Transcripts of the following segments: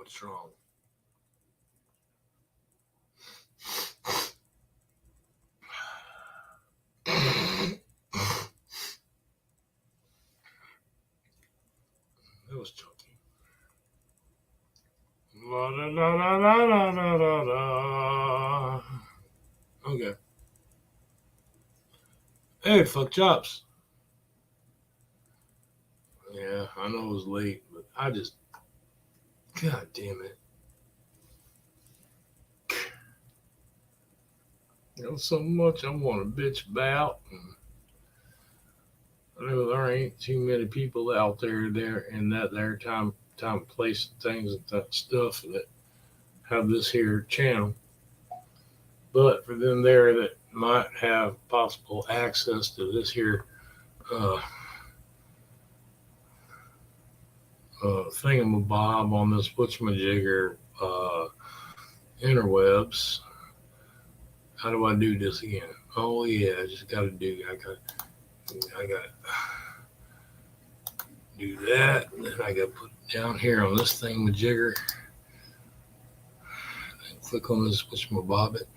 What's wrong? That was chunky. La la la la la la la la la. Okay. Hey, fuck chops. Yeah, I know it was late, but I just, god damn it. So much I want to bitch about. I know there ain't too many people out there in that there time, place, things and that stuff that have this here channel. But for them there that might have possible access to this here uh, thingamabob on this whatchamajigger interwebs, how do I do this again? Oh yeah, I just gotta do. I got do that. And then I got to put it down here on this thingamajigger. And click on this whatchamabob it.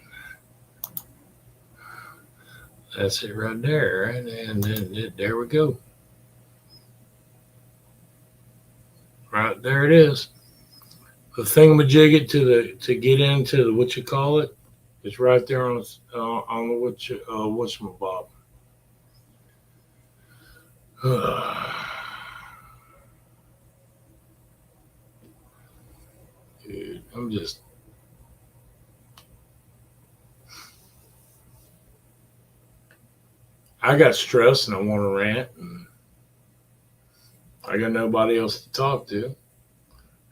That's it right there, right? And then there we go. Right there it is. The thingamajig it to get into the what you call it. It's right there on the whatchamabob. Dude, I'm just. I got stressed and I want to rant. And I got nobody else to talk to.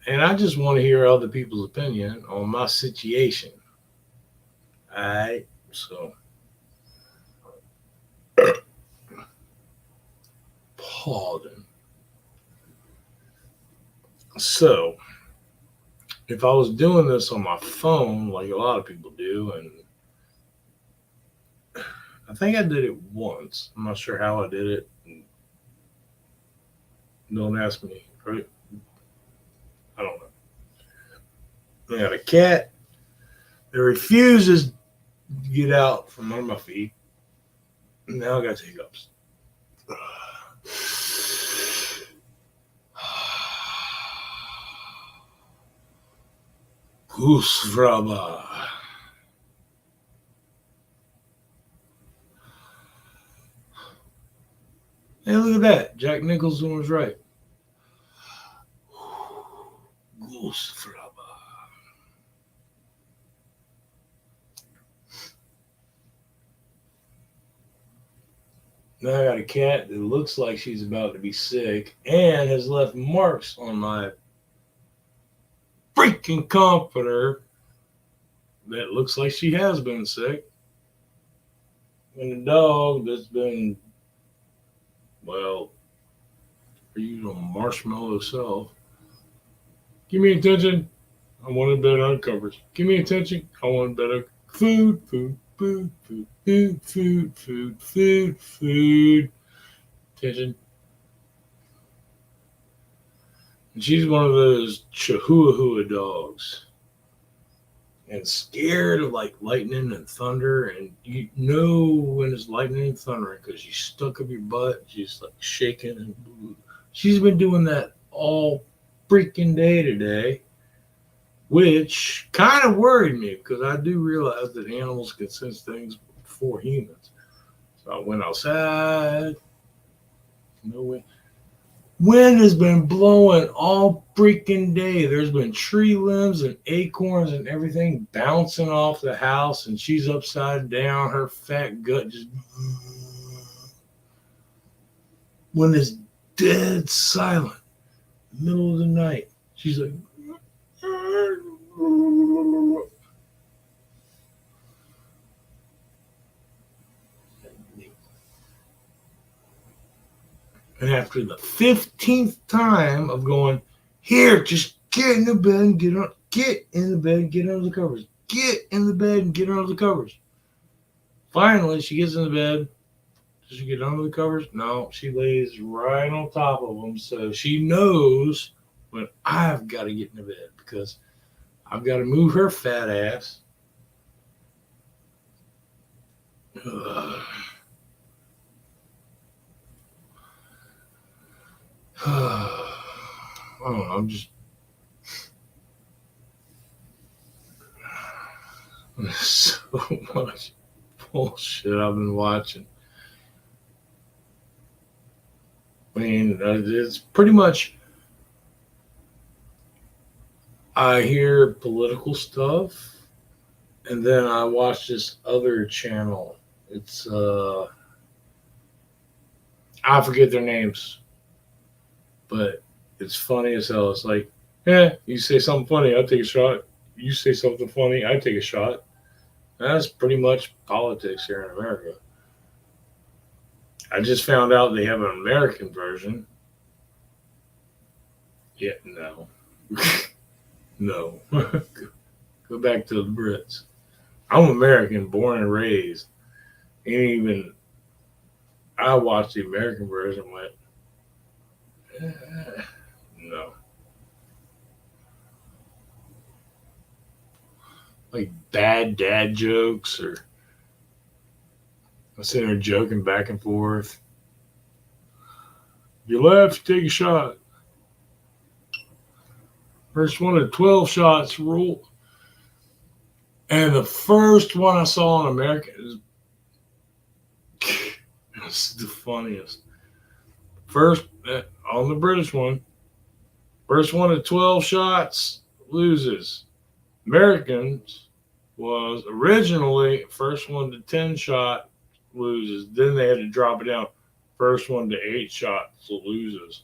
And I just want to hear other people's opinion on my situation. Alright, so. Pardon. So, if I was doing this on my phone, like a lot of people do, and I think I did it once. I'm not sure how I did it. Don't ask me, right? I don't know. I got a cat that refuses to get out from under my feet. Now I got hiccups. Goosefraba. Hey, look at that. Jack Nicholson was right. Goosefraba. Now I got a cat that looks like she's about to be sick and has left marks on my freaking comforter that looks like she has been sick. And the dog that's been, well, her usual marshmallow self. Give me attention. I want a bed on covers. Give me attention. I want a bed on food, food, food, food, food, food, food, food, food. Attention. And she's one of those chihuahua dogs. And scared of like lightning and thunder, and you know when it's lightning and thundering because she's stuck up your butt. She's like shaking, and she's been doing that all freaking day today, which kind of worried me because I do realize that animals can sense things before humans. So I went outside. No way. Wind has been blowing all freaking day. There's been tree limbs and acorns and everything bouncing off the house, and she's upside down. Her fat gut just. When it's dead silent, middle of the night, she's like. And after the 15th time of going, here, just get in the bed and get in the bed and get under the covers. Get in the bed and get under the covers. Finally, she gets in the bed. Does she get under the covers? No, she lays right on top of them. So she knows but I've got to get into bed because I've got to move her fat ass. I don't know, I'm just so much bullshit I've been watching. I mean, it's pretty much I hear political stuff, and then I watch this other channel. It's I forget their names, but it's funny as hell. It's like, you say something funny, I'll take a shot. You say something funny, I take a shot. That's pretty much politics here in America. I just found out they have an American version. Yeah, no. No. Go back to the Brits. I'm American, born and raised. Ain't even. I watched the American version and went, no. Like bad dad jokes, or I'm sitting there joking back and forth. You laugh, you take a shot. First one of 12 shots rule. And the first one I saw in America is it's the funniest. First, on the British one, first one of 12 shots loses. Americans was originally first one to 10 shot loses. Then they had to drop it down. First one to 8 shots loses.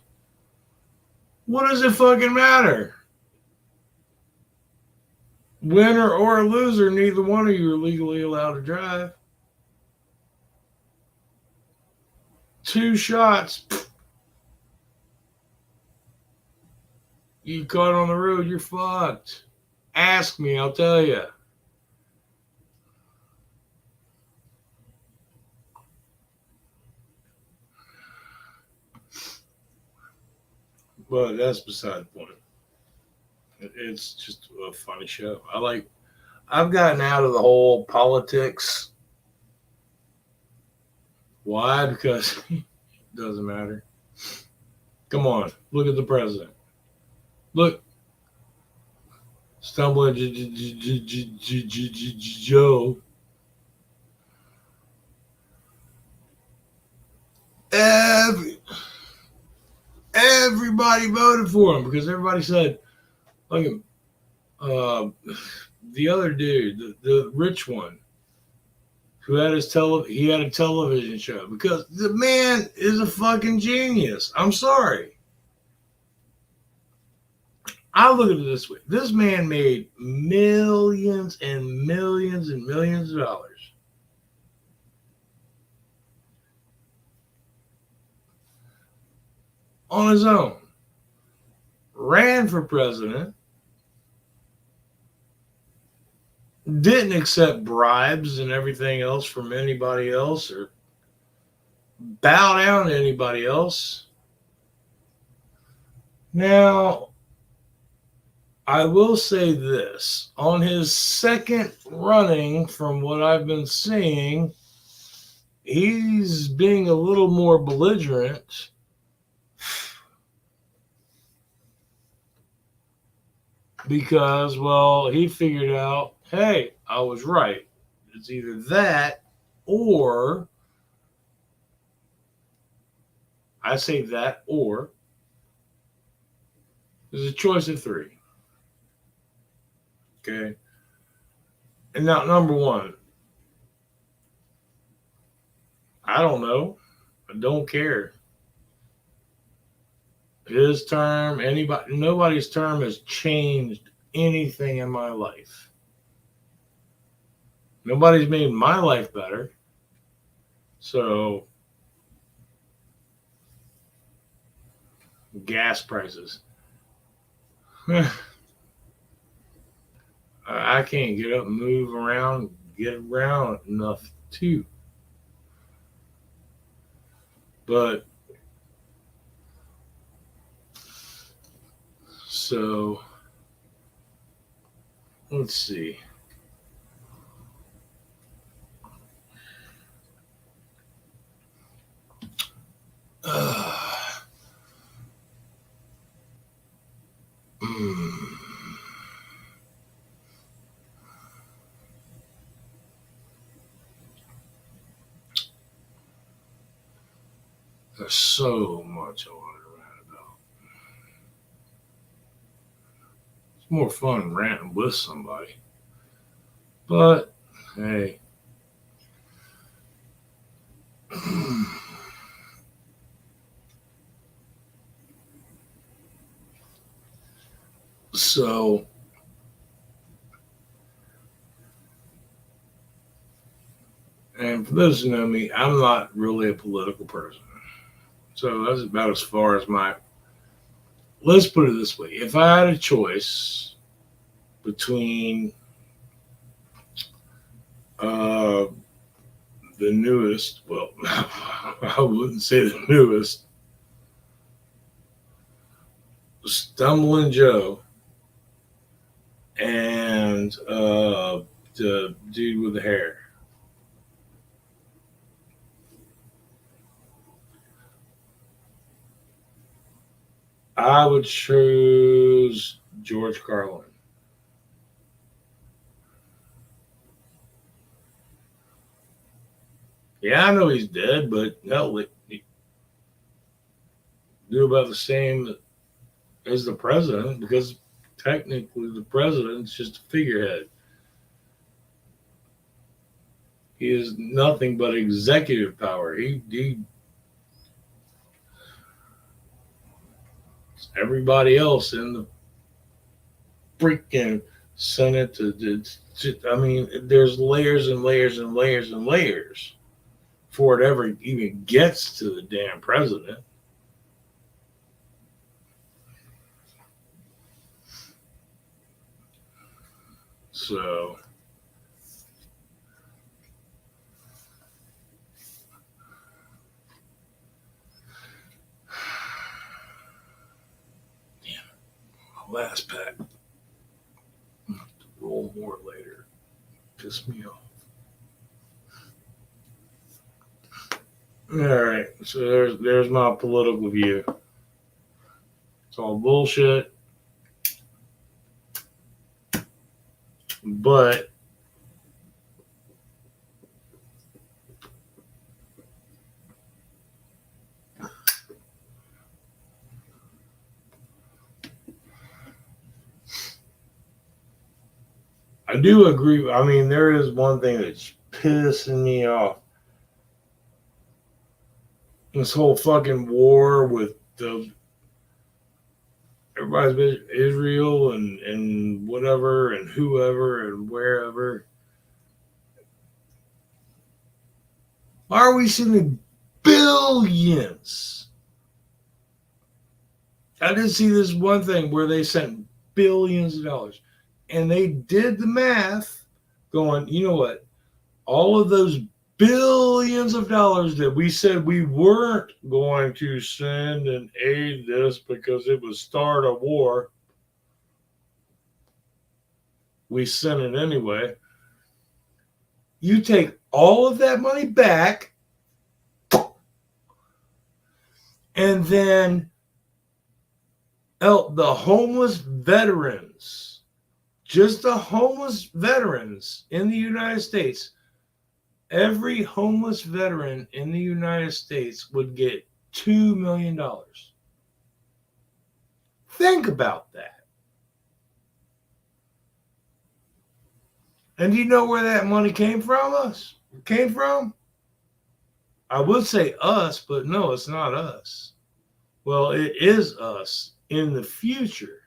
What does it fucking matter? Winner or loser, neither one of you are legally allowed to drive. 2 shots. You caught on the road, you're fucked. Ask me, I'll tell you. But that's beside the point. It's just a funny show. I've gotten out of the whole politics. Why? Because it doesn't matter. Come on, look at the president. Look, stumbling Joe. Everybody voted for him because everybody said, like, the other dude, the rich one, who had he had a television show, because the man is a fucking genius. I'm sorry. I look at it this way. This man made millions and millions and millions of dollars. On his own. Ran for president. Didn't accept bribes and everything else from anybody else or bow down to anybody else. Now, I will say this. On his second running, from what I've been seeing, he's being a little more belligerent. Because, well, he figured out, hey, I was right. It's either that or, I say that or, there's a choice of 3. Okay. And now, number 1, I don't know. I don't care. His term, nobody's term has changed anything in my life. Nobody's made my life better. So, gas prices. I can't get up and move around, get around enough too. But So let's see. Mm. There's so much I want to rant about. It's more fun ranting with somebody. But hey. So and for those who know me, I'm not really a political person. So that's about as far as my. Let's put it this way: if I had a choice between uh, the newest, well, I wouldn't say the newest, Stumbling Joe, and the dude with the hair, I would choose George Carlin. Yeah, I know he's dead, but hell, he do about the same as the president because technically the president's just a figurehead. He is nothing but executive power. He everybody else in the freaking Senate. I mean, there's layers and layers and layers and layers before it ever even gets to the damn president. So, damn, my last pack. Roll more later. Piss me off. All right, so there's my political view. It's all bullshit, but I do agree. I mean, there is one thing that's pissing me off. This whole fucking war with the everybody's been Israel and whatever and whoever and wherever. Why are we sending billions? I did see this one thing where they sent billions of dollars and they did the math going, you know what? All of those billions of dollars that we said we weren't going to send and aid this because it would start a war, we sent it anyway. You take all of that money back and then help the homeless veterans, just the homeless veterans in the United States. Every homeless veteran in the United States would get $2 million. Think about that. And do you know where that money came from us? Came from? I would say us, but no, it's not us. Well, it is us in the future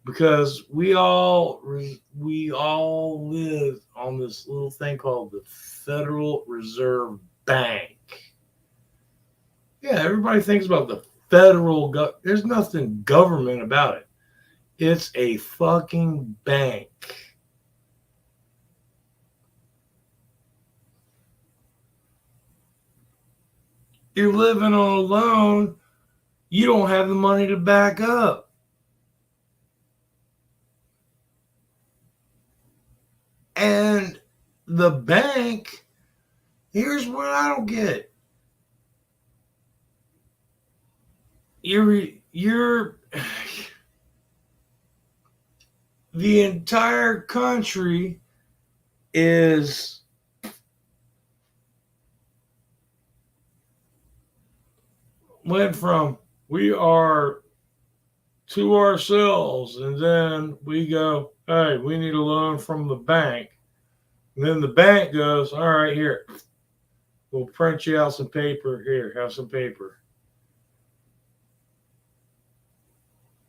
because we all live on this little thing called the Federal Reserve Bank. Yeah, everybody thinks about the federal there's nothing government about it. It's a fucking bank. You're living on a loan, you don't have the money to back up. And the bank, here's what I don't get. You're the entire country is went from we are to ourselves, and then we go, hey, we need a loan from the bank. And then the bank goes, all right, here, we'll print you out some paper. Here, have some paper.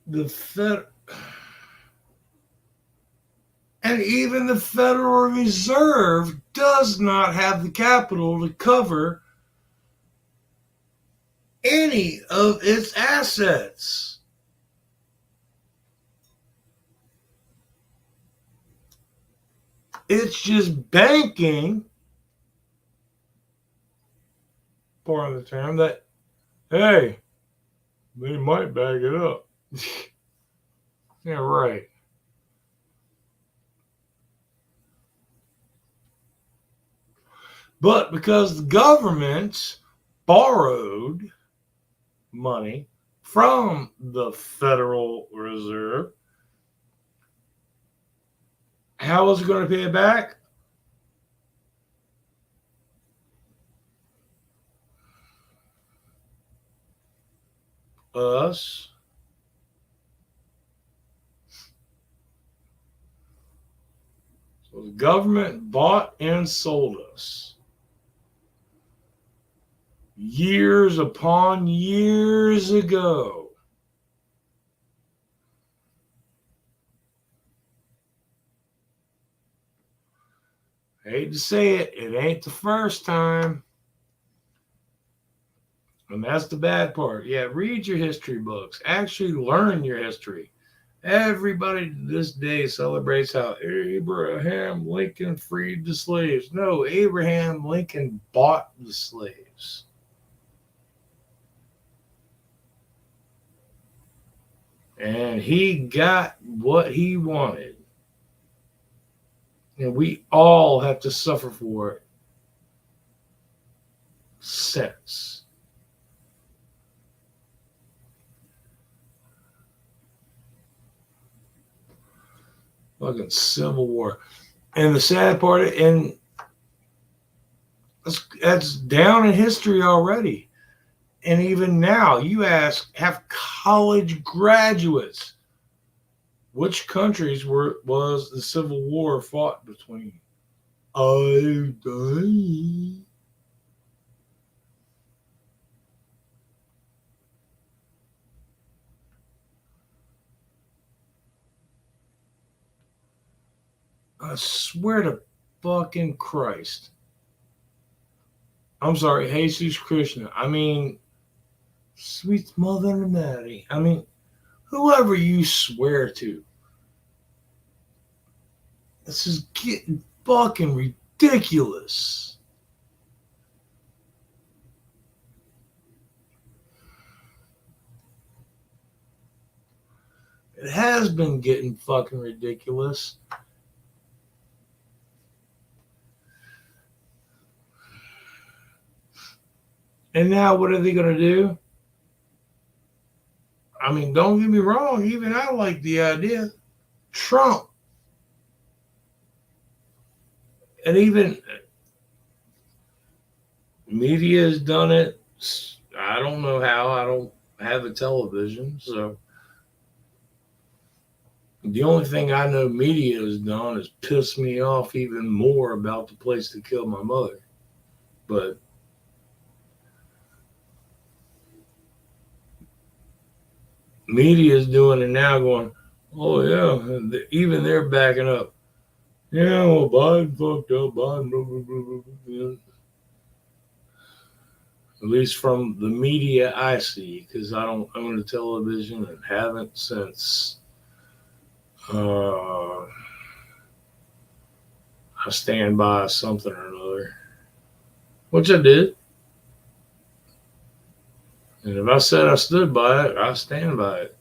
The Fed, and even the Federal Reserve does not have the capital to cover any of its assets. It's just banking, part of the term, that, hey, they might back it up. Yeah, right. But because the government borrowed money from the Federal Reserve, how was it going to pay it back? Us. So the government bought and sold us years upon years ago. I hate to say it, it ain't the first time. And that's the bad part. Yeah, read your history books. Actually learn your history. Everybody this day celebrates how Abraham Lincoln freed the slaves. No, Abraham Lincoln bought the slaves. And he got what he wanted. And we all have to suffer for it since. Fucking Civil War. And the sad part, and that's down in history already. And even now, you ask, have college graduates, which countries was the Civil War fought between? I swear to fucking Christ. I'm sorry, Jesus Krishna. I mean, sweet Mother Mary. I mean, whoever you swear to. This is getting fucking ridiculous. It has been getting fucking ridiculous. And now what are they going to do? I mean, don't get me wrong. Even I like the idea. Trump. And even media has done it. I don't know how. I don't have a television. So the only thing I know media has done is piss me off even more about the place to kill my mother. But media is doing it now, going, oh yeah, even they're backing up. Yeah, well, Biden fucked up. Biden, blah, blah, blah, blah. At least from the media I see, because I don't own a television and haven't since I stand by something or another, which I did. And if I said I stood by it, I stand by it.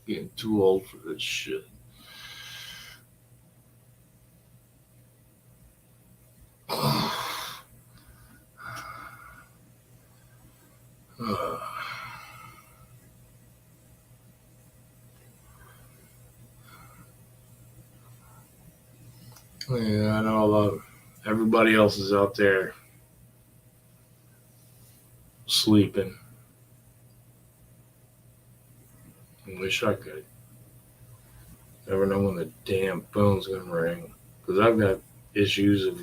Getting too old for this shit. Yeah, I know a lot. Everybody else is out there sleeping. I wish I could. Never know when the damn phone's gonna ring. Because I've got issues of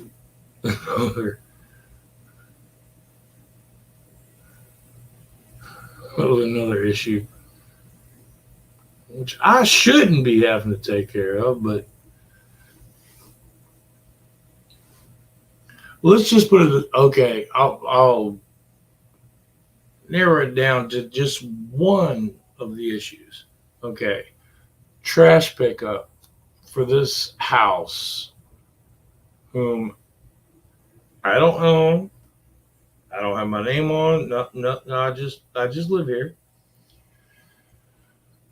another, another issue, which I shouldn't be having to take care of, but let's just put it okay. I'll narrow it down to just one of the issues. Okay, trash pickup for this house, whom I don't own. I don't have my name on. No, no, no. I just live here.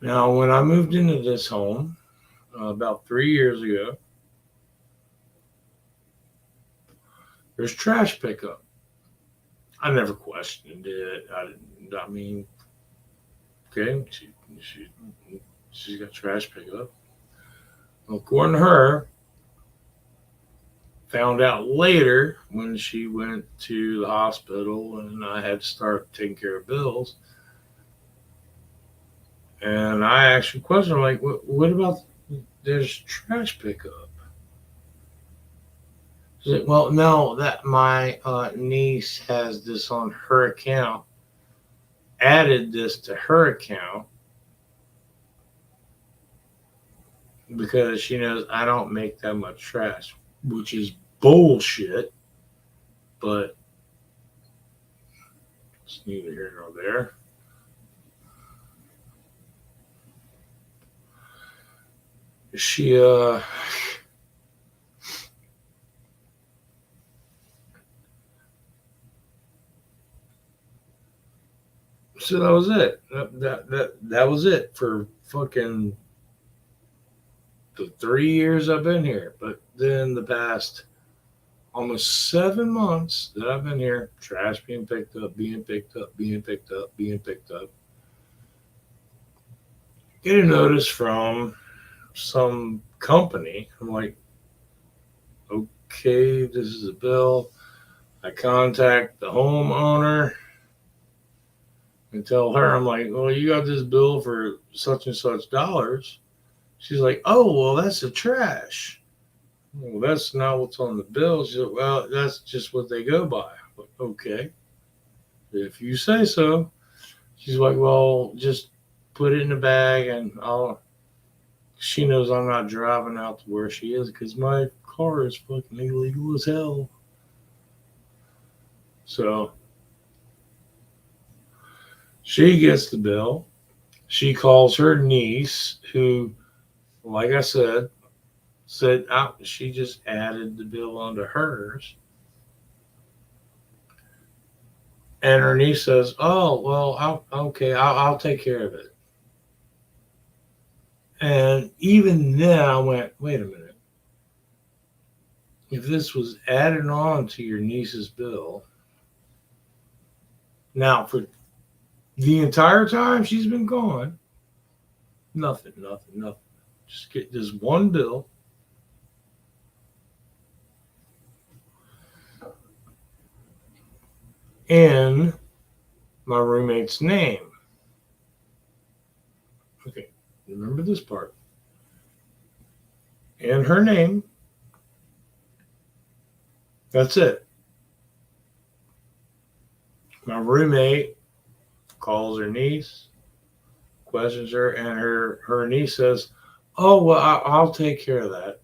Now, when I moved into this home about 3 years ago, there's trash pickup. I never questioned it. I mean, okay, she's got trash pickup. Well, according to her, found out later when she went to the hospital and I had to start taking care of bills. And I actually questioned, like, what about there's trash pickup? She said, well, no, that my niece has this on her account, added this to her account because she knows I don't make that much trash, which is bullshit, but it's neither here nor there. She so that was it. That was it for fucking the 3 years I've been here. But then the past almost 7 months that I've been here, trash being picked up, being picked up, being picked up, being picked up. Get a notice from some company. I'm like, okay, this is a bill. I contact the homeowner and tell her, I'm like, well, you got this bill for such and such dollars. She's like, oh, well, that's the trash. Well, that's not what's on the bill. She said, well, that's just what they go by. Like, okay, if you say so. She's like, well, just put it in a bag and I'll. She knows I'm not driving out to where she is because my car is fucking illegal as hell. So she gets the bill. She calls her niece, who, like I said she just added the bill onto hers. And her niece says, oh, well, I'll take care of it. And even then, I went, wait a minute. If this was added on to your niece's bill, now for the entire time she's been gone, nothing. Just get this one bill. In my roommate's name. Okay, remember this part. In her name. That's it. My roommate calls her niece, questions her, and her niece says, oh, well, I'll take care of that.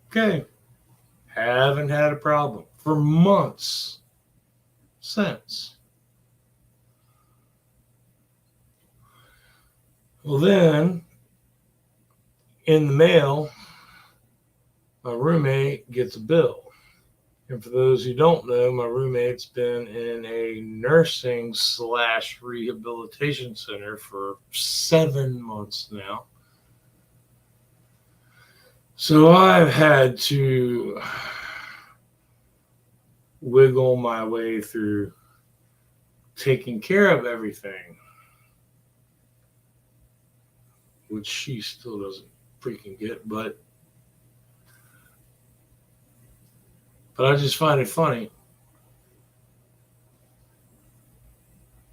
Okay. Haven't had a problem for months since. Well, then, in the mail, my roommate gets a bill. And for those who don't know, my roommate's been in a nursing / rehabilitation center for 7 months now. So I've had to wiggle my way through taking care of everything, which she still doesn't freaking get, but I just find it funny.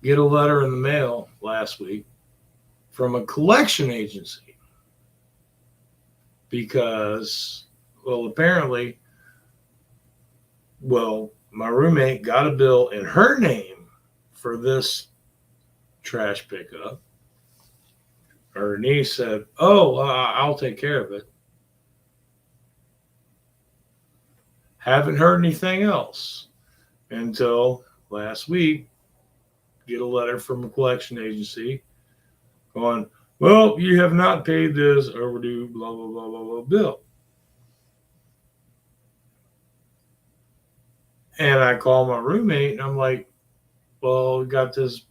Get a letter in the mail last week from a collection agency because, well, apparently, my roommate got a bill in her name for this trash pickup. Her niece said, "Oh, I'll take care of it." Haven't heard anything else until last week. Get a letter from a collection agency going, "Well, you have not paid this overdue blah blah blah blah blah bill." And I call my roommate and I'm like, "Well, we got this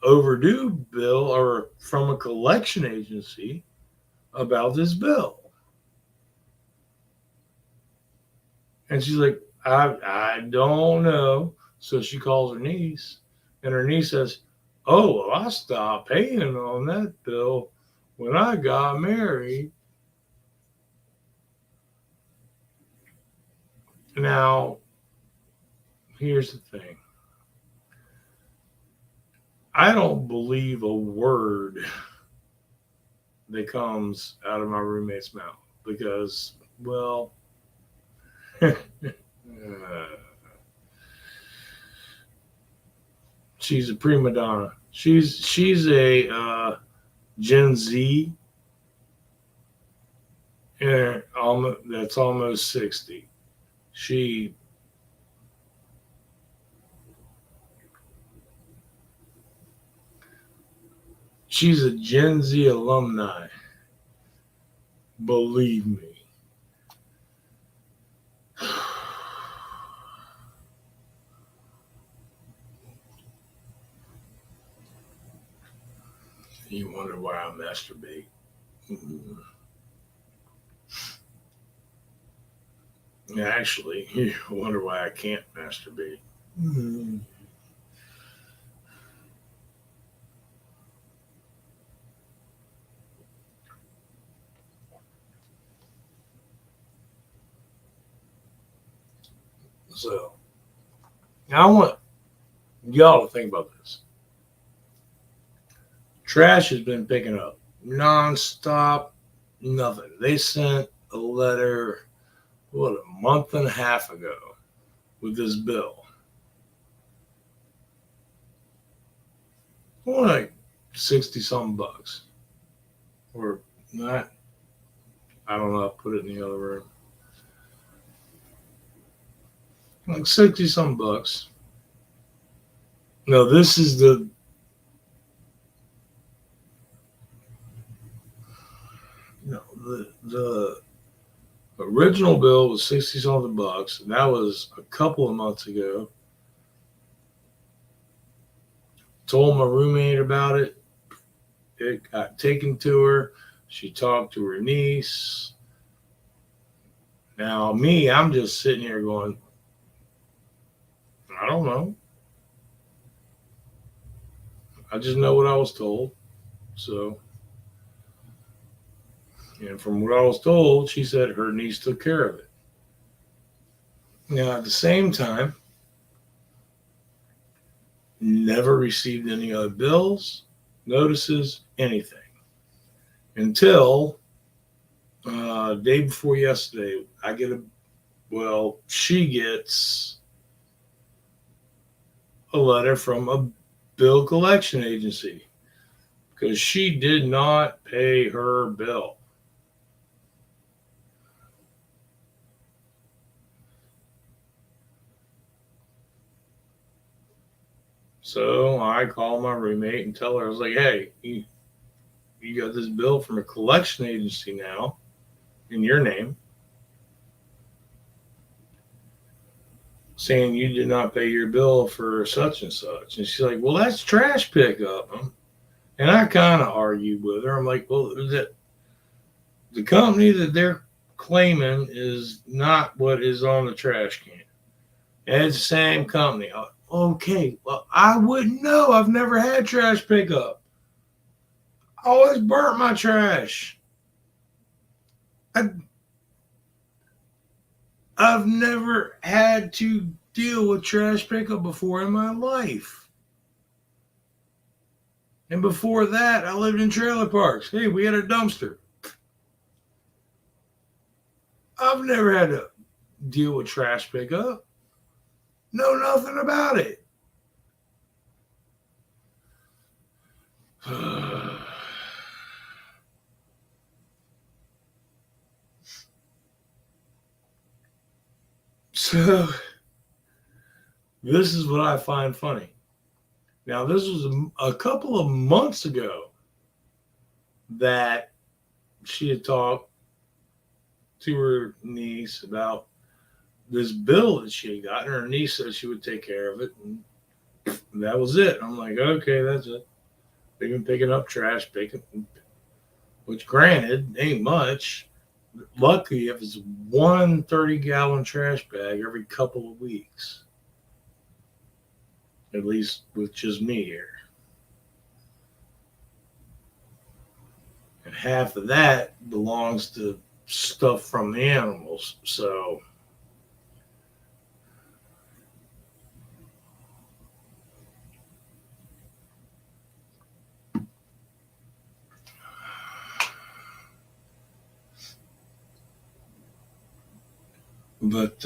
overdue bill or from a collection agency about this bill." And she's like, I don't know. So she calls her niece, and her niece says, "Oh, well, I stopped paying on that bill when I got married." Now, here's the thing, I don't believe a word that comes out of my roommate's mouth because, well, she's a prima donna. She's a Gen Z, and that's almost 60. She's a Gen Z alumni. Believe me. You wonder why I masturbate. Mm-hmm. Actually, you wonder why I can't masturbate. Mm-hmm. So, now I want y'all to think about this. Trash has been picking up nonstop, nothing. They sent a letter, a month and a half ago with this bill. Like 60 something bucks. Or not. I don't know. I'll put it in the other room. Like 60 something bucks. No, this is the the original bill was 60 something bucks, and that was a couple of months ago. Told my roommate about it. It got taken to her. She talked to her niece. Now, me, I'm just sitting here going, I don't know. I just know what I was told. So, and from what I was told, she said her niece took care of it. Now, at the same time, never received any other bills, notices, anything until day before yesterday. She gets a letter from a bill collection agency because she did not pay her bill. So I call my roommate and tell her, I was like, "Hey, you got this bill from a collection agency now in your name. saying you did not pay your bill for such and such. And she's like, well, that's trash pickup. And I kind of argued with her. I'm like, well, the company that they're claiming is not what is on the trash can. And it's the same company. Okay, well, I wouldn't know. I've never had trash pickup. I always burnt my trash. I've never had to deal with trash pickup before in my life. And before that, I lived in trailer parks. Hey, we had a dumpster. I've never had to deal with trash pickup. Know nothing about it. So, this is what I find funny. Now, this was a couple of months ago that she had talked to her niece about this bill that she had gotten. Her niece said she would take care of it, and that was it. I'm like, okay, that's it. They've been picking up trash, which granted ain't much. Lucky if it's one 30-gallon trash bag every couple of weeks, at least with just me here. And half of that belongs to stuff from the animals. So, but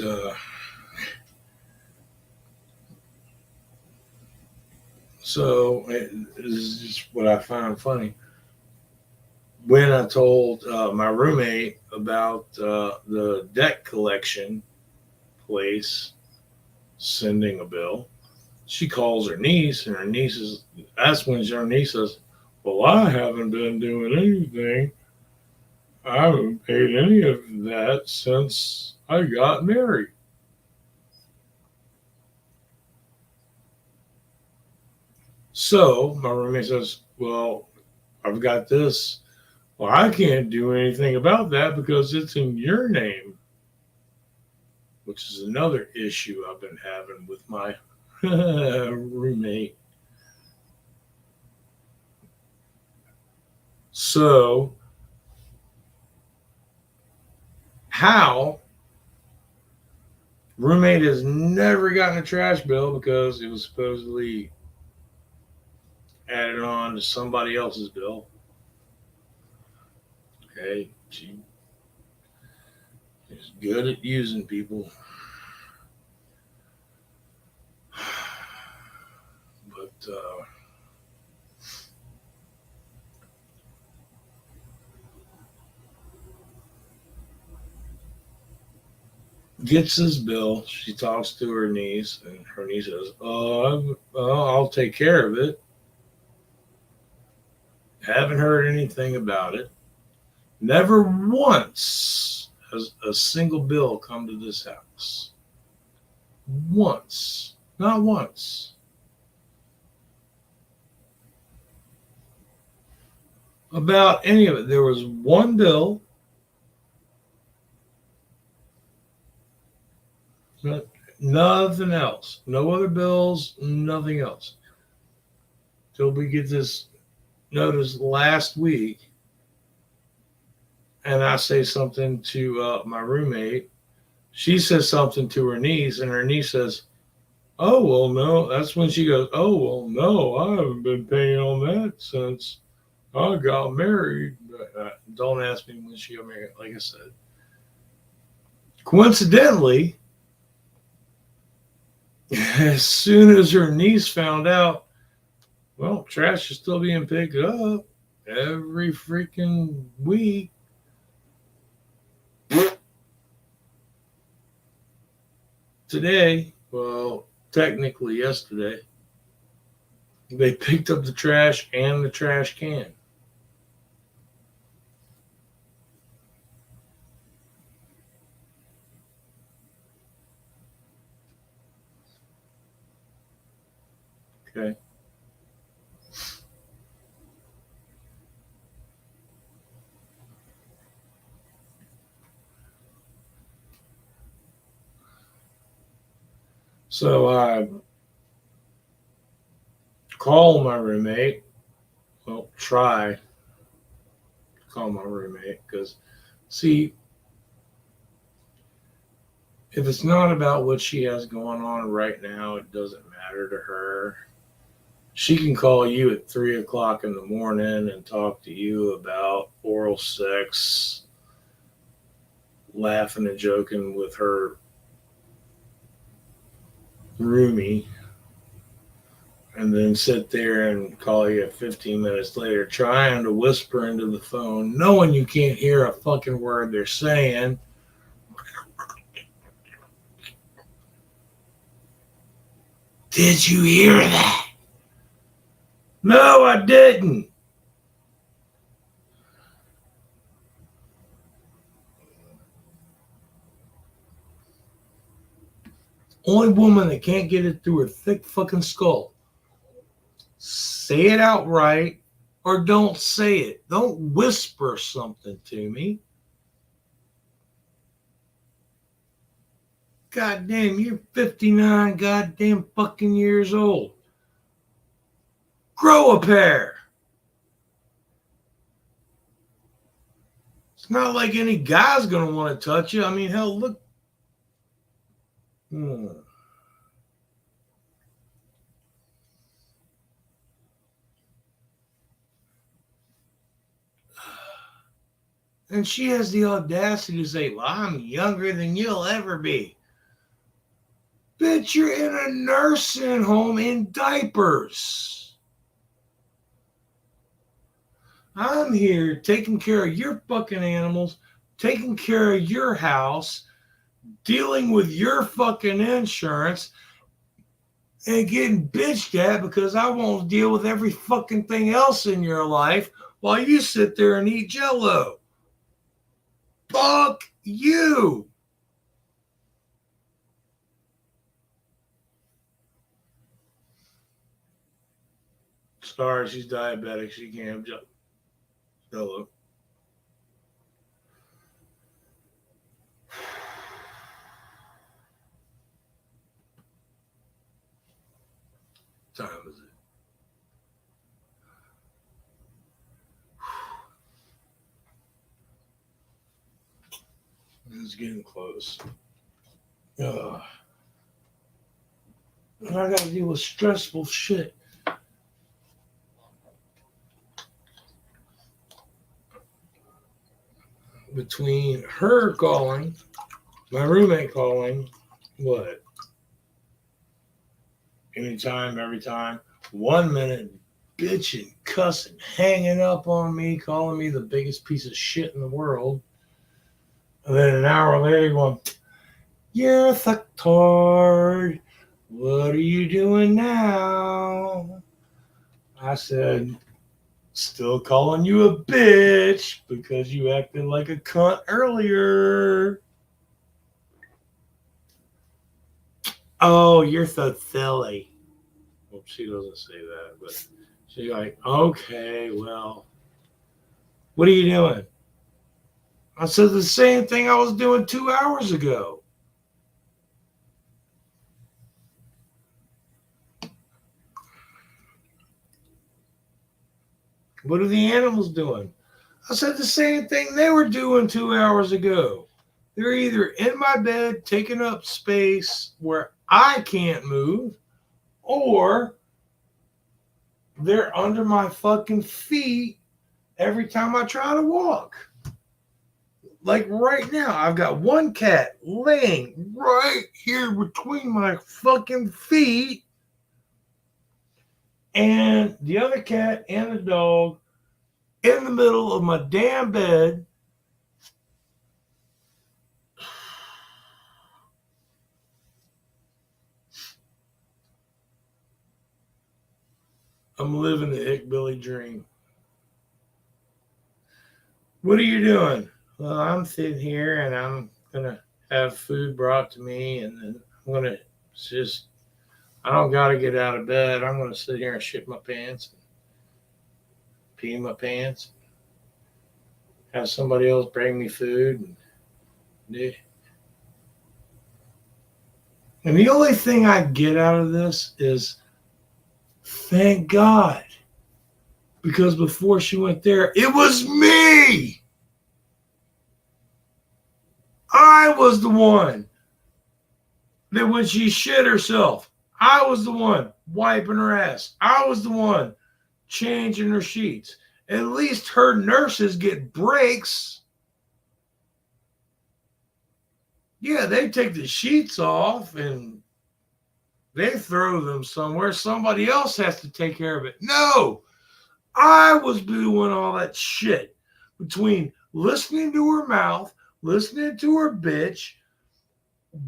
so this is just what I found funny. When I told my roommate about the debt collection place sending a bill, she calls her niece, and her niece is, that's when her niece says, well, I haven't been doing anything. I haven't paid any of that since I got married. So my roommate says, well, I've got this. Well, I can't do anything about that because it's in your name, which is another issue I've been having with my roommate. So, how roommate has never gotten a trash bill because it was supposedly added on to somebody else's bill. Okay, she is good at using people. But gets this bill. She talks to her niece, and her niece says, "Oh, I'll take care of it." Haven't heard anything about it. Never once has a single bill come to this house. Once, not once. About any of it. There was one bill. Nothing else. No other bills, nothing else. Till we get this notice last week, and I say something to my roommate. She says something to her niece, and her niece says, oh, well, no. That's when she goes, oh, well, no, I haven't been paying on that since I got married. But, don't ask me when she got married, like I said. Coincidentally, as soon as her niece found out, well, trash is still being picked up every freaking week. Today, well, technically yesterday, they picked up the trash and the trash can. So I call my roommate. Well, try to call my roommate because, see, if it's not about what she has going on right now, it doesn't matter to her. She can call you at 3 o'clock in the morning and talk to you about oral sex, laughing and joking with her roomie, and then sit there and call you 15 minutes later trying to whisper into the phone, knowing you can't hear a fucking word they're saying. Did you hear that? No, I didn't. Only woman that can't get it through her thick fucking skull. Say it outright or don't say it. Don't whisper something to me. Goddamn, you're 59 goddamn fucking years old. Grow a pair. It's not like any guy's gonna want to touch you. I mean, hell, look. And she has the audacity to say, well, I'm younger than you'll ever be. Bitch, you're in a nursing home in diapers. I'm here taking care of your fucking animals, taking care of your house, dealing with your fucking insurance, and getting bitched at because I won't deal with every fucking thing else in your life while you sit there and eat Jell-O. Fuck you. Sorry, she's diabetic. She can't have Jell-O. Time is it? It's getting close. And I gotta deal with stressful shit. Between her calling, my roommate calling, what? Anytime, every time. 1 minute bitching, cussing, hanging up on me, calling me the biggest piece of shit in the world. And then an hour later, going, you're a fucktard. What are you doing now? I said, still calling you a bitch because you acted like a cunt earlier. Oh, you're so silly. Well, she doesn't say that, but she's like, okay, well, what are you doing? I said the same thing I was doing 2 hours ago. What are the animals doing? I said the same thing they were doing 2 hours ago. They're either in my bed taking up space where I can't move, or they're under my fucking feet every time I try to walk. Like right now, I've got one cat laying right here between my fucking feet, and the other cat and the dog in the middle of my damn bed. I'm living the Ick-Billy dream. What are you doing? Well, I'm sitting here and I'm going to have food brought to me, and then I'm going to just, I don't got to get out of bed. I'm going to sit here and shit my pants, pee my pants, have somebody else bring me food. And And the only thing I get out of this is thank God. Because before she went there, it was me. I was the one that when she shit herself, I was the one wiping her ass. I was the one changing her sheets. At least her nurses get breaks. Yeah, they take the sheets off and they throw them somewhere. Somebody else has to take care of it. No, I was doing all that shit between listening to her mouth, listening to her bitch,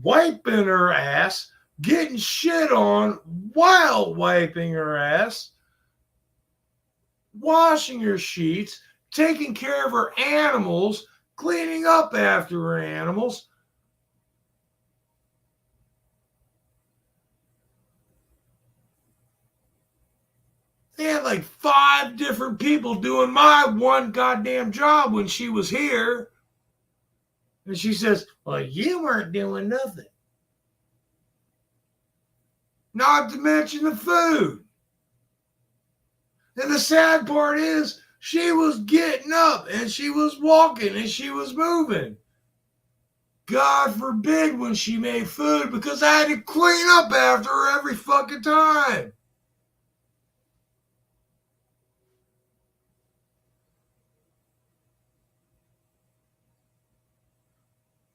wiping her ass, getting shit on while wiping her ass, washing her sheets, taking care of her animals, cleaning up after her animals. They had like 5 different people doing my one goddamn job when she was here. And she says, well, you weren't doing nothing. Not to mention the food. And the sad part is, she was getting up and she was walking and she was moving. God forbid when she made food because I had to clean up after her every fucking time.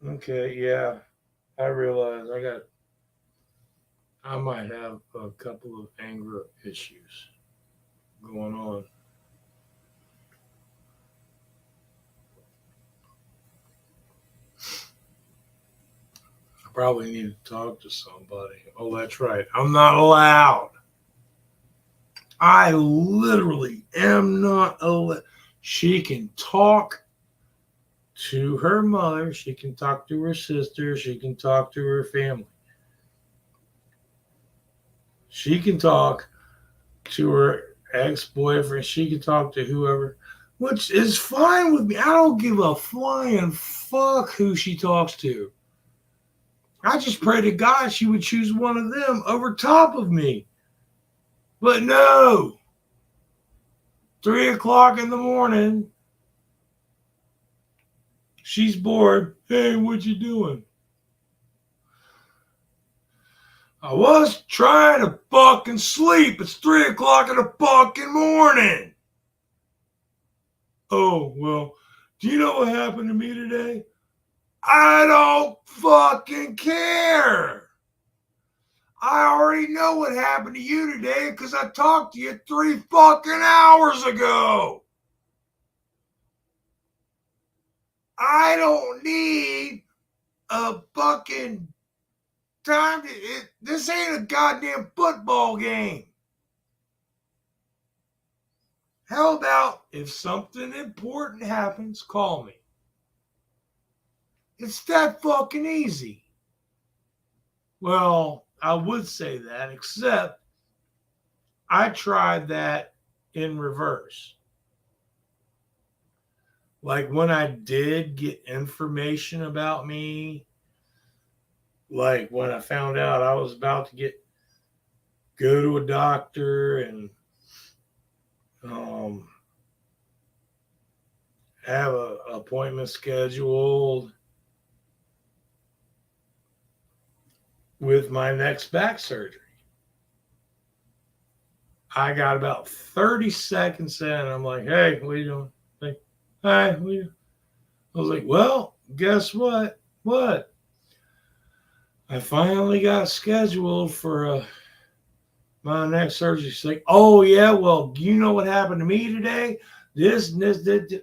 Okay, yeah. I realize I might have a couple of anger issues going on. I probably need to talk to somebody. Oh, that's right. I'm not allowed. I literally am not allowed. She can talk to her mother. She can talk to her sister. She can talk to her family. She can talk to her ex-boyfriend. She can talk to whoever, which is fine with me. I don't give a flying fuck who she talks to. I just pray to God she would choose one of them over top of me. But no. 3:00 in the morning. She's bored. Hey, what you doing? I was trying to fucking sleep. It's 3:00 in the fucking morning. Oh, well, do you know what happened to me today? I don't fucking care. I already know what happened to you today because I talked to you 3 fucking hours ago. I don't need a fucking time. This ain't a goddamn football game. How about if something important happens, call me. It's that fucking easy. Well, I would say that, except I tried that in reverse. Like when I did get information about me, like when I found out I was about to go to a doctor and have an appointment scheduled with my next back surgery. I got about 30 seconds in. I'm like, hey, what are you doing? Like, hi, what are you doing? I was like, well, guess what? What? I finally got scheduled for my next surgery. She's like, oh, yeah, well, you know what happened to me today? This and this.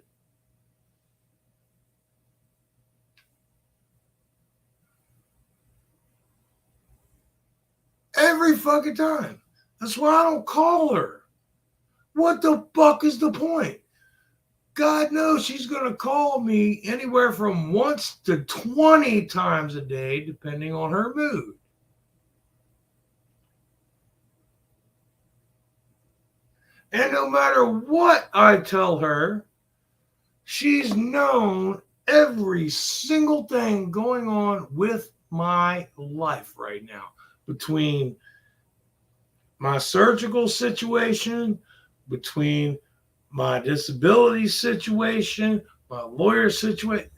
Every fucking time. That's why I don't call her. What the fuck is the point? God knows she's going to call me anywhere from once to 20 times a day, depending on her mood. And no matter what I tell her, she's known every single thing going on with my life right now between my surgical situation, between my disability situation, my lawyer situation,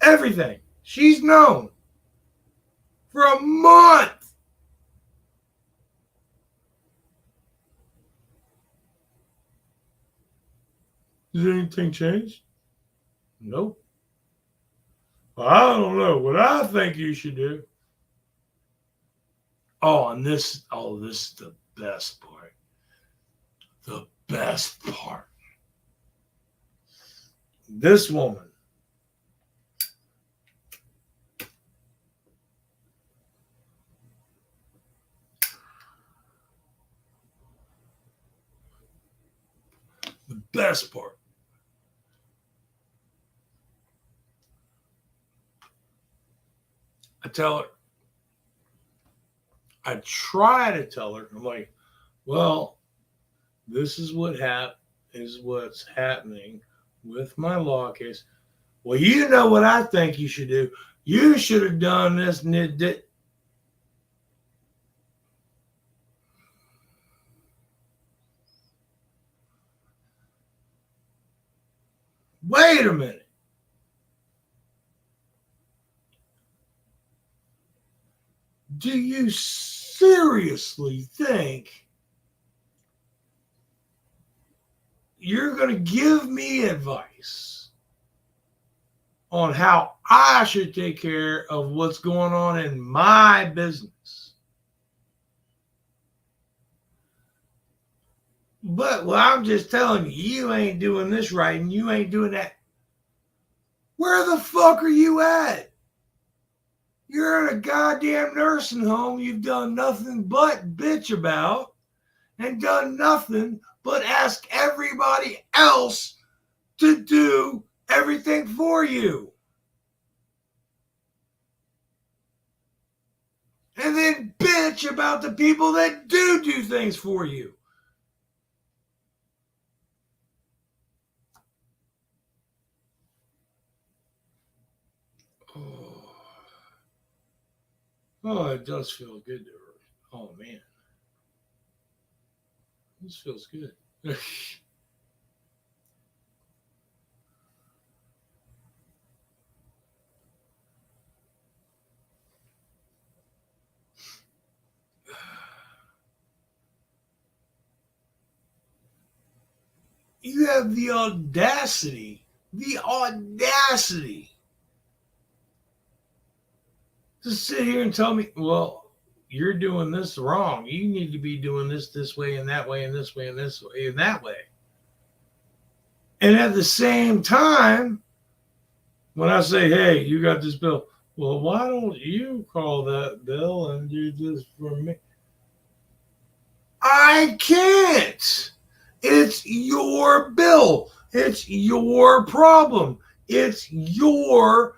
everything. She's known for a month. Did anything change? Nope. Well, I don't know what I think you should do. Oh, and this is the best part. The best part. This woman the best part. I tell her, I try to tell her, I'm like, well, this is what's happening with my law case. Well, you know what I think you should do. You should have done this and it did. Wait a minute. Do you seriously think you're going to give me advice on how I should take care of what's going on in my business? But well, I'm just telling you, you ain't doing this right and you ain't doing that. Where the fuck are you at? You're in a goddamn nursing home you've done nothing but bitch about and done nothing but ask everybody else to do everything for you. And then bitch about the people that do things for you. Oh, it does feel good to her. Oh, man. This feels good. You have the audacity to sit here and tell me, well, you're doing this wrong. You need to be doing this way and that way and this way and this way and that way. And at the same time, when I say, hey, you got this bill, well, why don't you call that bill and do this for me? I can't. It's your bill. It's your problem. It's your.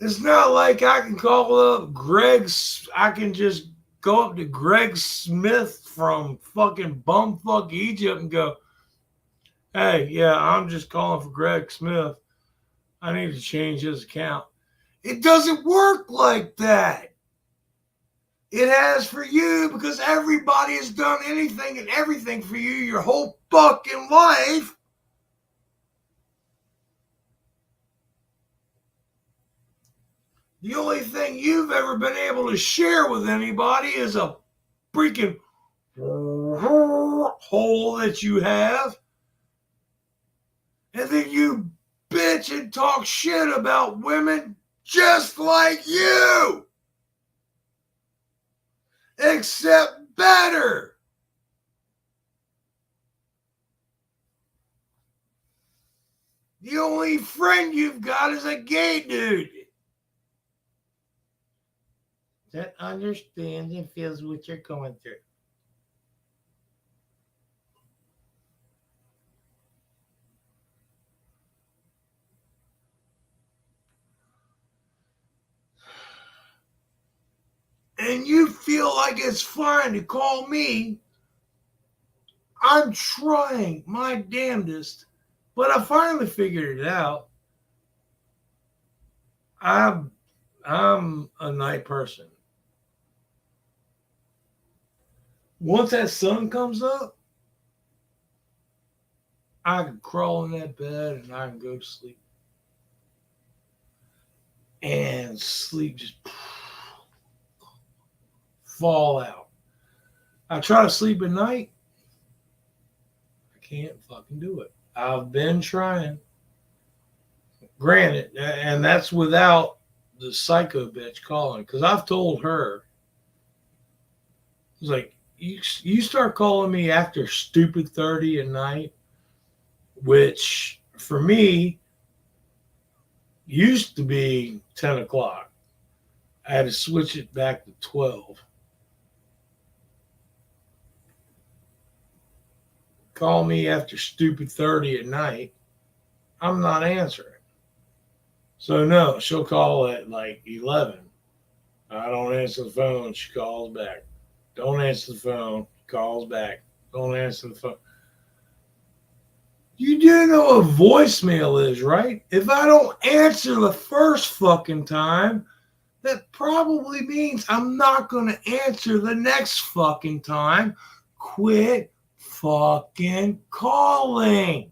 It's not like I can call up I can just go up to Greg Smith from fucking bumfuck Egypt and go, hey, yeah, I'm just calling for Greg Smith. I need to change his account. It doesn't work like that. It has for you because everybody has done anything and everything for you your whole fucking life. The only thing you've ever been able to share with anybody is a freaking hole that you have. And then you bitch and talk shit about women just like you. Except better. The only friend you've got is a gay dude that understands and feels what you're going through. And you feel like it's fine to call me. I'm trying my damnedest But I finally figured it out. I'm a night person. Once that sun comes up, I can crawl in that bed and I can go to sleep. And sleep just fall out. I try to sleep at night. I can't fucking do it. I've been trying. Granted, and that's without the psycho bitch calling. Because I've told her, it's like, you start calling me after stupid 30 at night, which for me used to be 10 o'clock. I had to switch it back to 12. Call me after stupid 30 at night, I'm not answering. So, no, she'll call at like 11. I don't answer the phone. She calls back. Don't answer the phone. Calls back. Don't answer the phone. You do know what voicemail is, right? If I don't answer the first fucking time, that probably means I'm not going to answer the next fucking time. Quit fucking calling.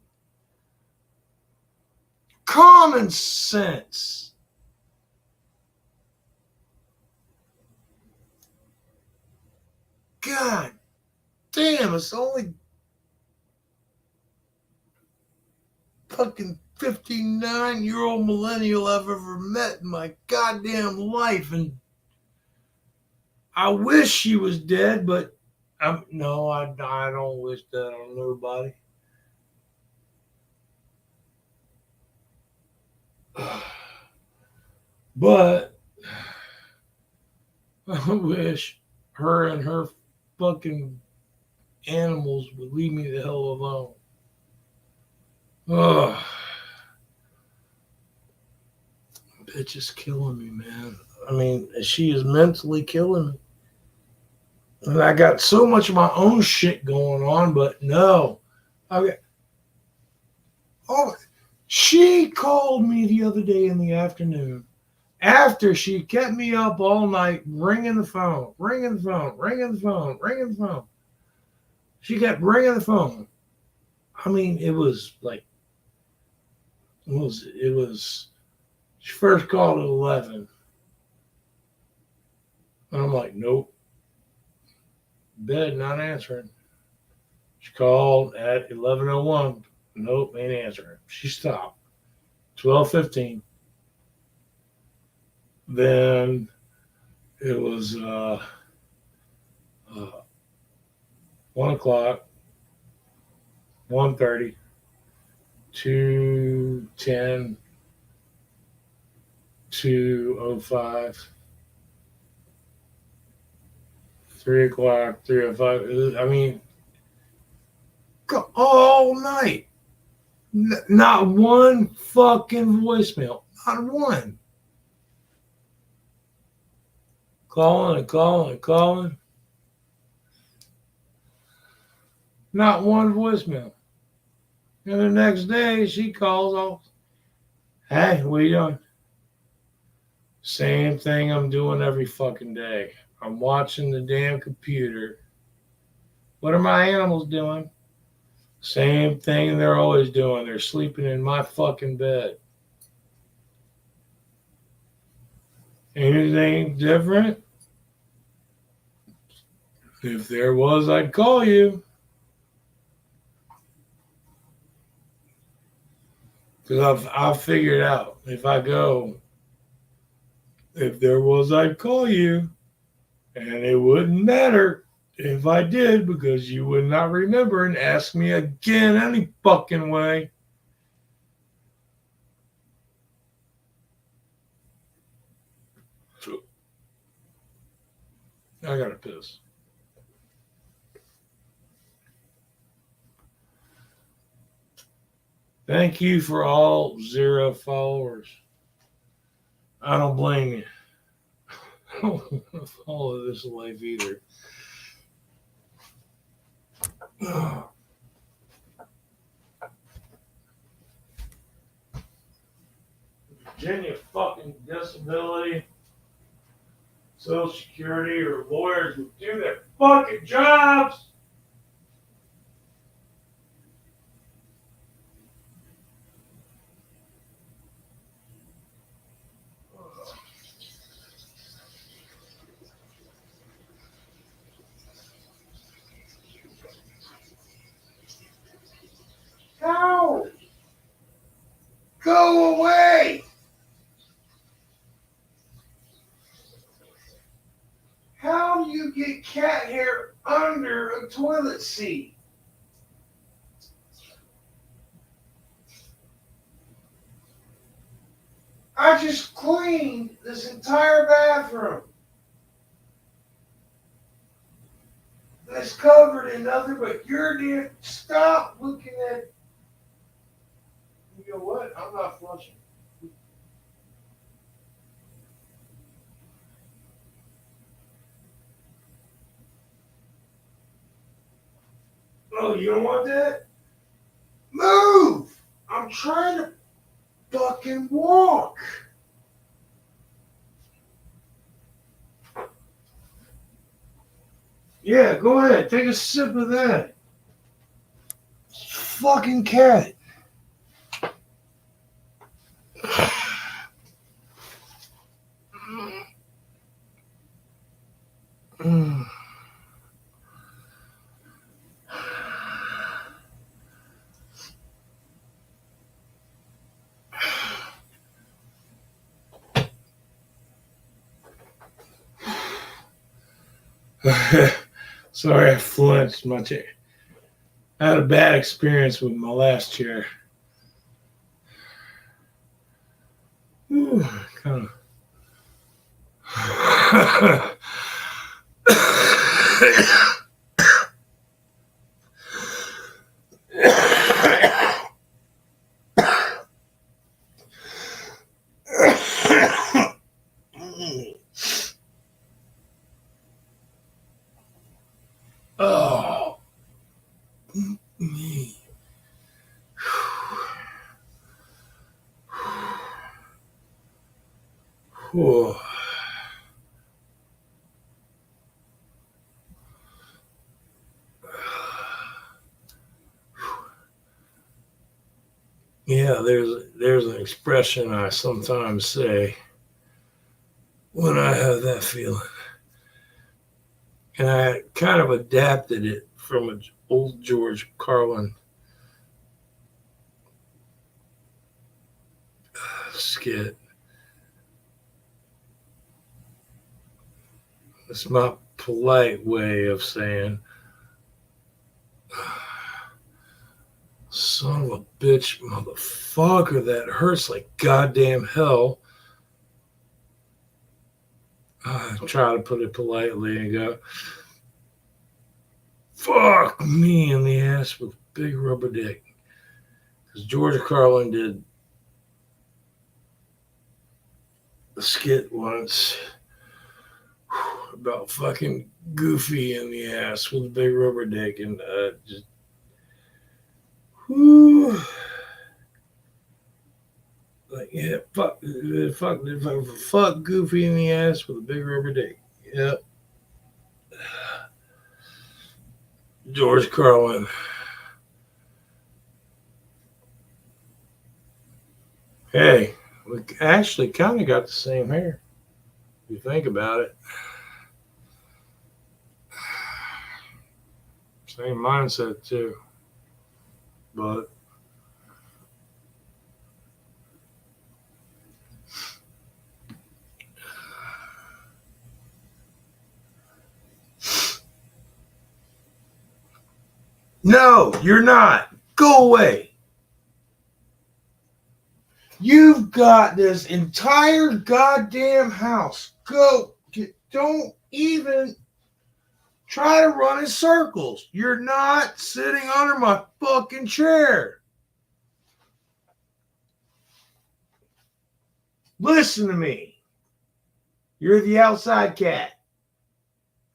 Common sense. God damn, it's only fucking 59-year-old millennial I've ever met in my goddamn life. And I wish she was dead, but I don't wish that on nobody. But I wish her and her fucking animals would leave me the hell alone. Ugh. Bitch is killing me, man. I mean, she is mentally killing me. And I got so much of my own shit going on, but no. Oh, she called me the other day in the afternoon after she kept me up all night ringing the phone, ringing the phone, ringing the phone, ringing the phone. She kept ringing the phone. I mean, it was like, she first called at 11. And I'm like, nope, bed, not answering. She called at 11:01. Nope, ain't answering. She stopped. 12:15. Then it was 1 o'clock, 1:30, 2:10, 2:05, 3 o'clock, 3:05. I mean, all night. Not one fucking voicemail. Not one. Calling and calling and calling. Not one voicemail. And the next day she calls off. Hey, what are you doing? Same thing I'm doing every fucking day. I'm watching the damn computer. What are my animals doing? Same thing they're always doing. They're sleeping in my fucking bed. Anything different? If there was, I'd call you. Because I've figured out if I go, if there was, I'd call you. And it wouldn't matter if I did because you would not remember and ask me again any fucking way. I gotta piss. Thank you for all 0 followers. I don't blame you. I don't want to follow this life either. Virginia fucking disability, Social Security, or lawyers would do their fucking jobs. How? Go away! How do you get cat hair under a toilet seat? I just cleaned this entire bathroom. That's covered in nothing but your damn. Stop looking at. You know what? I'm not flushing. Oh, you don't want that? Move! I'm trying to fucking walk. Yeah, go ahead. Take a sip of that. Fucking cat. Sorry, I flinched my chair. I had a bad experience with my last chair. Ooh, kind of. Oh, me. Whew. Yeah, there's an expression I sometimes say when I have that feeling. And I kind of adapted it from an old George Carlin skit. It's my polite way of saying, son of a bitch, motherfucker, that hurts like goddamn hell. I try to put it politely and go, fuck me in the ass with big rubber dick. Because George Carlin did a skit once about fucking Goofy in the ass with a big rubber dick, and just whoo, like yeah, fuck Goofy in the ass with a big rubber dick. Yep. George Carlin. Hey, we actually kind of got the same hair. If you think about it. Same mindset too. But no, you're not. Go away. You've got this entire goddamn house. Go. Don't even try to run in circles. You're not sitting under my fucking chair. Listen to me. You're the outside cat.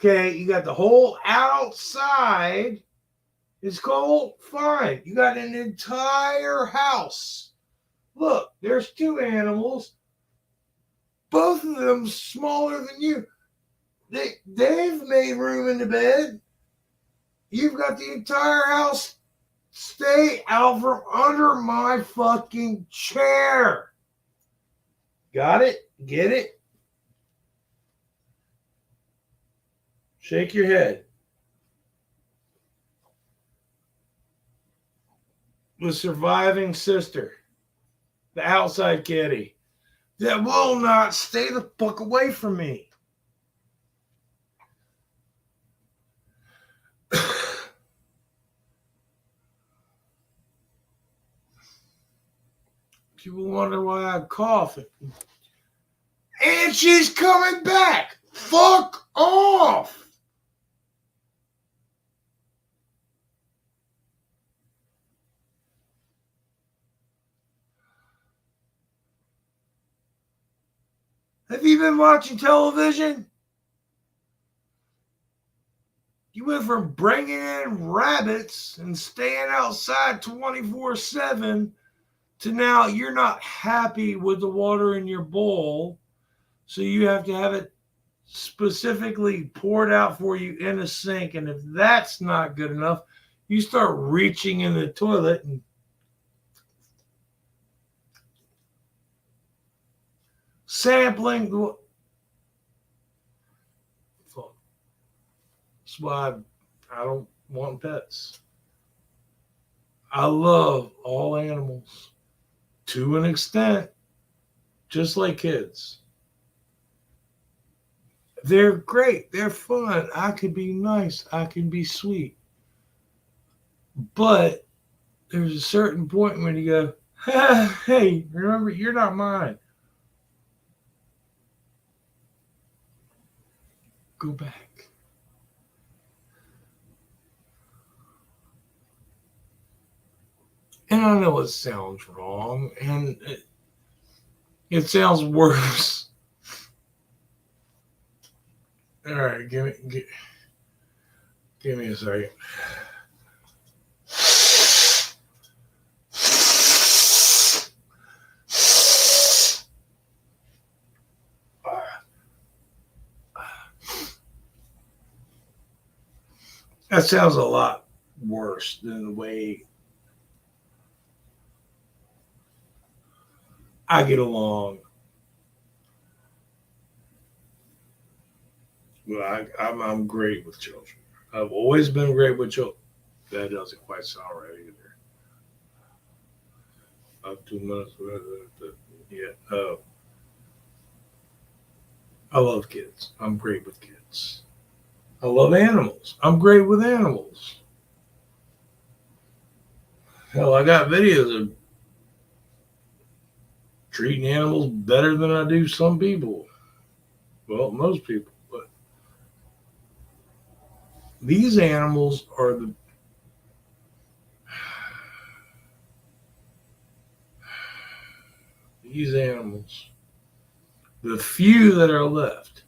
Okay, you got the whole outside. It's cold. Fine. You got an entire house Look, there's two animals, both of them smaller than you. They've made room in the bed. You've got the entire house. Stay out from under my fucking chair. Got it? Get it? Shake your head. The surviving sister, the outside kitty, that will not stay the fuck away from me. People wonder why I cough. And she's coming back. Fuck off. Have you been watching television? You went from bringing in rabbits and staying outside 24/7 to now you're not happy with the water in your bowl. So you have to have it specifically poured out for you in a sink. And if that's not good enough, you start reaching in the toilet and sampling. That's why I don't want pets. I love all animals to an extent, just like kids. They're great. They're fun. I can be nice. I can be sweet. But there's a certain point when you go, hey, remember, you're not mine. Go back. And I know it sounds wrong, and it sounds worse. All right, give me a second. That sounds a lot worse than the way I get along. Well, I'm great with children. I've always been great with children. That doesn't quite sound right either. 2 minutes. Yeah. I love kids. I'm great with kids. I love animals. I'm great with animals. Hell, I got videos of treating animals better than I do some people. Well, most people. But these animals are the few that are left.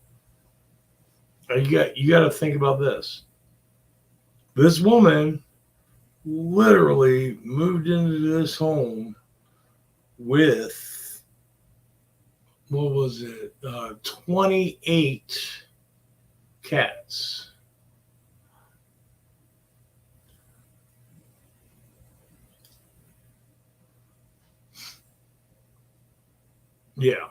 You got to think about this. This woman literally moved into this home with, what was it, 28 cats. Yeah.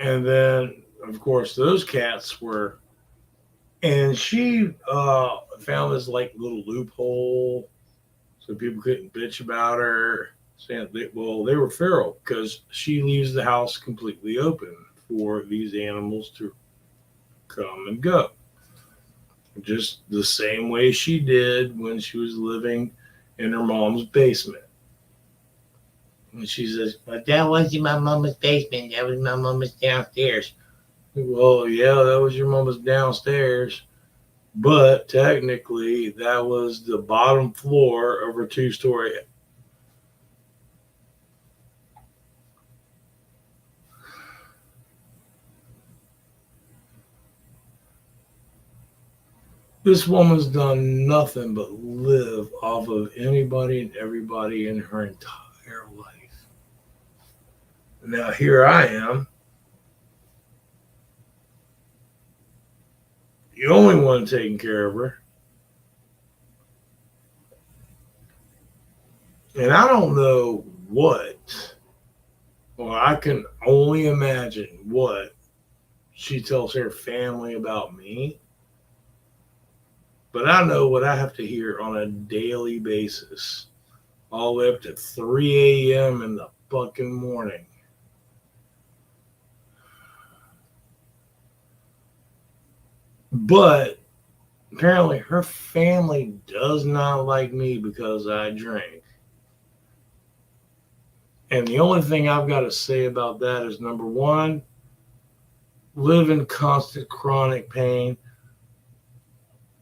And then, of course, those cats were, and she found this like little loophole so people couldn't bitch about her. Saying they were feral because she leaves the house completely open for these animals to come and go. Just the same way she did when she was living in her mom's basement. And she says, but that wasn't my mama's basement. That was my mama's downstairs. Well, yeah, that was your mama's downstairs. But technically, that was the bottom floor of her 2-story. This woman's done nothing but live off of anybody and everybody in her entire Now here I am, the only one taking care of her. And I don't know what, well, I can only imagine what she tells her family about me. But I know what I have to hear on a daily basis, all the way up to 3 a.m. in the fucking morning. But apparently her family does not like me because I drink. And the only thing I've got to say about that is number one, live in constant chronic pain.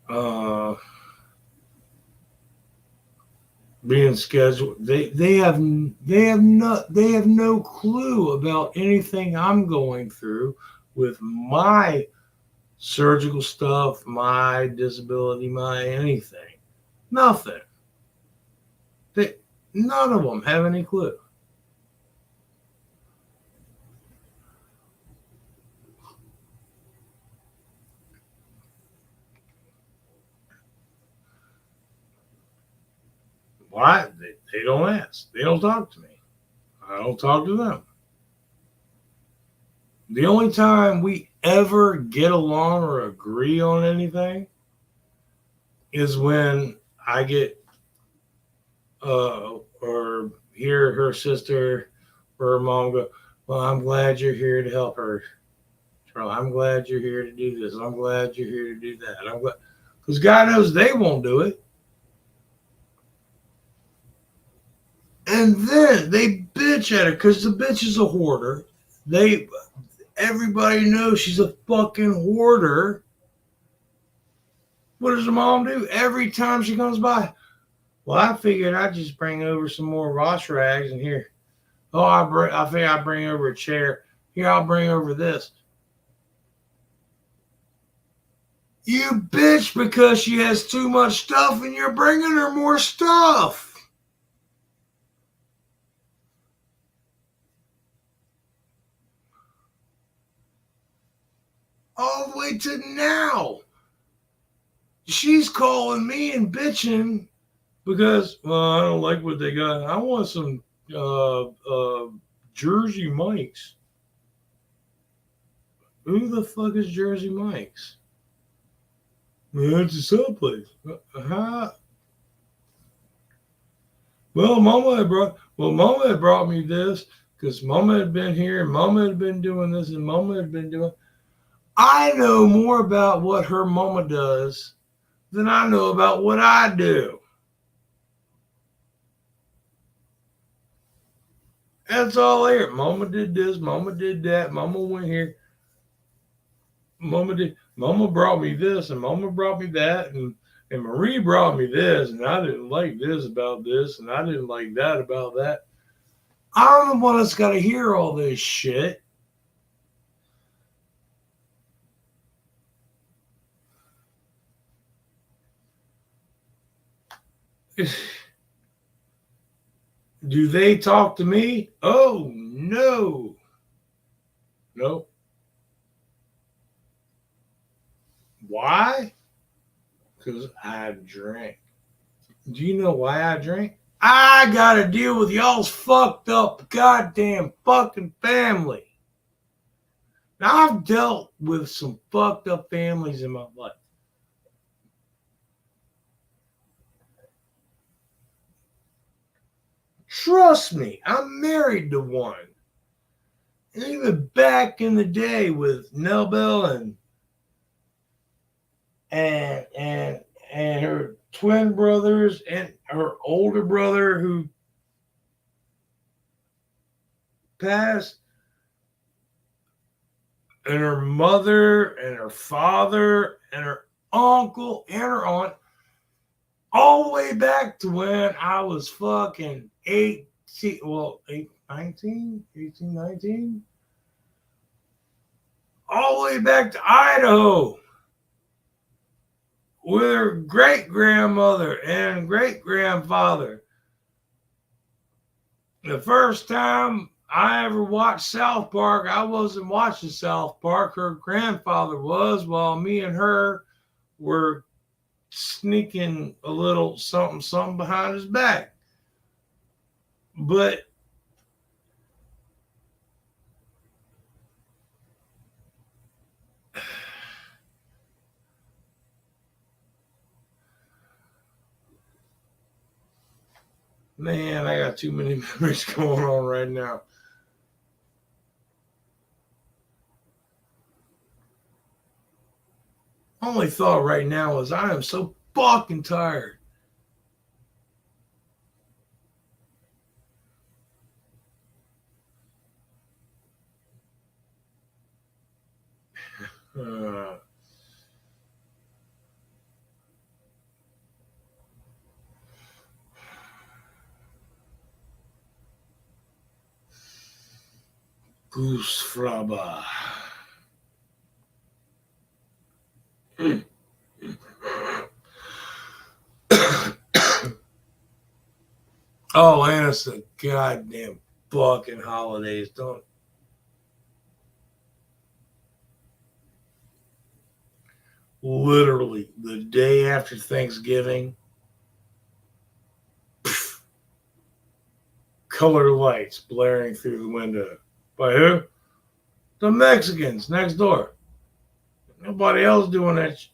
Uh, Being scheduled, they have no clue about anything I'm going through with my surgical stuff, my disability, my anything. Nothing. They None of them have any clue. Why? They don't ask. They don't talk to me. I don't talk to them. The only time we ever get along or agree on anything is when I get or hear her sister or her mom go, "Well, I'm glad you're here to help her. Charlie, I'm glad you're here to do this. I'm glad you're here to do that. I'm glad," because God knows they won't do it. And then they bitch at her because the bitch is a hoarder. Everybody knows she's a fucking hoarder. What does the mom do every time she comes by? Well, I figured I'd just bring over some more wash rags and here. Oh, I figured I'd bring over a chair. Here, I'll bring over this. You bitch because she has too much stuff and you're bringing her more stuff. All the way to now. She's calling me and bitching because, well, I don't like what they got. I want some Jersey Mike's. Who the fuck is Jersey Mike's? Well, it's a someplace. Huh? Mama had brought me this because Mama had been here and Mama had been doing this and Mama had been doing. I know more about what her mama does than I know about what I do. That's all I hear. Mama did this, Mama did that, Mama went here. Mama brought me this and Mama brought me that and Marie brought me this and I didn't like this about this and I didn't like that about that. I'm the one that's got to hear all this shit. Do they talk to me? Oh, no. Nope. Why? Because I drink. Do you know why I drink? I got to deal with y'all's fucked up goddamn fucking family. Now, I've dealt with some fucked up families in my life. Trust me, I'm married to one. And even back in the day with Nell Bell and her twin brothers and her older brother who passed, and her mother and her father and her uncle and her aunt, all the way back to when I was fucking 18, well, 19, 18, 19, all the way back to Idaho with her great grandmother and great grandfather. The first time I ever watched South Park. I wasn't watching South Park. Her grandfather was, while me and her were sneaking a little something, something behind his back. But man, I got too many memories going on right now. Only thought right now is I am so fucking tired. Uh, Goose Fraba. Oh, and it's the goddamn fucking holidays. Don't. Literally, the day after Thanksgiving, color lights blaring through the window. By who? The Mexicans next door. Nobody else doing that shit.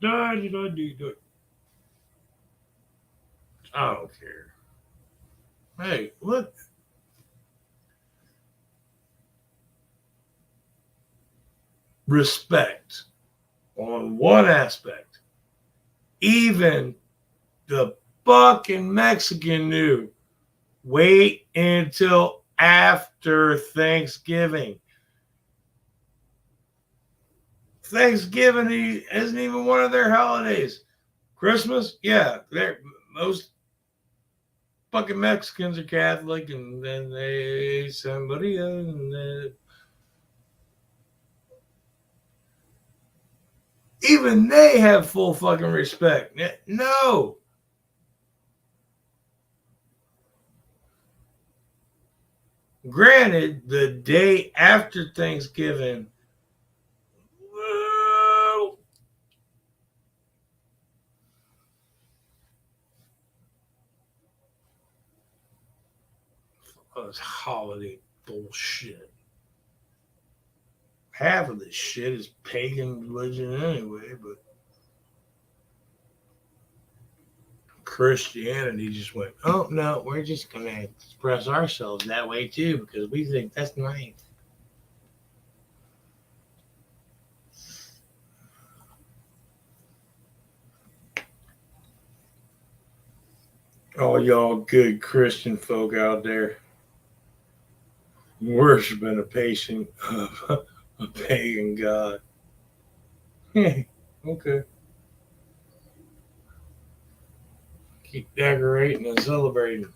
I don't care. Hey, look. Respect on one aspect. Even the fucking Mexican knew. Wait until after Thanksgiving. Thanksgiving isn't even one of their holidays. Christmas, yeah, most fucking Mexicans are Catholic, and then they somebody and even they have full fucking respect. No. Granted, the day after Thanksgiving, well, this holiday bullshit. Half of this shit is pagan religion anyway, but Christianity just went, oh no, we're just going to express ourselves that way too because we think that's nice. All y'all good Christian folk out there worshiping a patient of a pagan god. Okay. Keep decorating and celebrating.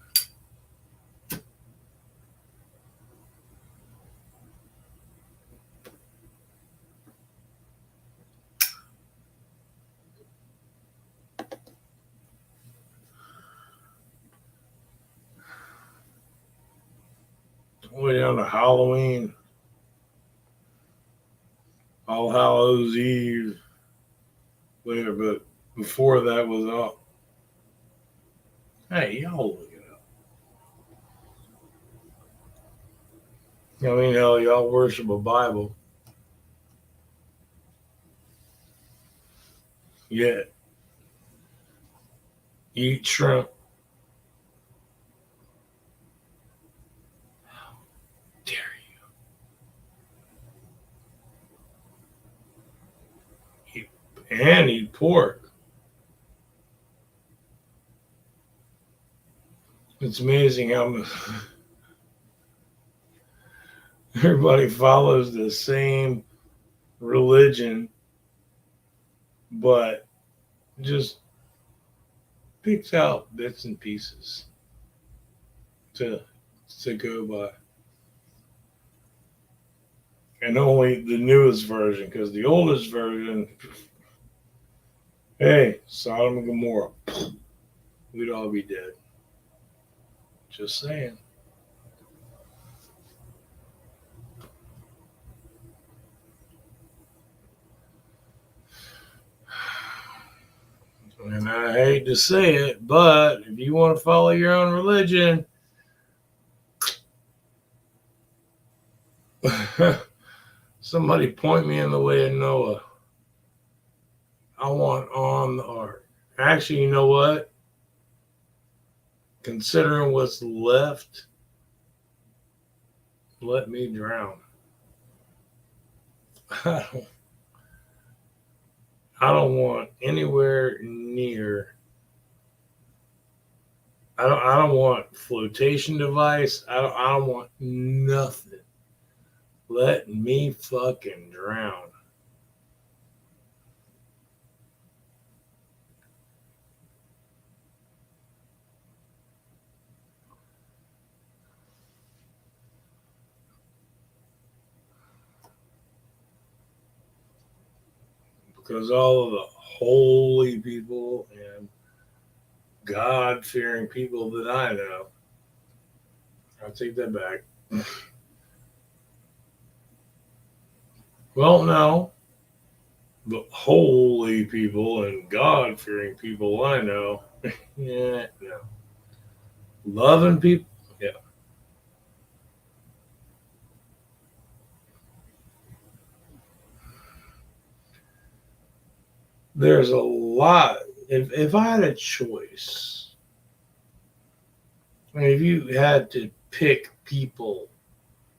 Way on to Halloween, All Hallows Eve later, but before that was all. Hey, y'all look it up. I mean, hell, y'all worship a Bible. Yet, eat shrimp. How dare you? And eat pork. It's amazing how much everybody follows the same religion, but just picks out bits and pieces to go by. And only the newest version, because the oldest version, hey, Sodom and Gomorrah, we'd all be dead. Just saying. And I hate to say it, but if you want to follow your own religion, somebody point me in the way of Noah. I want on the ark. Actually, you know what? Considering what's left, let me drown. I don't want anywhere near. I don't want flotation device. I don't want nothing. Let me fucking drown. Because all of the holy people and God fearing people that I know, I'll take that back. Well, no. The holy people and God fearing people I know, yeah, no. Loving people, yeah. There's a lot. If I had a choice, I mean, if you had to pick people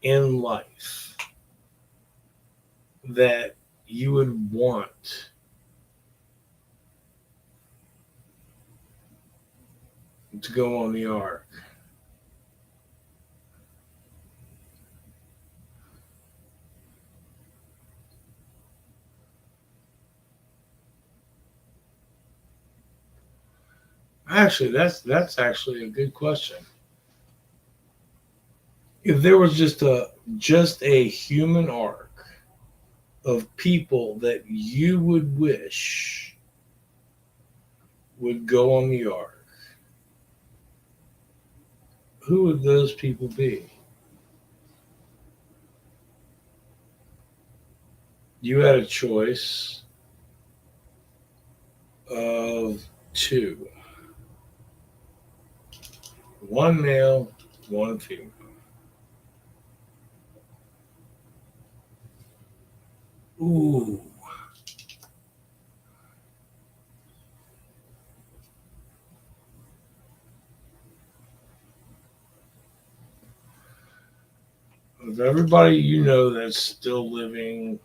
in life that you would want to go on the ark, actually, that's actually a good question. If there was just a human ark of people that you would wish would go on the ark, who would those people be? You had a choice of two, one male, one female. Ooh. Of everybody you know that's still living,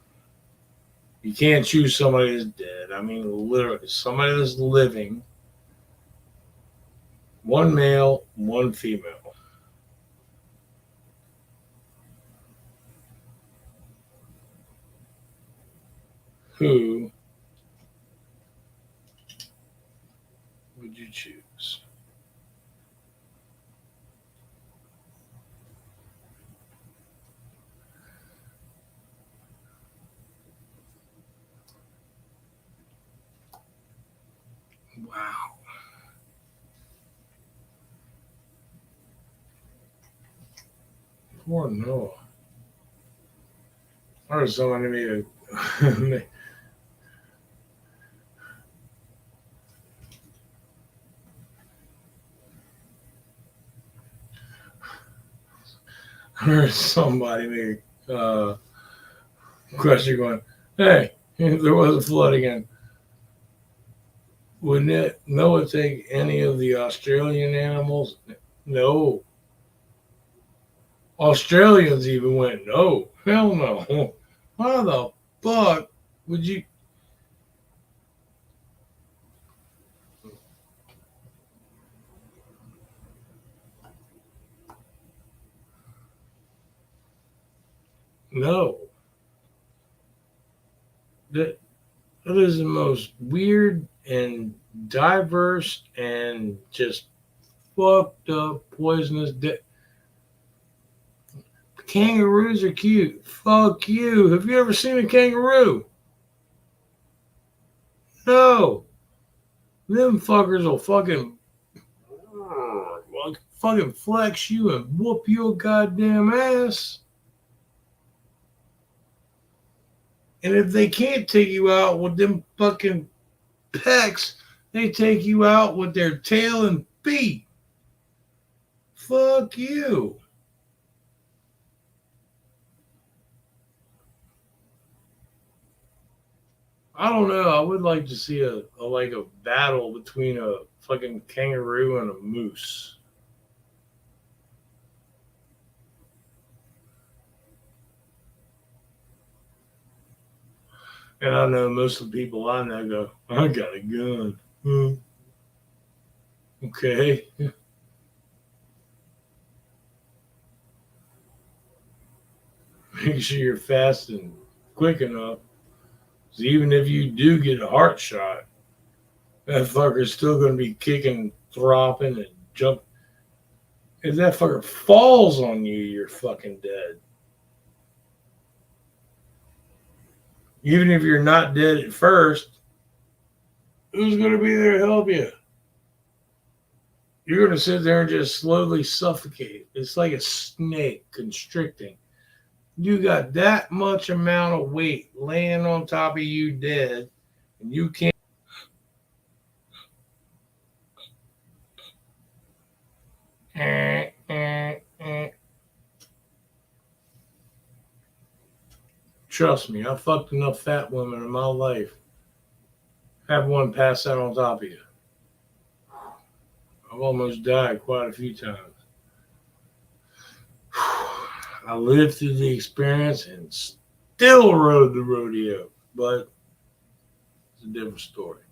you can't choose somebody that's dead. I mean, literally, somebody that's living, one male, one female. Who would you choose? Wow. Poor Noah. I heard somebody made a. I heard somebody made a question going, hey, if there was a flood again, wouldn't it Noah take any of the Australian animals? No. Australians even went, no, hell no. Why the fuck would you? No. That is the most weird and diverse and just fucked up poisonous. Kangaroos are cute. Fuck you. Have you ever seen a kangaroo? No. Them fuckers will fucking flex you and whoop your goddamn ass. And if they can't take you out with them fucking pecs, They take you out with their tail and feet. Fuck you. I don't know. I would like to see a battle between a fucking kangaroo and a moose. And I know most of the people I know go, I got a gun. Okay. Make sure you're fast and quick enough. So even if you do get a heart shot, that fucker's still going to be kicking, thropping, and jumping. If that fucker falls on you, you're fucking dead. Even if you're not dead at first, who's going to be there to help you? You're going to sit there and just slowly suffocate. It's like a snake constricting. You got that much amount of weight laying on top of you dead, and you can't. Trust me, I fucked enough fat women in my life. Have one pass out on top of you. I've almost died quite a few times. I lived through the experience and still rode the rodeo, but it's a different story.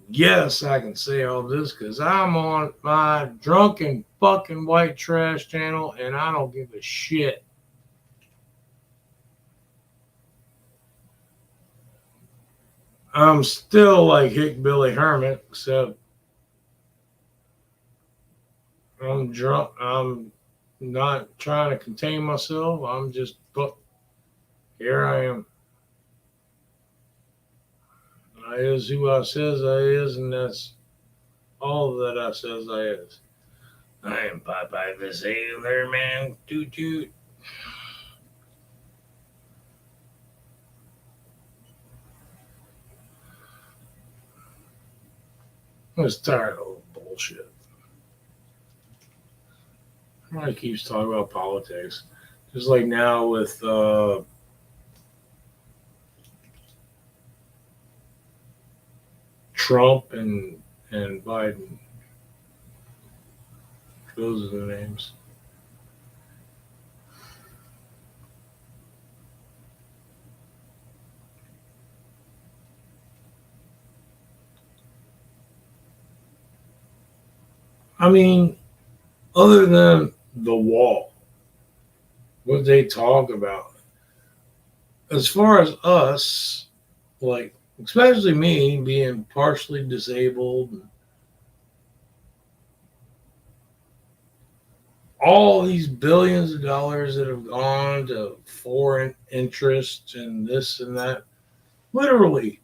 Yes, I can say all this because I'm on my drunken fucking white trash channel and I don't give a shit. I'm still like Hick Billy Hermit, except I'm drunk. I'm not trying to contain myself. I'm just, but here I am. I is who I says I is, and that's all that I says I is. I am Popeye the Sailor Man. Toot toot. I'm just tired of all the bullshit. Everybody keeps talking about politics. Just like now with Trump and Biden. Those are the names. I mean, other than the wall, what they talk about, as far as us, like, especially me being partially disabled, all these billions of dollars that have gone to foreign interests and this and that, literally,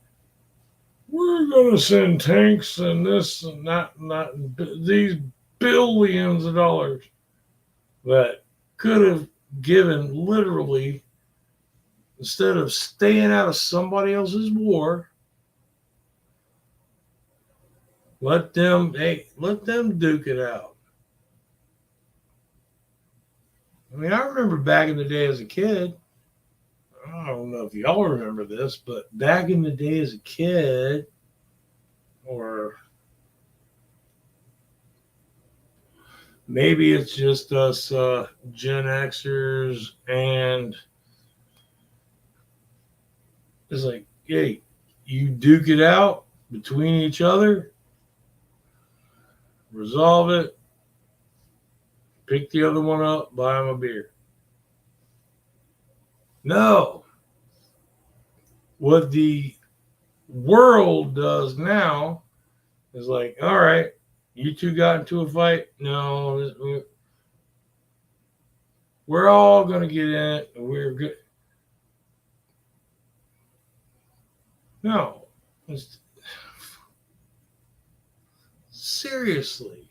we're going to send tanks and this and that and that, and these billions of dollars that could have given literally, instead of staying out of somebody else's war, let them duke it out. I mean, I remember back in the day as a kid, I don't know if y'all remember this, but back in the day as a kid, or maybe it's just us Gen Xers, and it's like, hey, you duke it out between each other, resolve it, pick the other one up, buy him a beer. No. What the world does now is like, all right, you two got into a fight. No, we're all going to get in it. And we're good. No. Seriously.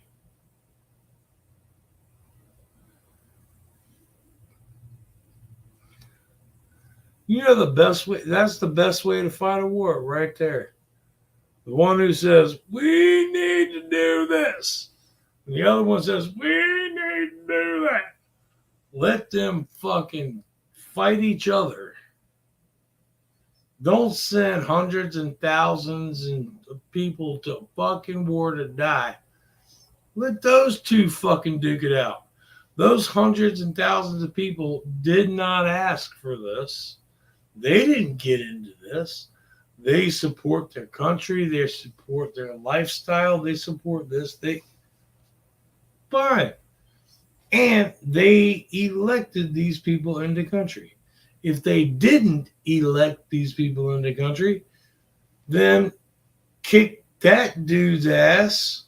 You know the best way. That's the best way to fight a war, right there. The one who says we need to do this, and the other one says we need to do that. Let them fucking fight each other. Don't send hundreds and thousands of people to fucking war to die. Let those two fucking duke it out. Those hundreds and thousands of people did not ask for this. They didn't get into this. They support their country. They support their lifestyle. They support this. They fine. And they elected these people into country. If they didn't elect these people into country, then kick that dude's ass.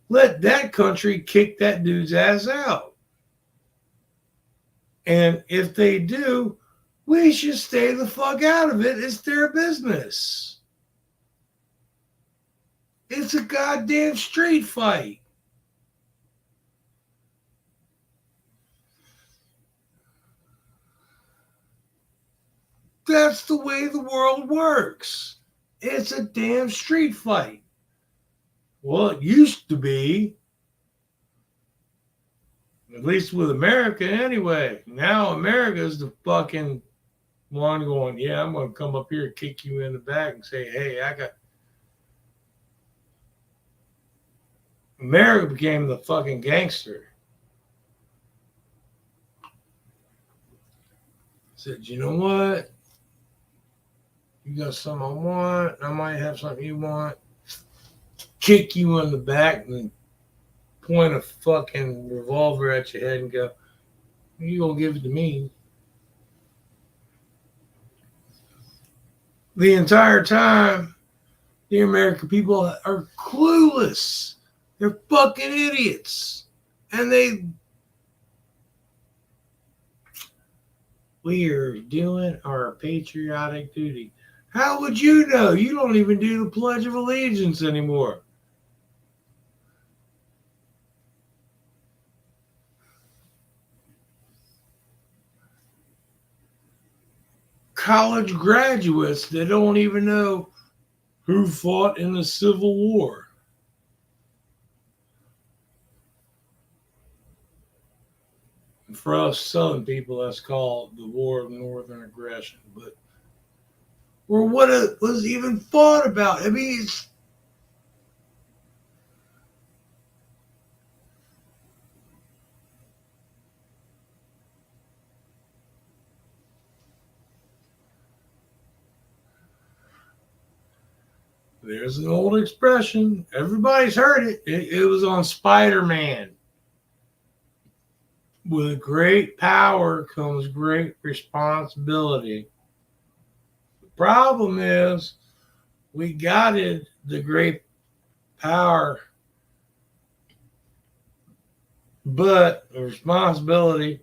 Let that country kick that dude's ass out. And if they do, we should stay the fuck out of it. It's their business. It's a goddamn street fight. That's the way the world works. It's a damn street fight. Well, it used to be. At least with America anyway. Now America's the fucking one going, yeah, I'm going to come up here and kick you in the back and say, hey, America became the fucking gangster. Said, you know what? You got something I want. I might have something you want. Kick you in the back and point a fucking revolver at your head and go, you gonna give it to me. The entire time, the American people are clueless. They're fucking idiots. And we are doing our patriotic duty. How would you know? You don't even do the Pledge of Allegiance anymore. College graduates that don't even know who fought in the Civil War. For us Southern people, that's called the War of Northern Aggression. But or what it was even fought about. I mean, there's an old expression. Everybody's heard it. It was on Spider-Man. With great power comes great responsibility. The problem is we got it, the great power, but the responsibility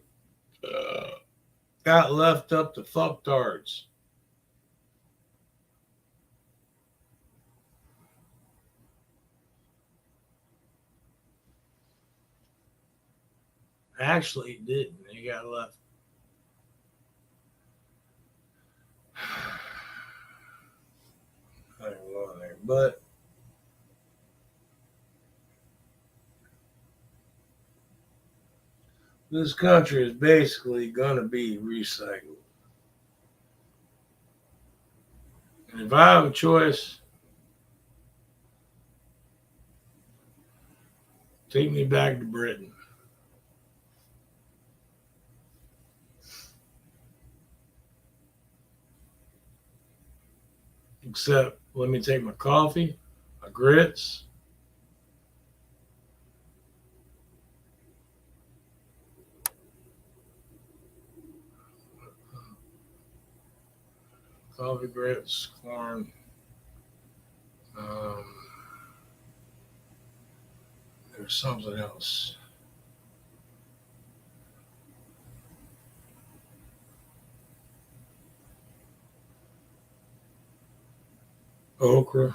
got left up to fucktards. Actually, it didn't. It got left. I don't know there, but this country is basically going to be recycled. And if I have a choice, take me back to Britain. Except, let me take my coffee, my grits, coffee, grits, corn. Um, there's something else. Okra.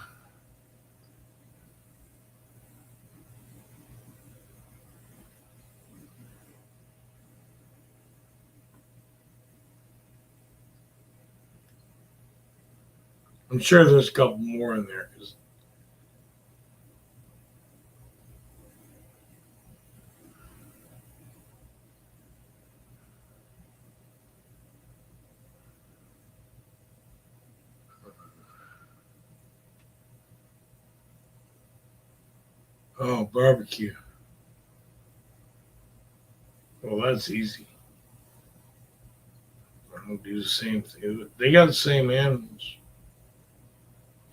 I'm sure there's a couple more in there. Oh, barbecue. Well, that's easy. I'll do the same thing. They got the same animals,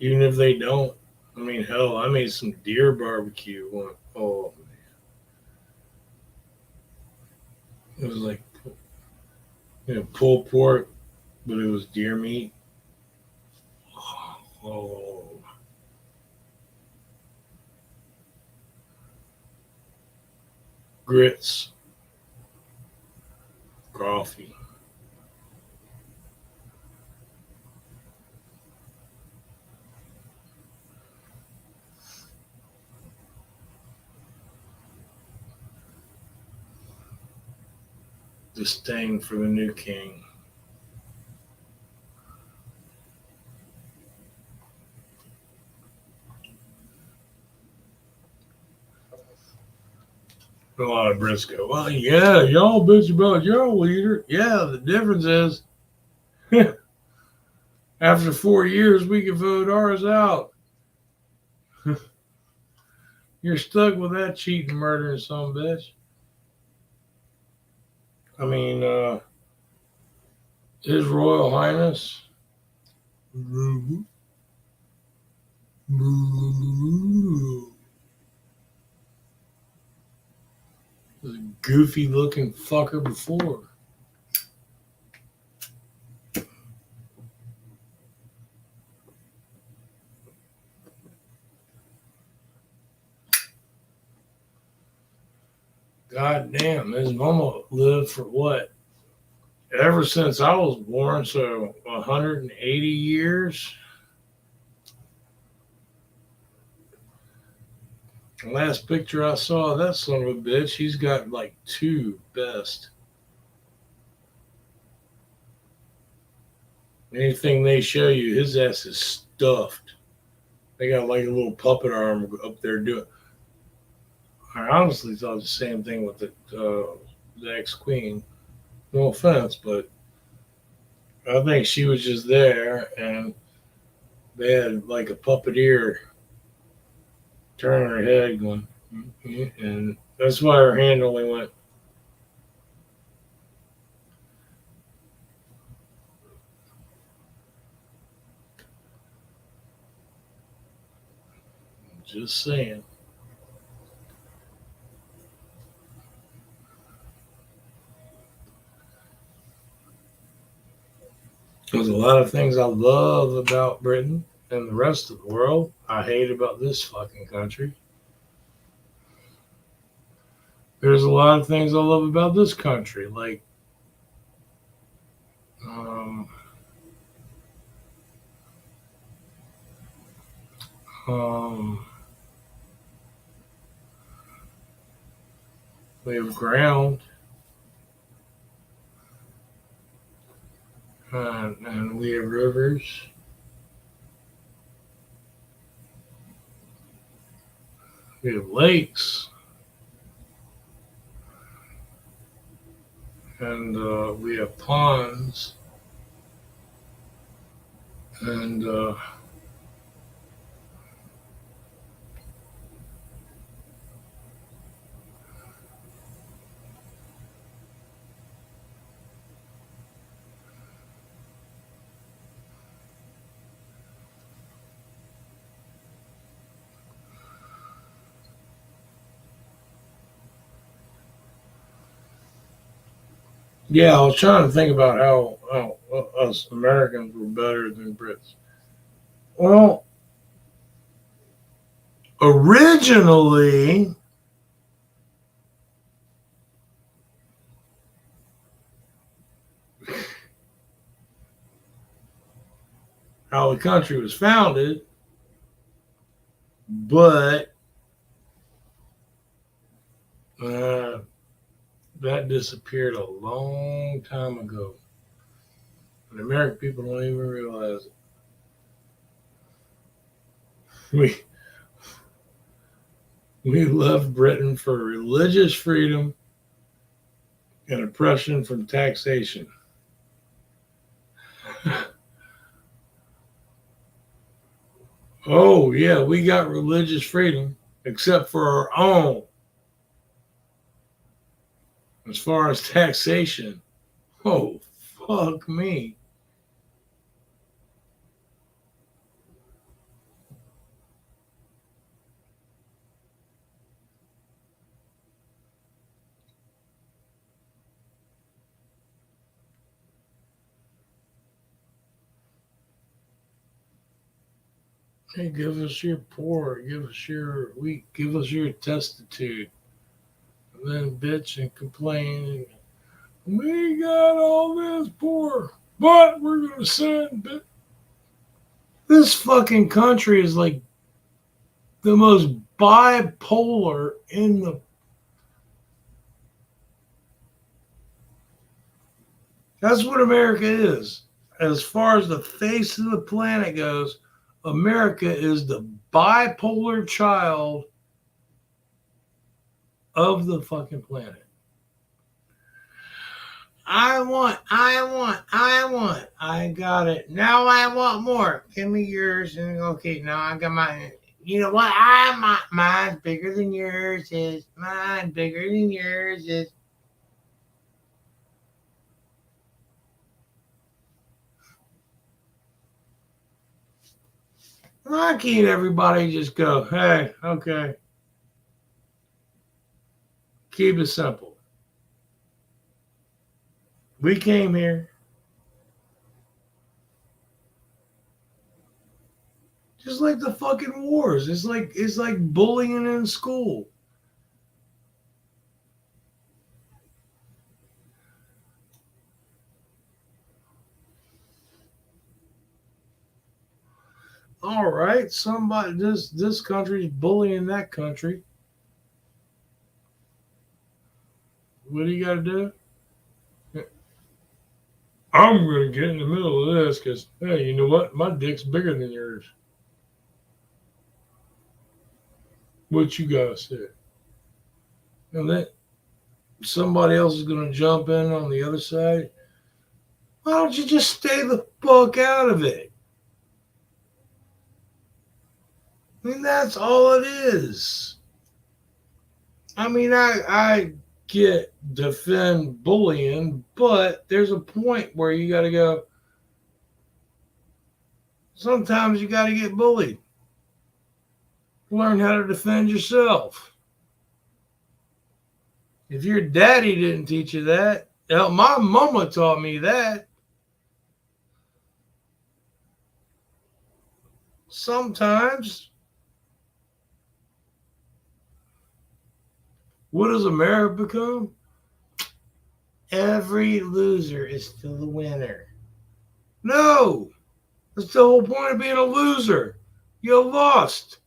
even if they don't. I mean, hell, I made some deer barbecue one. Oh man, it was like pulled pork, but it was deer meat. Oh, grits, coffee. Disdain for the new king. A lot of Brits go, well, yeah, y'all bitch about your leader. Yeah, the difference is after 4 years, we can vote ours out. You're stuck with that cheating, murdering son of a bitch. I mean, His Royal Highness, was a goofy looking fucker before. God damn, his mama lived for what? Ever since I was born, so 180 years. The last picture I saw of that son of a bitch, he's got like two best. Anything they show you, his ass is stuffed. They got like a little puppet arm up there doing. I honestly thought the same thing with the ex-queen. No offense, but I think she was just there, and they had like a puppeteer turning her head, going, and that's why her hand only went. Just saying. There's a lot of things I love about Britain and the rest of the world. I hate about this fucking country. There's a lot of things I love about this country, like um, um, we have ground, and we have rivers. We have lakes, and we have ponds, and yeah, I was trying to think about how us Americans were better than Brits. Well, originally, how the country was founded, but uh, that disappeared a long time ago. And the American people don't even realize it. We we left Britain for religious freedom and oppression from taxation. Oh yeah, we got religious freedom, except for our own. As far as taxation, oh fuck me. Hey, give us your poor, give us your weak, give us your destitute, and then bitch and complain. We got all this poor, but we're gonna send. This fucking country is like the most bipolar in the. That's what America is. As far as the face of the planet goes, America is the bipolar child of the fucking planet. I got it. Now I want more. Give me yours. And okay, now I got mine. You know what? Mine's bigger than yours is. Mine bigger than yours is. Why can't everybody just go, hey, okay, keep it simple. We came here. Just like the fucking wars. It's like bullying in school. All right, somebody this country's bullying that country. What do you got to do? I'm gonna get in the middle of this because hey, you know what? My dick's bigger than yours. What you gotta say? And then somebody else is gonna jump in on the other side. Why don't you just stay the fuck out of it? I mean, that's all it is. I mean, I get defend bullying, but there's a point where you got to go. Sometimes you got to get bullied. Learn how to defend yourself. If your daddy didn't teach you that, hell, my mama taught me that. Sometimes, what does America become? Every loser is still a winner. No, that's the whole point of being a loser. You lost.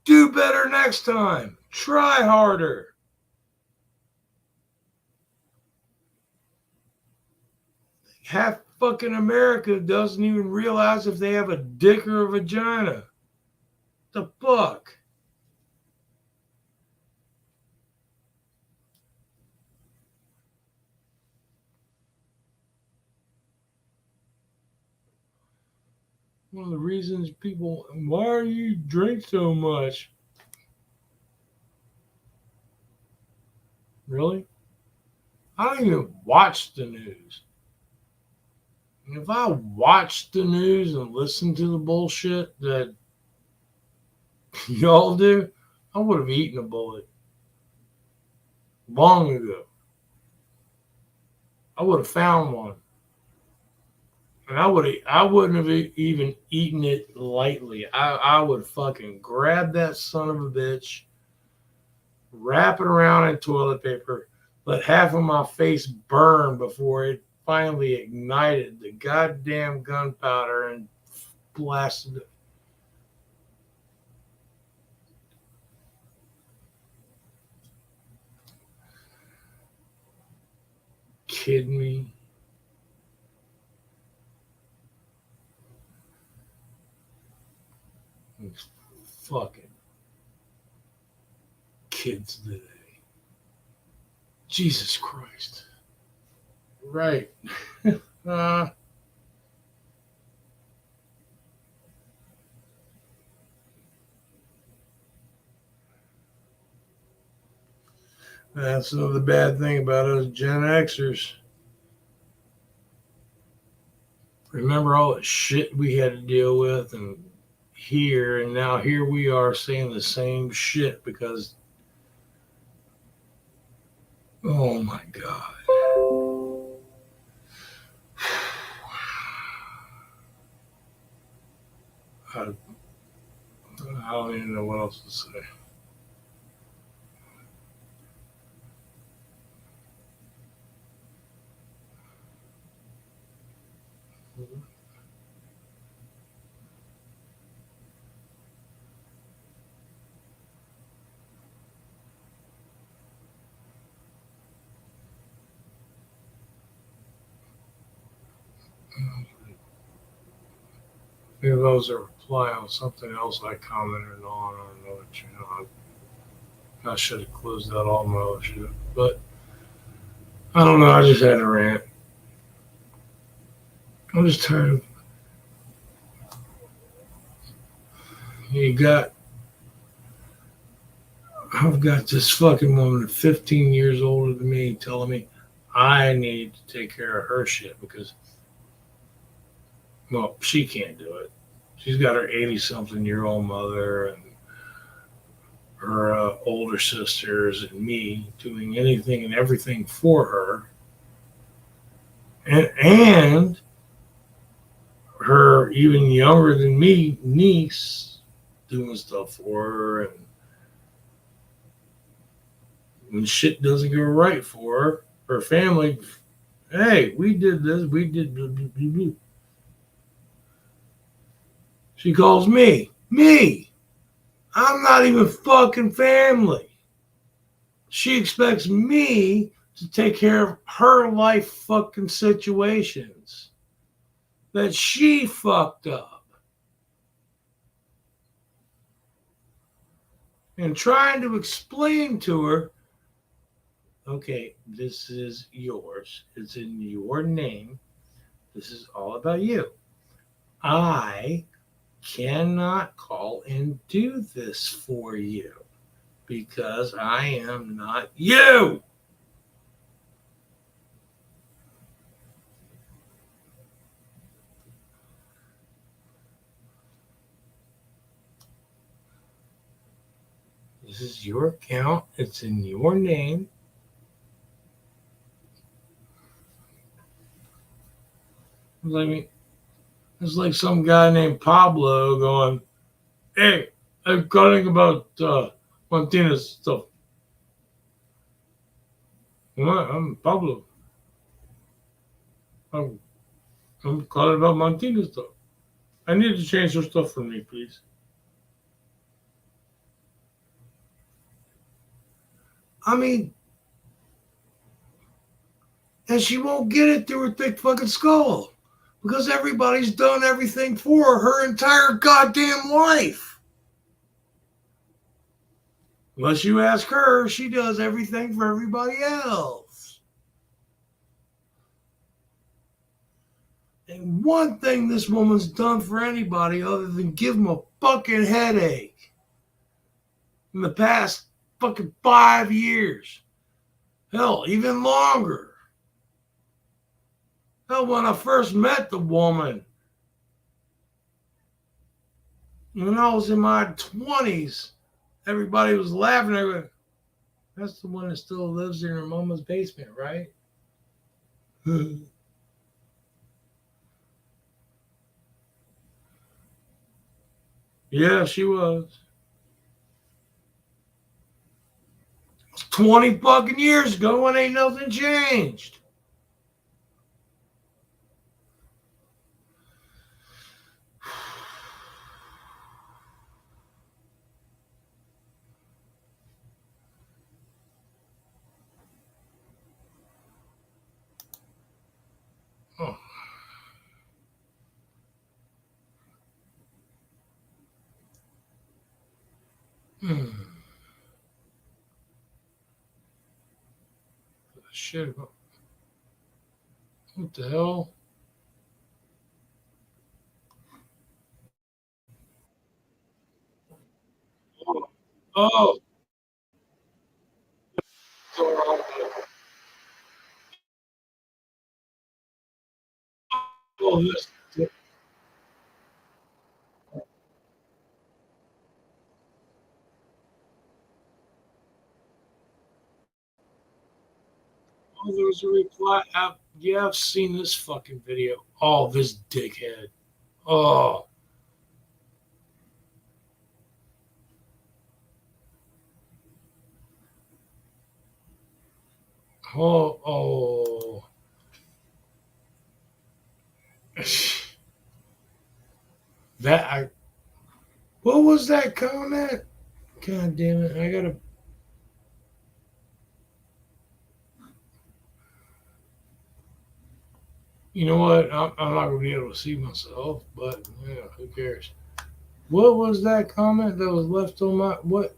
Do better next time. Try harder. Half fucking America doesn't even realize if they have a dick or a vagina. The fuck? One of the reasons people, why are you drink so much? Really? I don't even watch the news. And if I watched the news and listened to the bullshit that y'all do, I would have eaten a bullet long ago. I would have found one. And I wouldn't have even eaten it lightly. I would fucking grab that son of a bitch, wrap it around in toilet paper, let half of my face burn before it finally ignited the goddamn gunpowder and blasted it. Kidding me? These fucking kids today. Jesus Christ. Right. That's another bad thing about us Gen Xers. Remember all the shit we had to deal with and now here we are saying the same shit because, oh my God. I don't even know what else to say. Maybe that was a reply on something else I commented on another channel. I should have closed out all my other shit. But I don't know. I just had a rant. I'm just tired of. I've got this fucking woman 15 years older than me telling me I need to take care of her shit because, well, she can't do it. She's got her 80-something-year-old mother and her older sisters and me doing anything and everything for her. And her even younger than me niece doing stuff for her. And when shit doesn't go right for her family, hey, we did this, we did blah, blah, blah, blah. She calls me. I'm not even fucking family. She expects me to take care of her life fucking situations that she fucked up. And trying to explain to her, okay, this is yours. It's in your name. This is all about you. I cannot call and do this for you because I am not you. This is your account. It's in your name. It's like some guy named Pablo going, hey, I'm calling about Martinez stuff. What? I'm Pablo. I'm calling about Martinez stuff. I need to change your stuff for me, please. I mean, and she won't get it through her thick fucking skull because everybody's done everything for her entire goddamn life. Unless you ask her, she does everything for everybody else. And one thing this woman's done for anybody other than give them a fucking headache in the past fucking 5 years. Hell, even longer. Hell, when I first met the woman, when I was in my 20s, everybody was laughing at her. That's the one that still lives in her mama's basement, right? Yeah, she was. 20 fucking years ago and ain't nothing changed. Oh. Hmm. Shit. What the hell? Oh, oh, this. Oh, there was a reply. Yeah, I've seen this fucking video. Oh, this dickhead. Oh, oh, oh. That I. What was that comment? God damn it! I gotta. You know what? I'm not gonna be able to see myself, but yeah, who cares? What was that comment that was left on my what?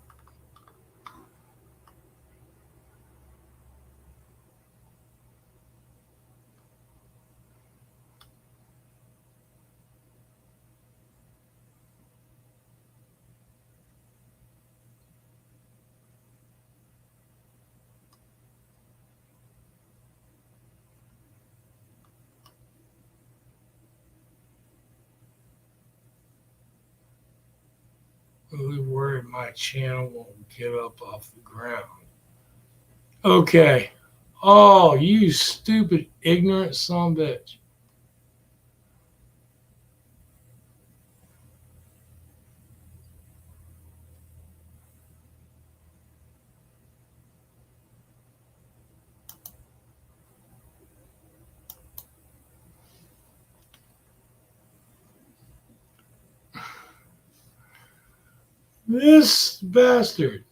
Really worried my channel won't get up off the ground. Okay. Oh, you stupid, ignorant son of a bitch. This bastard.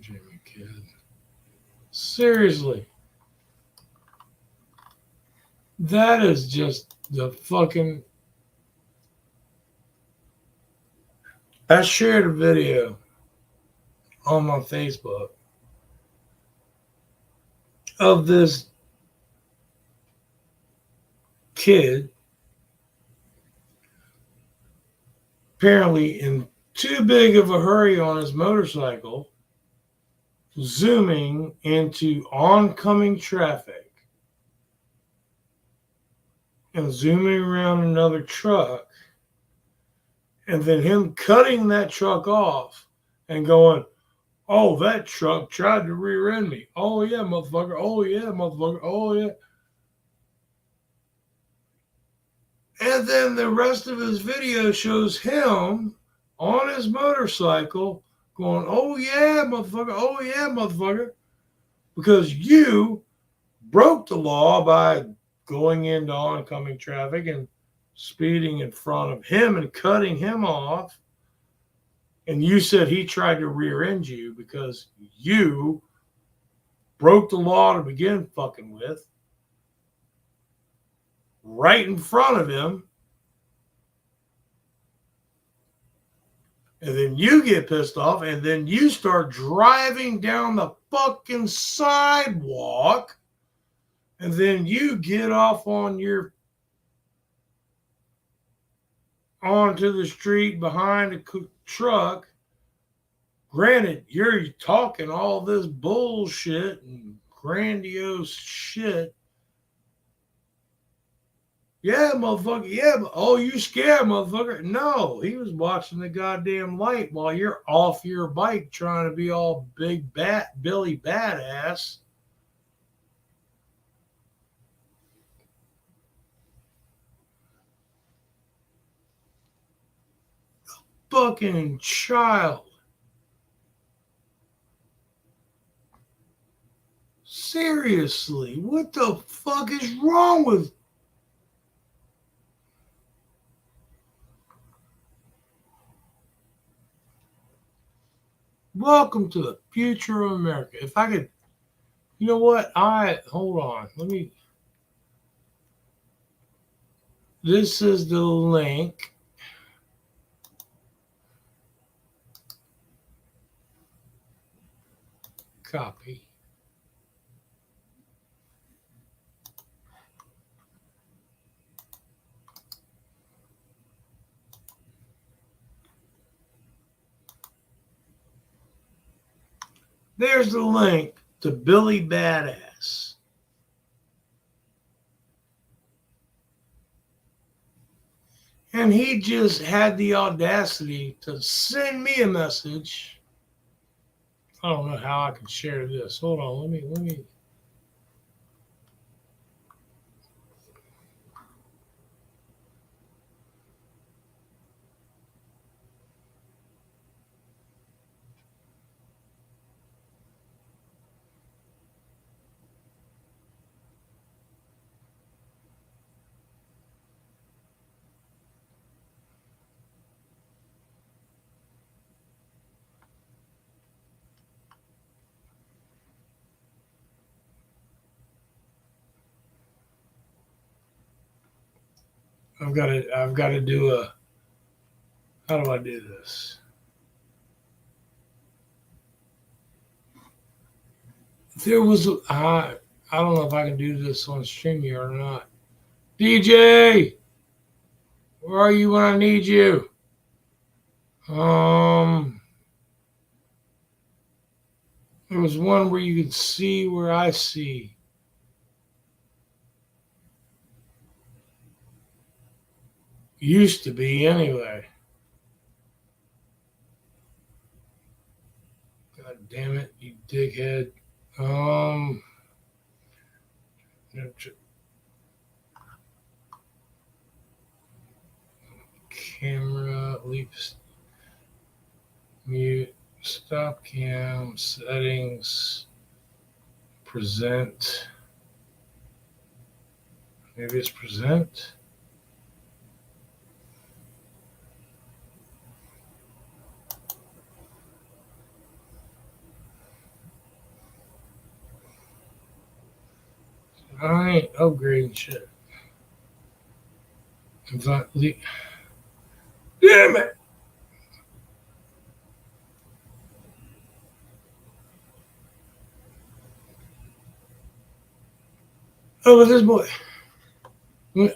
Jimmy Kid. Seriously. That is just the fucking. I shared a video on my Facebook of this kid apparently in too big of a hurry on his motorcycle, zooming into oncoming traffic and zooming around another truck, and then him cutting that truck off and going, "Oh, that truck tried to rear end me. Oh, yeah, motherfucker. Oh, yeah, motherfucker. Oh, yeah." And then the rest of his video shows him on his motorcycle going, "Oh, yeah, motherfucker. Oh, yeah, motherfucker." Because you broke the law by going into oncoming traffic and speeding in front of him and cutting him off. And you said he tried to rear end you because you broke the law to begin fucking with right in front of him. And then you get pissed off and then you start driving down the fucking sidewalk. And then you get off on your onto the street behind a truck. Granted, you're talking all this bullshit and grandiose shit. Yeah, motherfucker. Yeah, but oh, you scared, motherfucker. No, he was watching the goddamn light while you're off your bike trying to be all big bat Billy badass. fucking child. Seriously, what the fuck is wrong with? Welcome to the future of America. If I could, you know what? Hold on. Let me. This is the link. Copy. There's the link to Billy Badass. And he just had the audacity to send me a message. I don't know how I can share this. Hold on, let me. I've got to do a. How do I do this? There was I don't know if I can do this on StreamYard or not. DJ, where are you when I need you? There was one where you could see where I see. Used to be anyway. God damn it, you dickhead. Camera, leaps, mute, stop cam, settings, present. Maybe it's present. I ain't upgrading shit. Damn it! Oh, but this boy.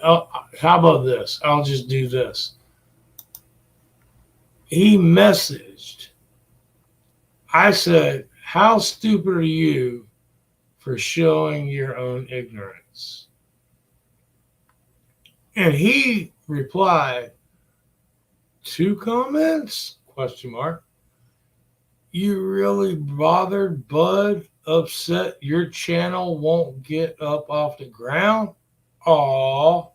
How about this? I'll just do this. He messaged. I said, how stupid are you for showing your own ignorance? And he replied, 2 comments? Question mark. You really bothered, bud? Upset your channel won't get up off the ground? Aw.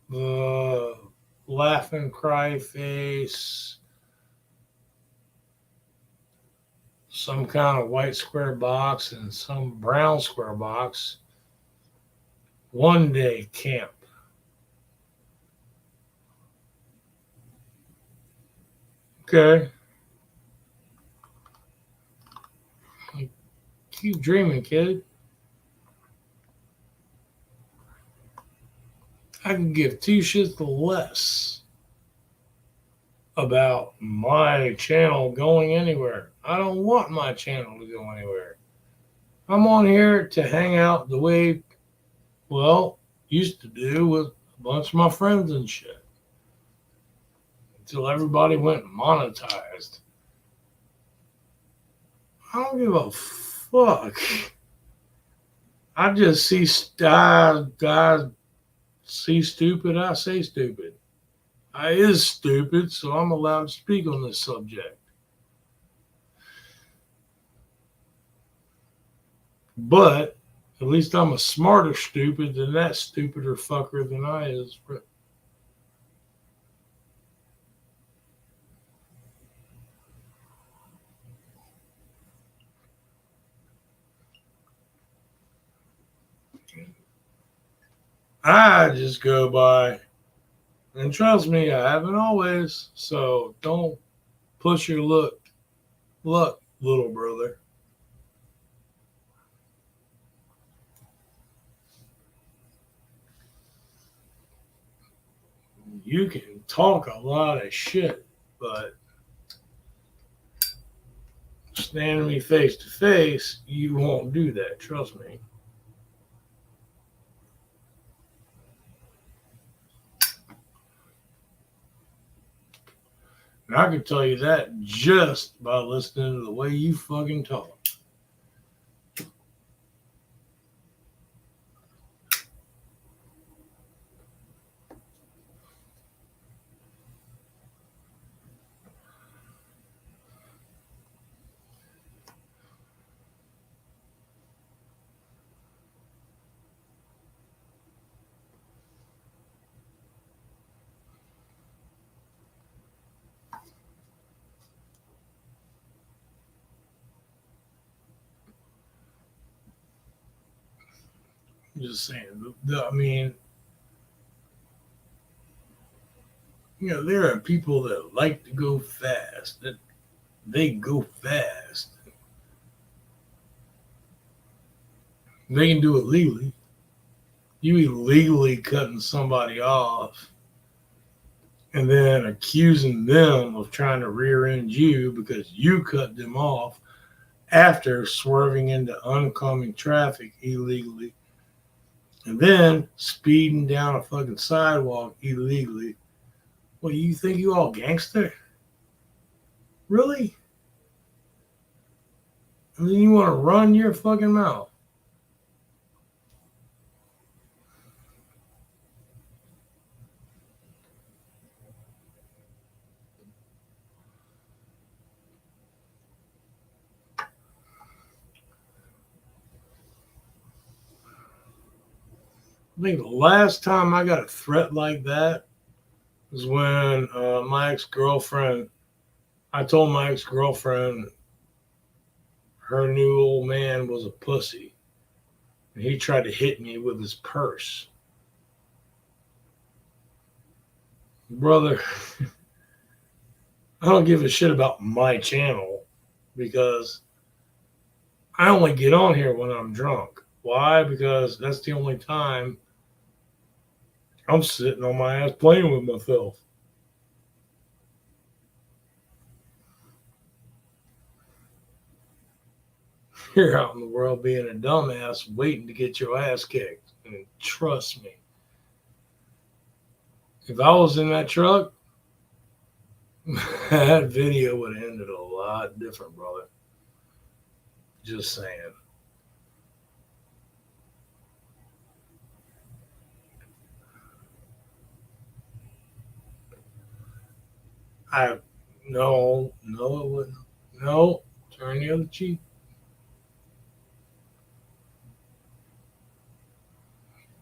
The laughing cry face. Some kind of white square box and some brown square box. One day camp. Okay. Keep dreaming, kid. I can give 2 shits less about my channel going anywhere. I don't want my channel to go anywhere. I'm on here to hang out the way, well, used to do with a bunch of my friends and shit. Until everybody went monetized. I don't give a fuck. I just see guys see stupid, I say stupid. I is stupid, so I'm allowed to speak on this subject. But at least I'm a smarter stupid than that stupider fucker than I is. I just go by, and trust me, I haven't always. So don't push your luck, little brother. You can talk a lot of shit, but standing me face to face, you won't do that. Trust me. And I can tell you that just by listening to the way you fucking talk. I'm just saying. I mean, there are people that like to go fast. That they go fast. They can do it legally. You illegally cutting somebody off and then accusing them of trying to rear end you because you cut them off after swerving into oncoming traffic illegally and then speeding down a fucking sidewalk illegally. What, you think you all gangster? Really? And then you want to run your fucking mouth. I think the last time I got a threat like that was when my ex-girlfriend, I told my ex-girlfriend her new old man was a pussy. And he tried to hit me with his purse. Brother, I don't give a shit about my channel because I only get on here when I'm drunk. Why? Because that's the only time I'm sitting on my ass playing with myself. You're out in the world being a dumbass waiting to get your ass kicked. And trust me, if I was in that truck, that video would have ended a lot different, brother. Just saying. No, it wouldn't. No, turn the other cheek.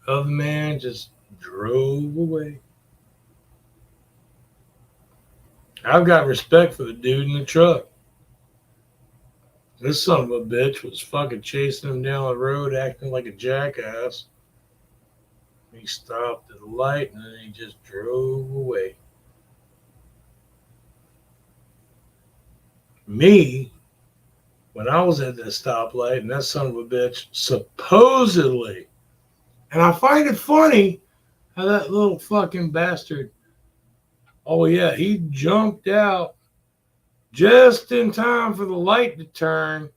Other man just drove away. I've got respect for the dude in the truck. This son of a bitch was fucking chasing him down the road, acting like a jackass. He stopped at the light and then he just drove away. Me, when I was at that stoplight and that son of a bitch supposedly, and I find it funny how that little fucking bastard, oh yeah, he jumped out just in time for the light to turn.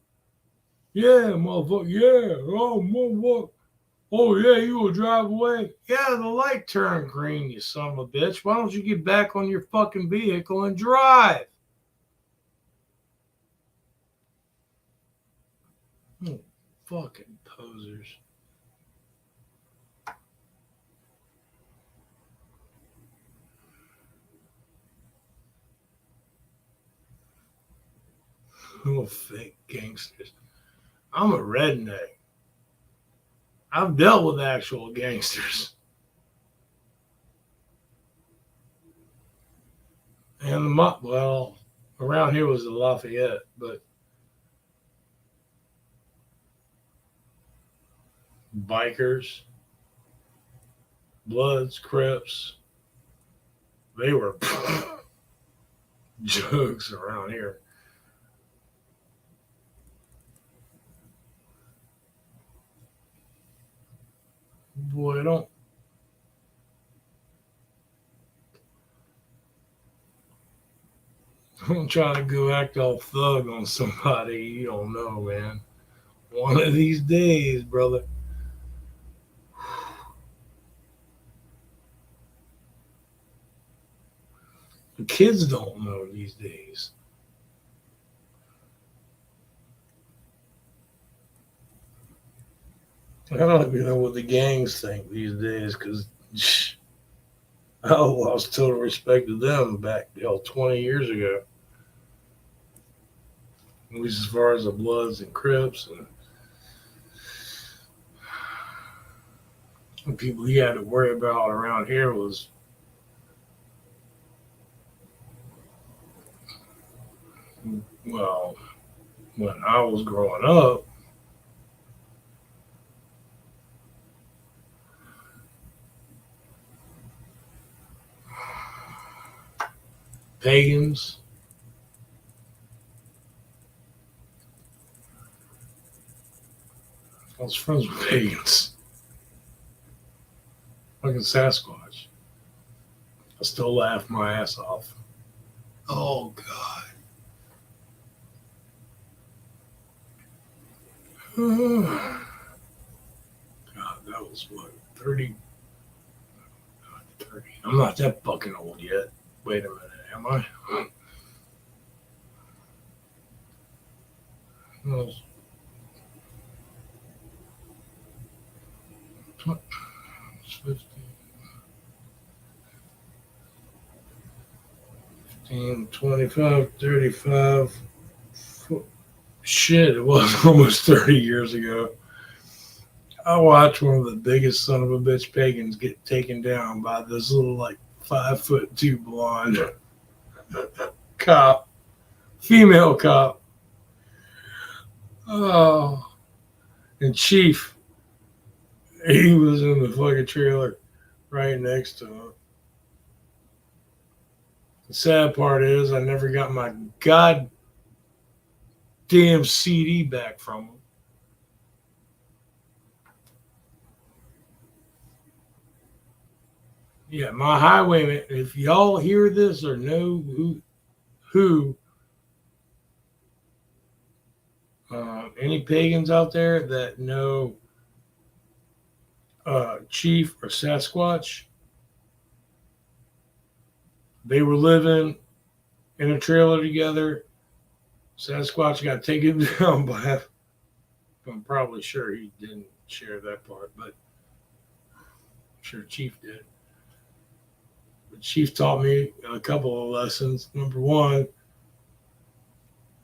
Yeah, motherfucker, yeah, oh, motherfucker. Oh, yeah, you will drive away? Yeah, the light turned green, you son of a bitch. Why don't you get back on your fucking vehicle and drive? Oh, fucking posers. Little fake gangsters. I'm a redneck. I've dealt with actual gangsters. And well, around here was the Lafayette, but bikers, Bloods, Crips. They were jokes around here. Boy, don't try to go act all thug on somebody you don't know, man. One of these days, brother. The kids don't know these days. I don't even know what the gangs think these days because I lost total respect to them back 20 years ago. At least as far as the Bloods and Crips and people he had to worry about around here was, well, when I was growing up, pagans. I was friends with pagans. Fucking Sasquatch. I still laugh my ass off. Oh, God. God, that was what, 30? Not 30. I'm not that fucking old yet. Wait a minute, am I? Well, 15, 25, 35. Shit, it was almost 30 years ago. I watched one of the biggest son of a bitch pagans get taken down by this little, like, 5'2" blonde cop, female cop. Oh, and Chief, he was in the fucking trailer right next to him. The sad part is, I never got my goddamn CD back from him. Yeah, my highwayman. If y'all hear this or know who any pagans out there that know Chief or Sasquatch, they were living in a trailer together. Sasquatch got taken down by. I'm probably sure he didn't share that part, but I'm sure Chief did. But Chief taught me a couple of lessons. Number one,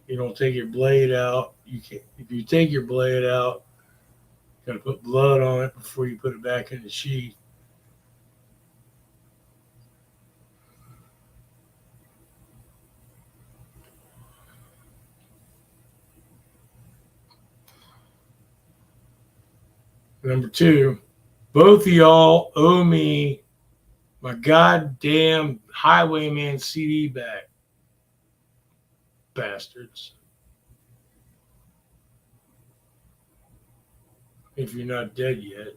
you don't take your blade out. You can't. If you take your blade out, you got to put blood on it before you put it back in the sheath. Number two, both of y'all owe me my goddamn Highwayman CD back, bastards. If you're not dead yet.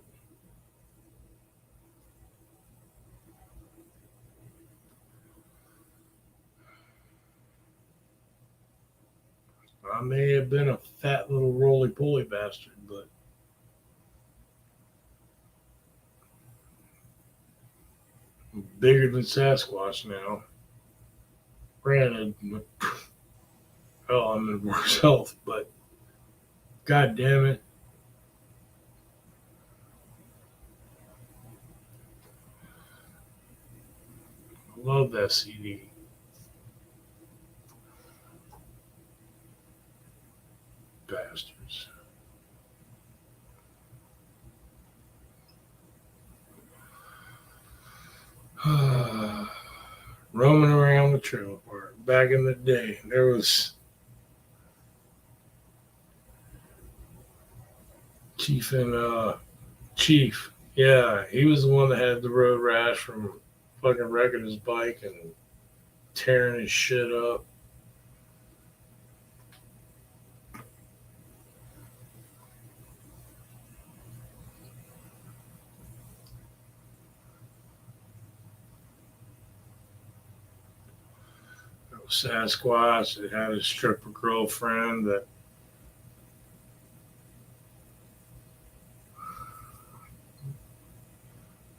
I may have been a fat little roly-poly bastard, but I'm bigger than Sasquatch now. Granted, hell, I'm in worse health, but god damn it. I love that CD. Bastards. Roaming around the trailer park. Back in the day, there was Chief and Chief. Yeah, he was the one that had the road rash from fucking wrecking his bike and tearing his shit up. Sasquatch that had a stripper girlfriend that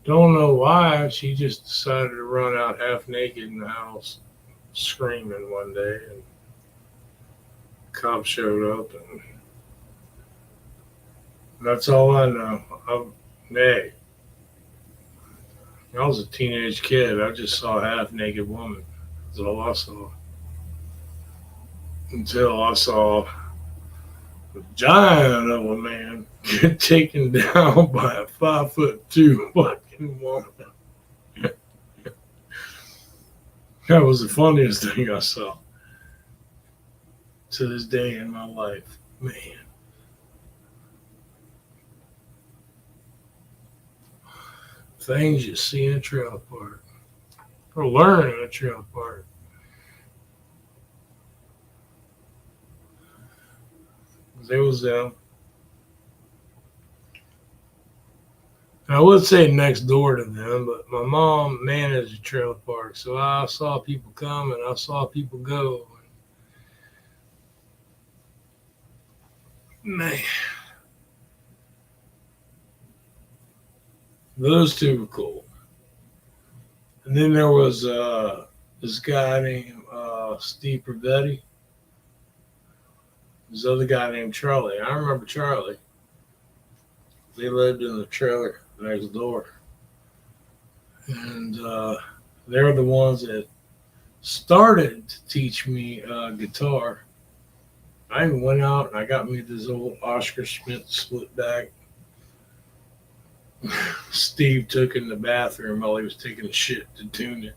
don't know why she just decided to run out half naked in the house screaming one day, and cops showed up, and that's all I know. Hey, I was a teenage kid. I just saw a half naked woman. That's all I saw. Until I saw a giant of a man get taken down by a 5'2" fucking woman. That was the funniest thing I saw to this day in my life. Man. Things you see in a trailer park. Or learn in a trailer park. There was them. I would say next door to them, but my mom managed a trailer park, so I saw people come and I saw people go. Man, those two were cool. And then there was this guy named Steve Privetti. This other guy named Charlie. I remember Charlie. They lived in the trailer next door. And they were the ones that started to teach me guitar. I even went out and I got me this old Oscar Schmidt split back. Steve took in the bathroom while he was taking a shit to tune it.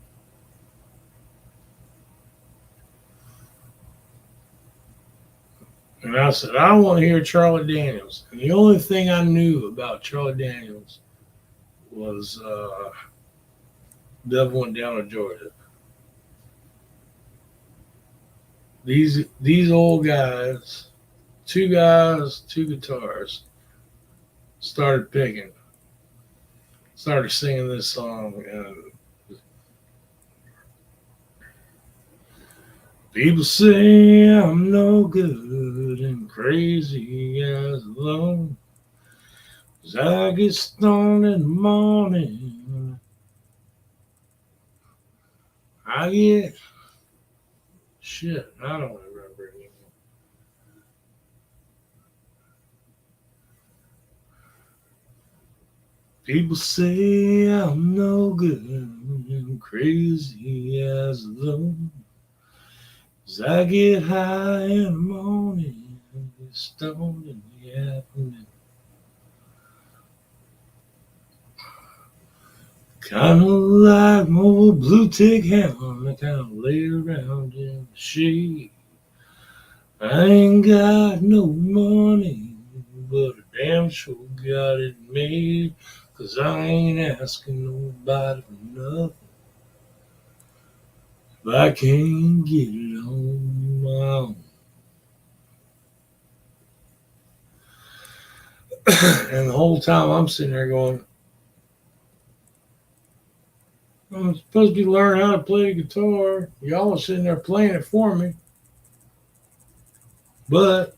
And I said, I don't want to hear Charlie Daniels. And the only thing I knew about Charlie Daniels was Devil Went Down to Georgia. These old guys, two guitars, started singing this song, and people say I'm no good and crazy as alone, 'cause I get stoned in the morning. I get shit. I don't remember anymore. People say I'm no good and crazy as alone, 'cause I get high in the morning and get stoned in the afternoon. Kinda like my old blue tick hound, I kinda lay around in the shade. I ain't got no money, but I damn sure got it made, 'cause I ain't asking nobody for nothing if I can't get it on my own. And the whole time I'm sitting there going, I'm supposed to be learning how to play the guitar. Y'all are sitting there playing it for me. But,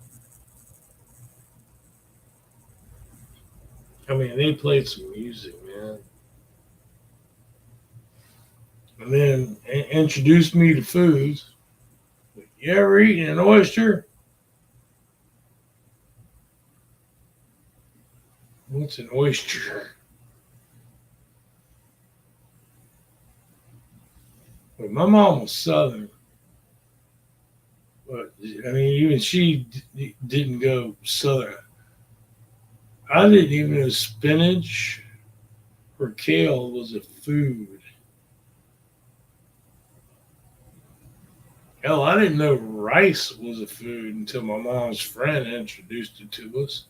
I mean, they played some music, man. And then introduced me to foods. You ever eaten an oyster? What's an oyster? Well, my mom was Southern, but I mean, even she didn't go Southern. I didn't even know spinach or kale was a food. Hell, I didn't know rice was a food until my mom's friend introduced it to us.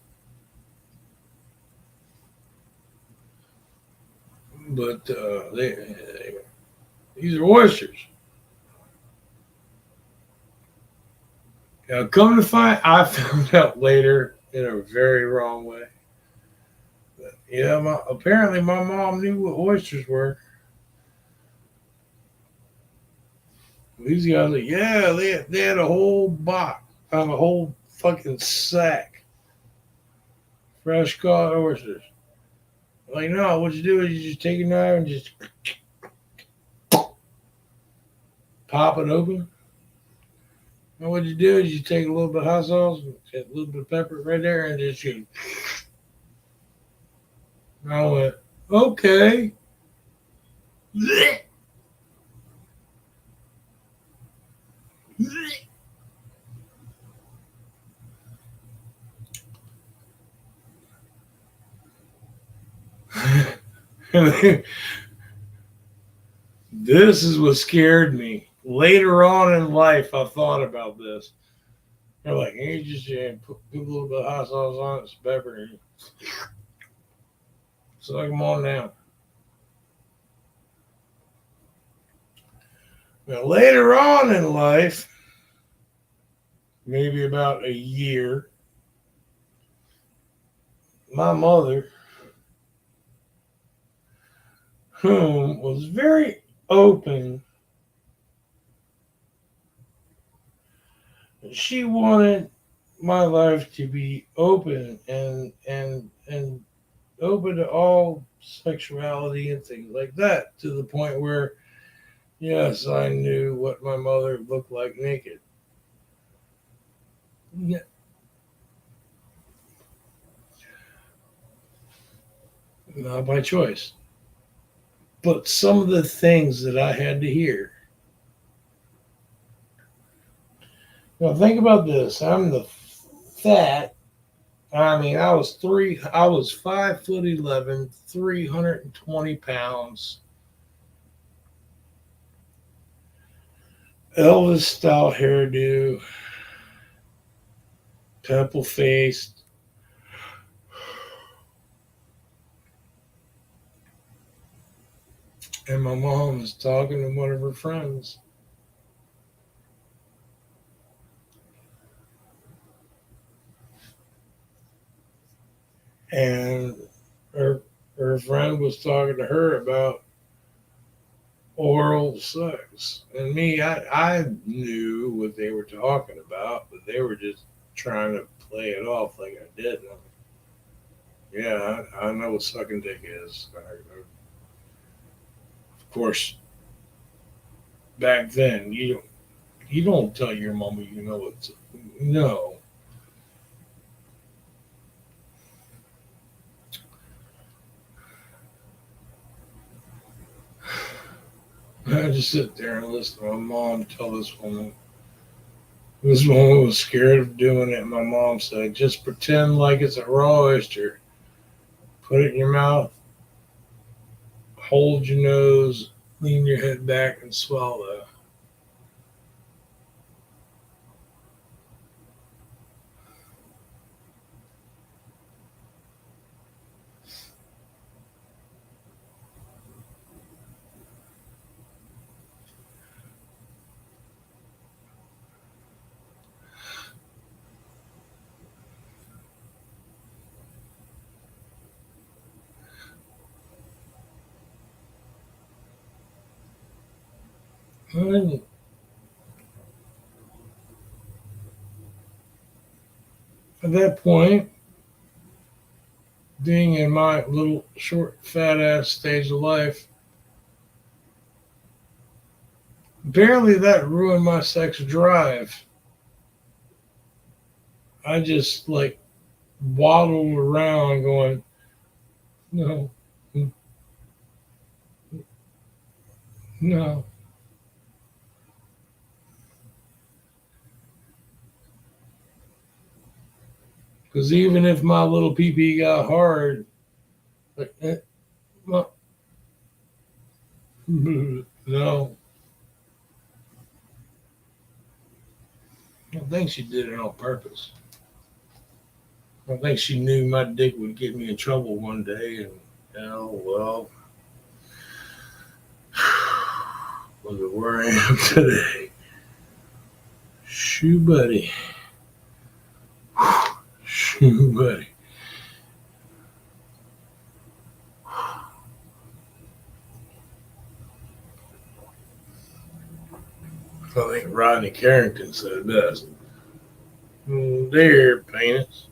But these are oysters. Now, come to find, I found out later in a very wrong way. Yeah, apparently my mom knew what oysters were. These guys, like, yeah, they had a whole box, a whole fucking sack, fresh caught oysters. Like, no, what you do is you just take a knife and just pop it open. And what you do is you take a little bit of hot sauce, a little bit of pepper right there, and just shoot. I went, okay. This is what scared me. Later on in life, I thought about this. They're like, hey, you just put a little bit of hot sauce on it, some pepper, and suck them on down. Now, later on in life, maybe about a year, my mother, whom was very open, she wanted my life to be open and open to all sexuality and things like that, to the point where, yes, I knew what my mother looked like naked. Yeah. Not by choice. But some of the things that I had to hear. Now think about this. I'm the fat. I was 5'11", 320 pounds, Elvis style hairdo, pimple faced. And my mom was talking to one of her friends. And her friend was talking to her about oral sex. And me, I knew what they were talking about, but they were just trying to play it off like I did. Yeah, I know what sucking dick is. Of course, back then, you don't tell your mama you know what. No. I just sit there and listen to my mom tell this woman. This woman was scared of doing it. My mom said, just pretend like it's a raw oyster. Put it in your mouth, hold your nose, lean your head back, and swallow. And at that point, being in my little short, fat ass stage of life, barely that ruined my sex drive. I just like waddled around going, no, no. Because even if my little pee got hard, like, no. I don't think she did it on purpose. I don't think she knew my dick would get me in trouble one day, and well, Look at where I am today. Shoe buddy. Shoe buddy. I think Rodney Carrington said it best. There, penis.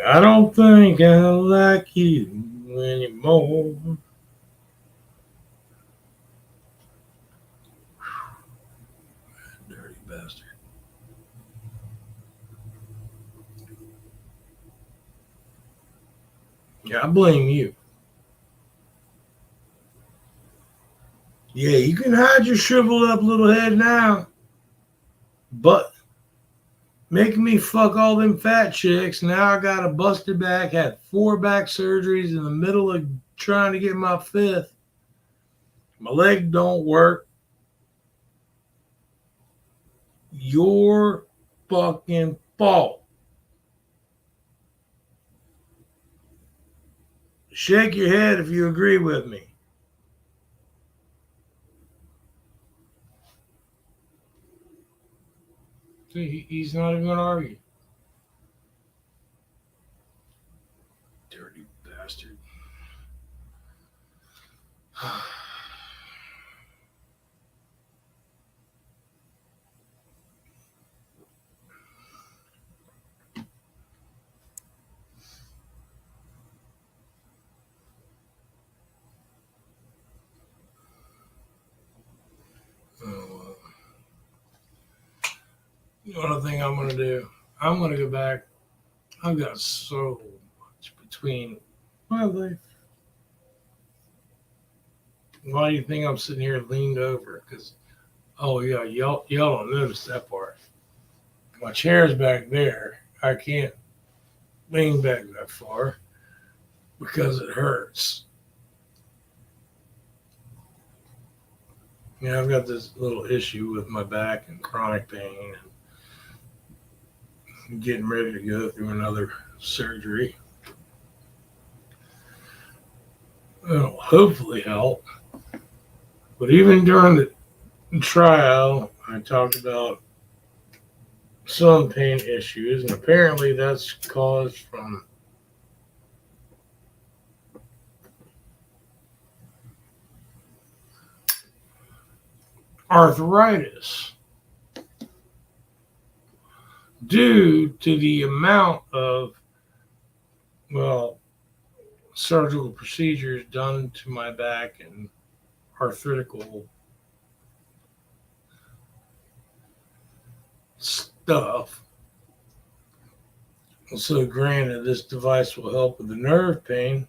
I don't think I like you anymore. Dirty bastard. Yeah, I blame you. Yeah, you can hide your shriveled up little head now. But making me fuck all them fat chicks. Now I got a busted back, had 4 back surgeries in the middle of trying to get my 5th. My leg don't work. Your fucking fault. Shake your head if you agree with me. See, he's not even going to argue. Dirty bastard. Another thing I'm going to do, I'm going to go back. I've got so much between my life. Why do you think I'm sitting here leaned over? Because, oh yeah, y'all don't notice that part. My chair's back there. I can't lean back that far because it hurts. Yeah, I've got this little issue with my back and chronic pain and getting ready to go through another surgery. It'll hopefully help. But even during the trial, I talked about some pain issues, and apparently that's caused from arthritis due to the amount of, well, surgical procedures done to my back and arthritical stuff. So granted, this device will help with the nerve pain,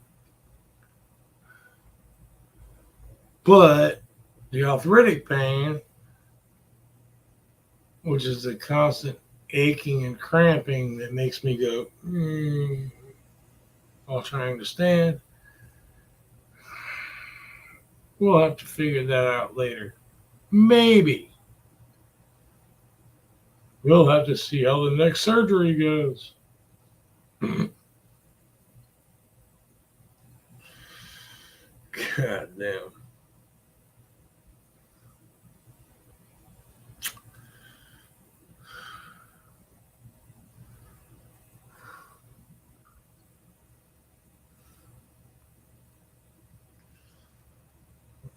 but the arthritic pain, which is the constant aching and cramping that makes me go, while trying to stand, we'll have to figure that out later. Maybe. We'll have to see how the next surgery goes. God damn.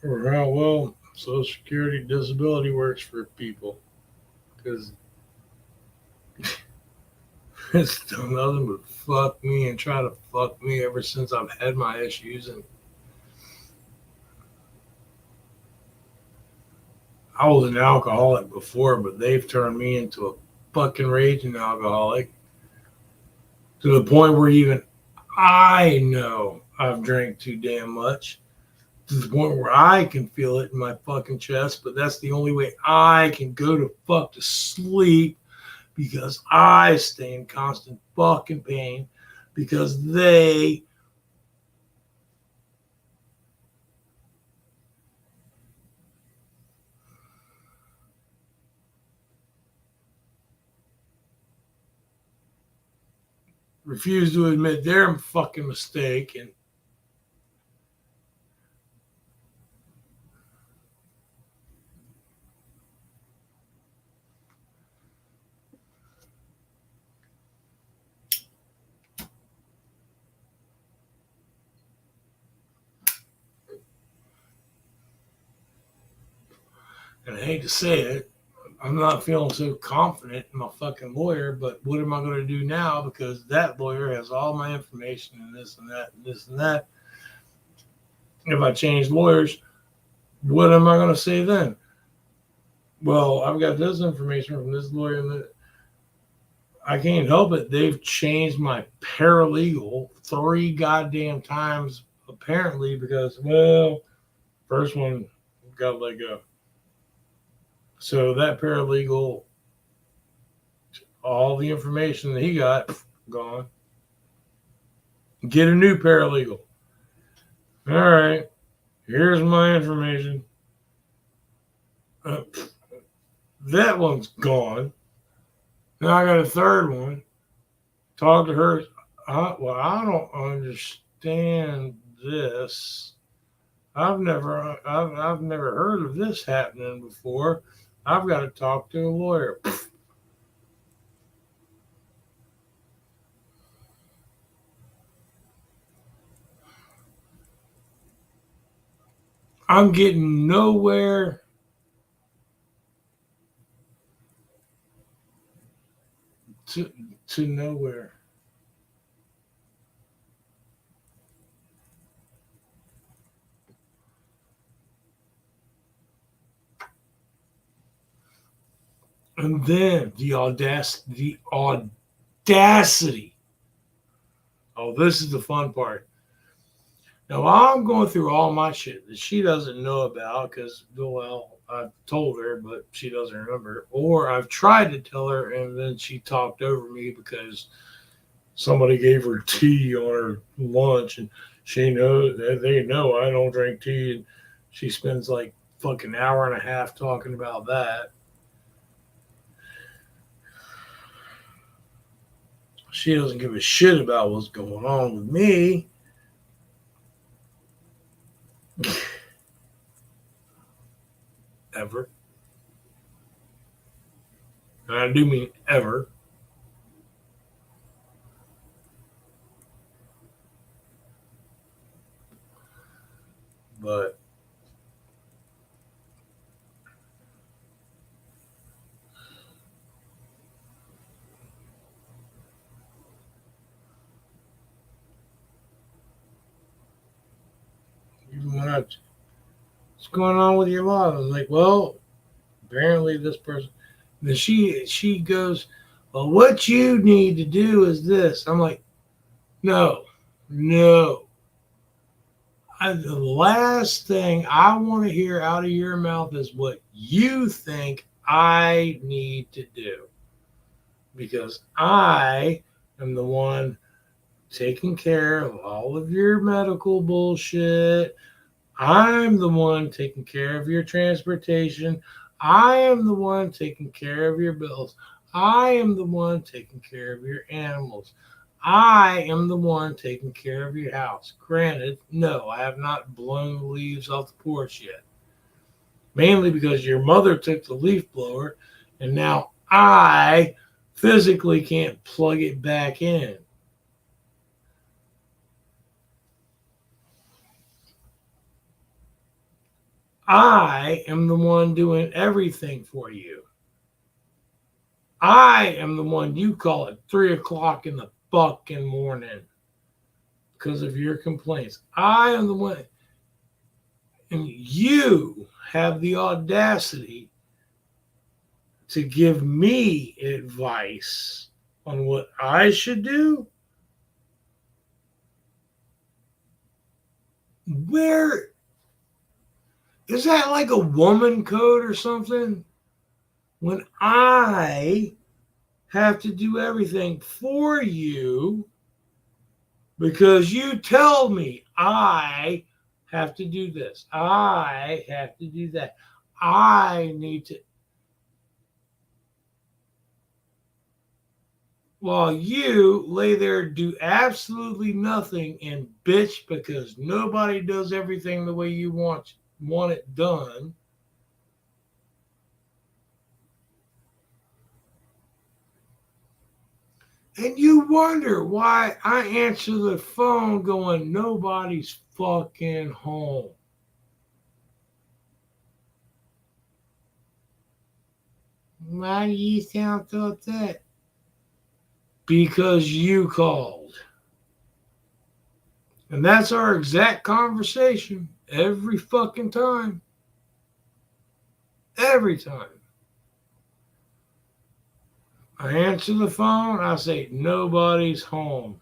Or how well Social Security disability works for people. Because it's done nothing but fuck me and try to fuck me ever since I've had my issues. And I was an alcoholic before, but they've turned me into a fucking raging alcoholic to the point where even I know I've drank too damn much, to the point where I can feel it in my fucking chest, but that's the only way I can go to fuck to sleep, because I stay in constant fucking pain because they refuse to admit their fucking mistake. And And I hate to say it, I'm not feeling so confident in my fucking lawyer, but what am I going to do now? Because that lawyer has all my information and this and that and this and that. If I change lawyers, what am I going to say then? Well, I've got this information from this lawyer, and I can't help it. They've changed my paralegal 3 goddamn times, apparently, because, well, first one got let go. So that paralegal, all the information that he got, gone. Get a new paralegal. All right, here's my information. That one's gone. Now I got a third one. Talk to her. Well, I don't understand this. I've never heard of this happening before. I've got to talk to a lawyer. I'm getting nowhere. To nowhere. And then the audacity. Oh, this is the fun part. Now I'm going through all my shit that she doesn't know about because, well, I've told her, but she doesn't remember. Or I've tried to tell her, and then she talked over me because somebody gave her tea on her lunch, and she knows that they know I don't drink tea, and she spends like fucking hour and a half talking about that. She doesn't give a shit about what's going on with me. Ever. And I do mean ever. But even when what's going on with your law? I was like, well, apparently this person. Then she goes, well, what you need to do is this. I'm like, no. The last thing I want to hear out of your mouth is what you think I need to do. Because I am the one taking care of all of your medical bullshit. I'm the one taking care of your transportation. I am the one taking care of your bills. I am the one taking care of your animals. I am the one taking care of your house. Granted, no, I have not blown the leaves off the porch yet. Mainly because your mother took the leaf blower and now I physically can't plug it back in. I am the one doing everything for you. I am the one you call at 3 o'clock in the fucking morning because of your complaints. I am the one. And you have the audacity to give me advice on what I should do? Where is that, like a woman code or something? When I have to do everything for you because you tell me I have to do this, I have to do that, I need to. While you lay there, do absolutely nothing, and bitch because nobody does everything the way you want it done. And you wonder why I answer the phone going, nobody's fucking home. Why do you sound so upset? Because you called. And that's our exact conversation every fucking time. Every time. I answer the phone, I say, nobody's home.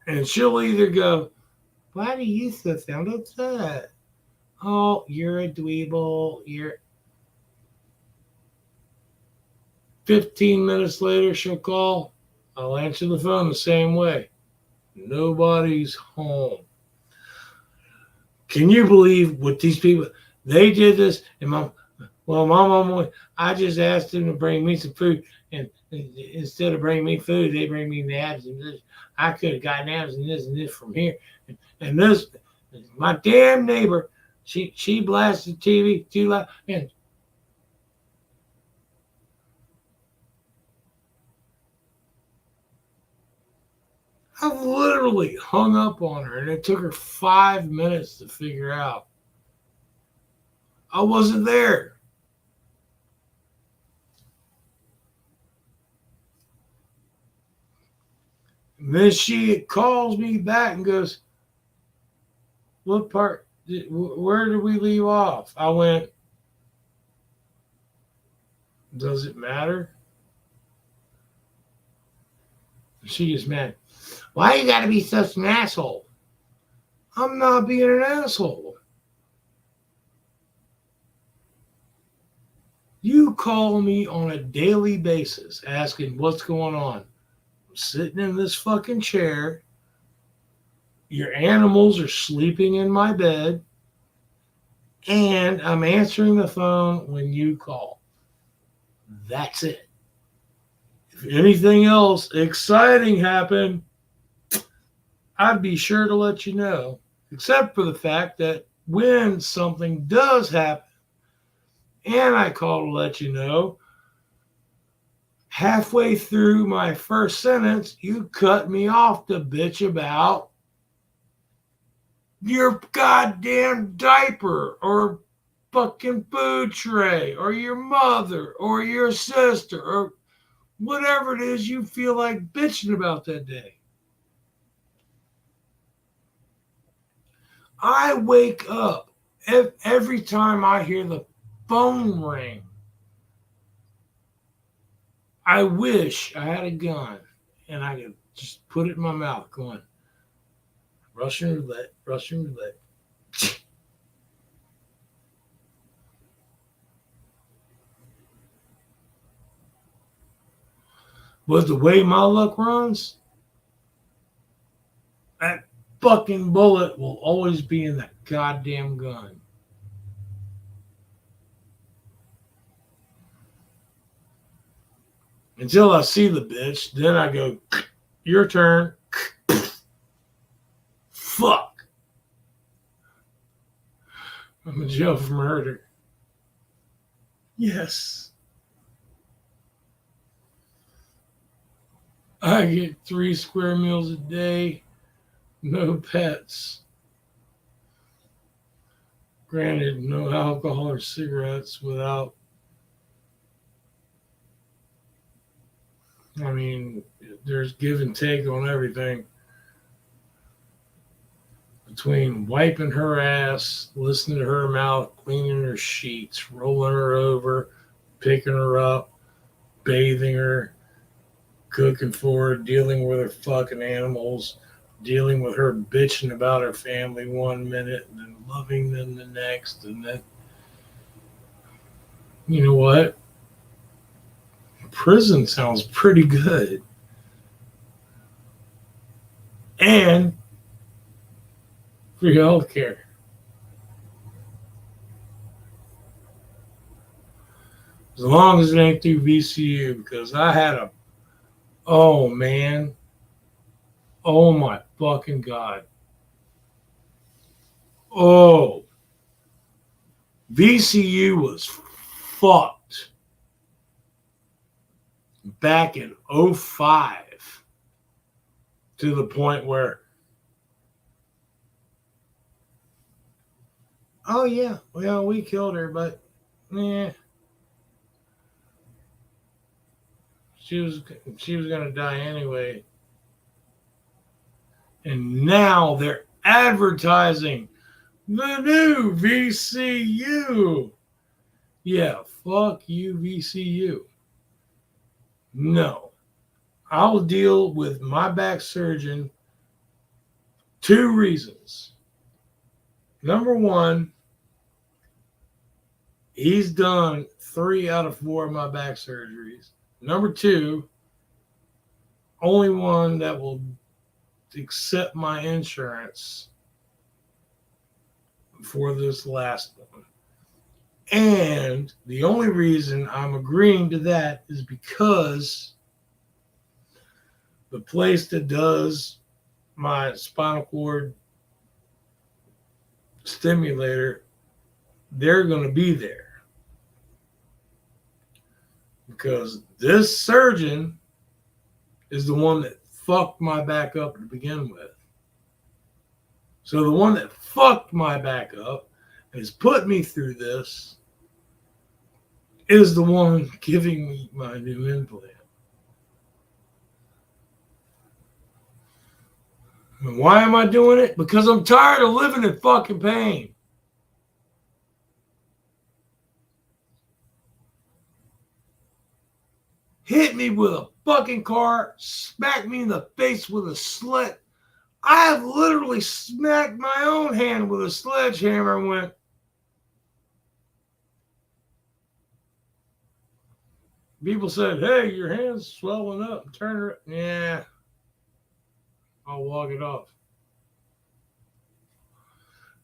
And she'll either go, why do you so sound upset? Oh, you're a dweeble. You're 15 minutes later, she'll call. I'll answer the phone the same way. Nobody's home. Can you believe what these people, they did this? And my mom, I just asked them to bring me some food. And instead of bringing me food, they bring me nabs and this. I could have got nabs and this from here. And this, my damn neighbor, she blasted TV too loud. And I literally hung up on her, and it took her 5 minutes to figure out I wasn't there. And then she calls me back and goes, what part, where did we leave off? I went, does it matter? She gets mad. Why you gotta be such an asshole? I'm not being an asshole. You call me on a daily basis asking what's going on. I'm sitting in this fucking chair. Your animals are sleeping in my bed. And I'm answering the phone when you call. That's it. If anything else exciting happened, I'd be sure to let you know. Except for the fact that when something does happen, and I call to let you know, halfway through my first sentence, you cut me off to bitch about your goddamn diaper or fucking food tray or your mother or your sister or whatever it is you feel like bitching about that day. I wake up every time I hear the phone ring. I wish I had a gun and I could just put it in my mouth going, Russian roulette, Russian roulette. But the way my luck runs, that fucking bullet will always be in that goddamn gun. Until I see the bitch, then I go, your turn. Fuck. I'm in jail for murder. Yes. I get 3 square meals a day, no pets. Granted, no alcohol or cigarettes without, I mean, there's give and take on everything. Between wiping her ass, listening to her mouth, cleaning her sheets, rolling her over, picking her up, bathing her, cooking for her, dealing with her fucking animals, dealing with her bitching about her family 1 minute and then loving them the next. And then, you know what? Prison sounds pretty good. And free health care. As long as it ain't through VCU, because I had a, oh man, oh my fucking God. Oh, VCU was fucked back in '05 to the point where, oh yeah, well, we killed her, but yeah, She was going to die anyway. And now they're advertising the new VCU. Yeah, fuck you, VCU. No. I'll deal with my back surgeon. 2 reasons. Number 1, he's done 3 out of 4 of my back surgeries. Number 2, only one that will accept my insurance for this last one. And the only reason I'm agreeing to that is because the place that does my spinal cord stimulator, they're going to be there. Because this surgeon is the one that fucked my back up to begin with. So the one that fucked my back up and has put me through this is the one giving me my new implant. And why am I doing it? Because I'm tired of living in fucking pain. Hit me with a fucking car, smack me in the face with a slit. I have literally smacked my own hand with a sledgehammer and went, people said, hey, your hand's swelling up. Turn it. Yeah. I'll walk it off.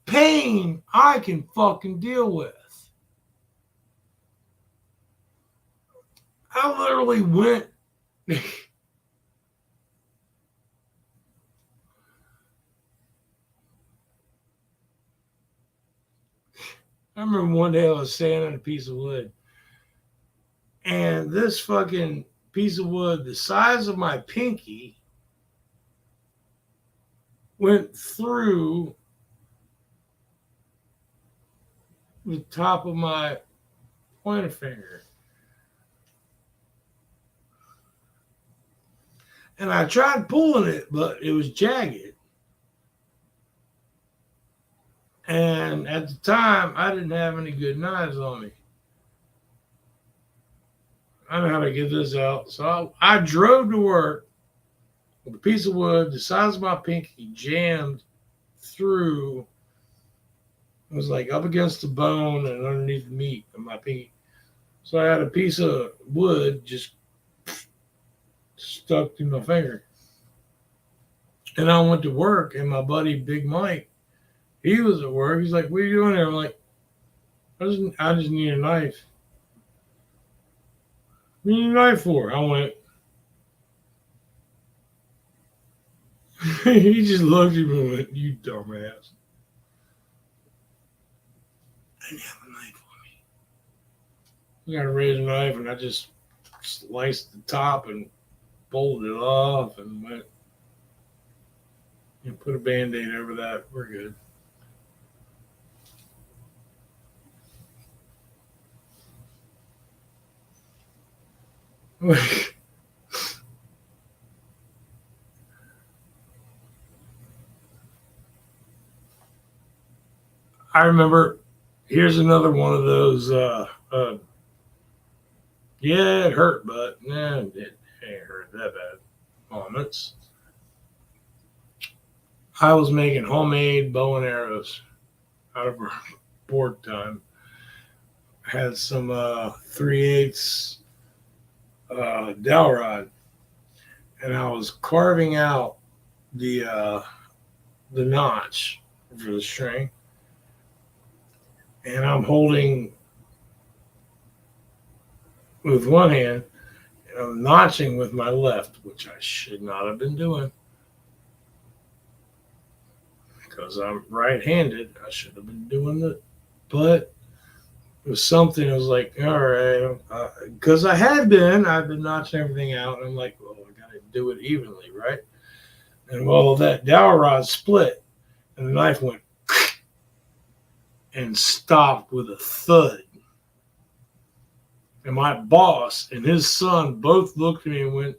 Pain, I can fucking deal with. I literally went. I remember one day I was sanding a piece of wood. And this fucking piece of wood, the size of my pinky, went through the top of my pointer finger. And I tried pulling it, but it was jagged. And at the time, I didn't have any good knives on me. I know how to get this out. So I drove to work with a piece of wood the size of my pinky jammed through. It was like up against the bone and underneath the meat of my pinky. So I had a piece of wood just stuck through my finger. And I went to work, and my buddy Big Mike, he was at work. He's like, what are you doing there? I'm like, I just need a knife. What do you need a knife for? I went. He just looked at me and went, you dumbass. I didn't have a knife on me. I got a razor knife, and I just sliced the top and pulled it off and went, and put a Band-Aid over that. We're good. I remember, here's another one of those, yeah, it hurt, but nah, it ain't hurt that bad moments. I was making homemade bow and arrows out of our board time. Had some 3/8 dowel rod, and I was carving out the notch for the string, and I'm holding with one hand, and I'm notching with my left, which I should not have been doing because I'm right-handed. I should have been doing it, but it was something. I was like, all right, because I've been notching everything out, and I'm like, well, I got to do it evenly, right? And well, that dowel rod split, and the knife went and stopped with a thud. And my boss and his son both looked at me and went,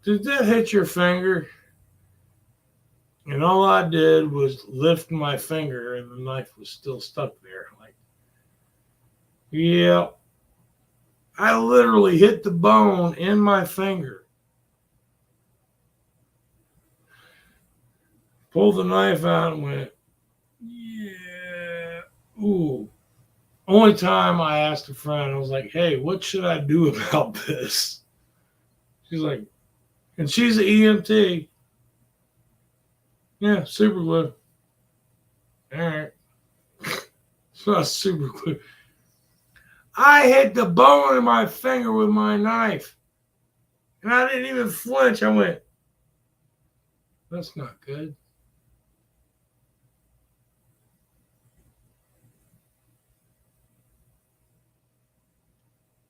"Did that hit your finger?" And all I did was lift my finger and the knife was still stuck there. Like, yeah, I literally hit the bone in my finger. Pulled the knife out and went, yeah, ooh. Only time I asked a friend, I was like, "Hey, what should I do about this?" She's like, and she's an EMT. Yeah, super glue. All right. It's not super glue. I hit the bone in my finger with my knife. And I didn't even flinch. I went, "That's not good."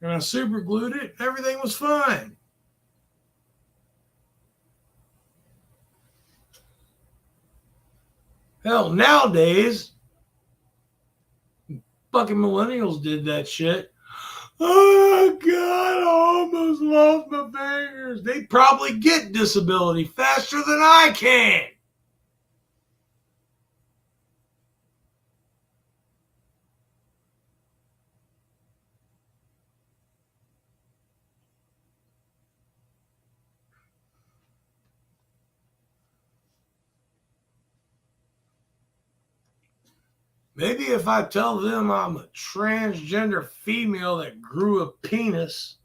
And I super glued it. Everything was fine. Hell, nowadays, fucking millennials did that shit. "Oh, God, I almost lost my fingers." They probably get disability faster than I can. Maybe if I tell them I'm a transgender female that grew a penis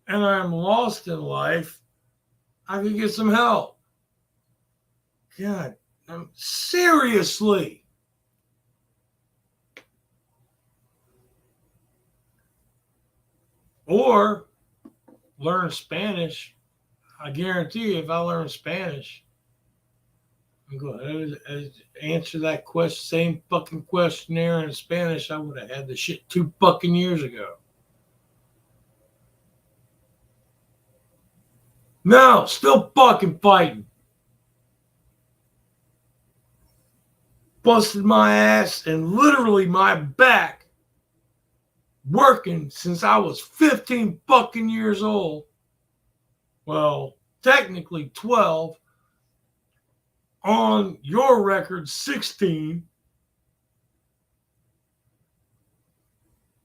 and I'm lost in life, I could get some help. God, seriously. Or learn Spanish. I guarantee you, if I learn Spanish, I'm going to answer that question, same fucking questionnaire in Spanish. I would have had the shit 2 fucking years ago. No, still fucking fighting. Busted my ass and literally my back working since I was 15 fucking years old. Well, technically 12. On your record, 16.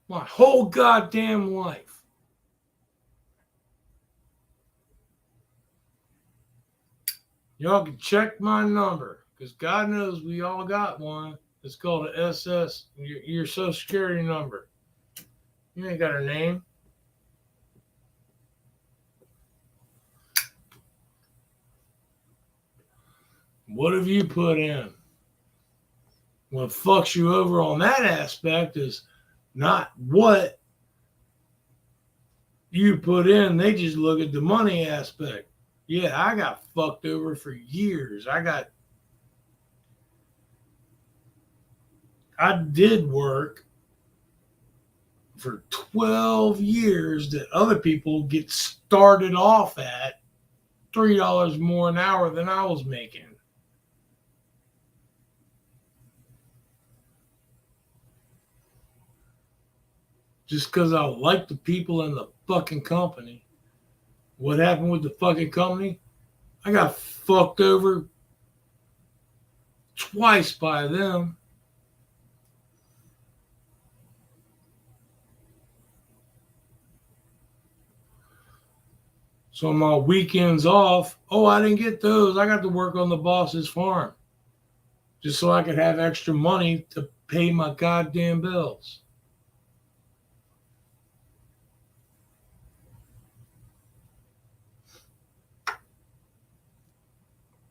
My whole goddamn life. Y'all can check my number because God knows we all got one. It's called an SS, your social security number. You ain't got a name. What have you put in? What fucks you over on that aspect is not what you put in. They just look at the money aspect. Yeah, I got fucked over for years. I did work for 12 years that other people get started off at $3 more an hour than I was making. Just because I like the people in the fucking company. What happened with the fucking company? I got fucked over twice by them. So my weekends off, oh, I didn't get those. I got to work on the boss's farm just so I could have extra money to pay my goddamn bills.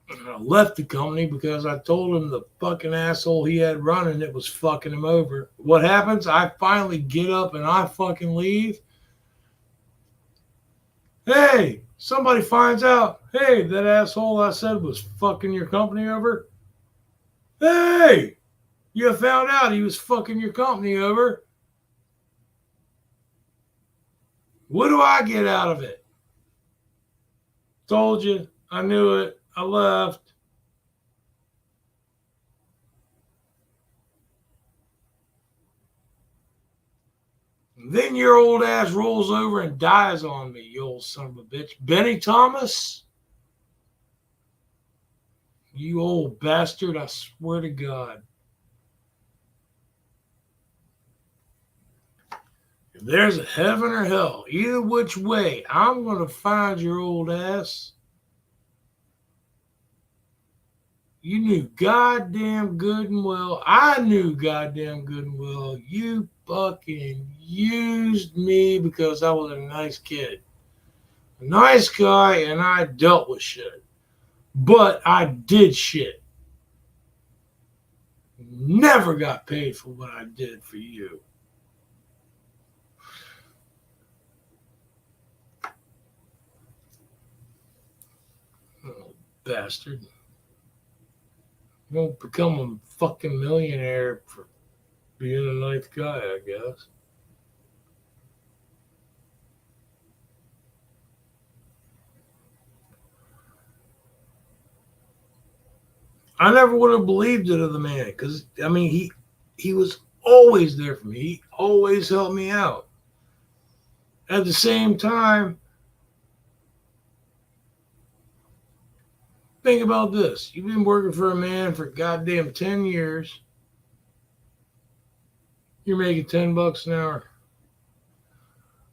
And I left the company because I told him the fucking asshole he had running it was fucking him over. What happens? I finally get up and I fucking leave. Hey, somebody finds out, hey, that asshole I said was fucking your company over. Hey, you found out he was fucking your company over. What do I get out of it? Told you. I knew it. I left. Then your old ass rolls over and dies on me, you old son of a bitch. Benny Thomas? You old bastard, I swear to God. If there's a heaven or hell, either which way, I'm going to find your old ass. You knew goddamn good and well. I knew goddamn good and well. You fucking used me because I was a nice kid. A nice guy, and I dealt with shit. But I did shit. Never got paid for what I did for you. Oh, bastard. You won't become a fucking millionaire for being a nice guy, I guess. I never would have believed it of the man because, I mean, he was always there for me. He always helped me out. At the same time, think about this. You've been working for a man for goddamn 10 years. You're making $10 an hour.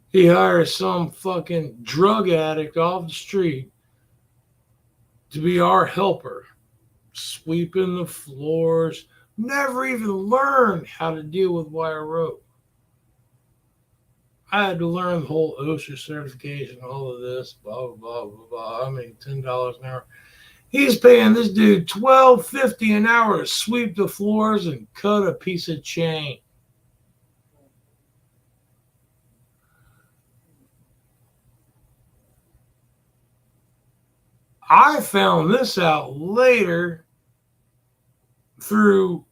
He hires some fucking drug addict off the street to be our helper, sweeping the floors, never even learned how to deal with wire rope. I had to learn the whole OSHA certification, all of this, blah, blah, blah, blah, blah. I mean, $10 an hour. He's paying this dude $12.50 an hour to sweep the floors and cut a piece of chain. I found this out later through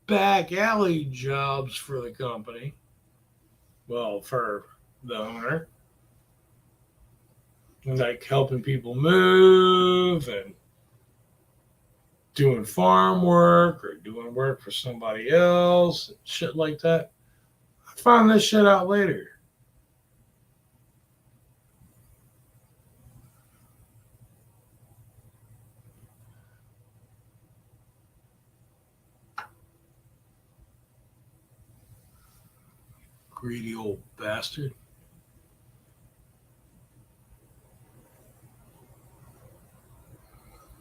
back alley jobs for the company. Well, for the owner. Like helping people move and doing farm work or doing work for somebody else and shit like that. I found this shit out later. Greedy old bastard.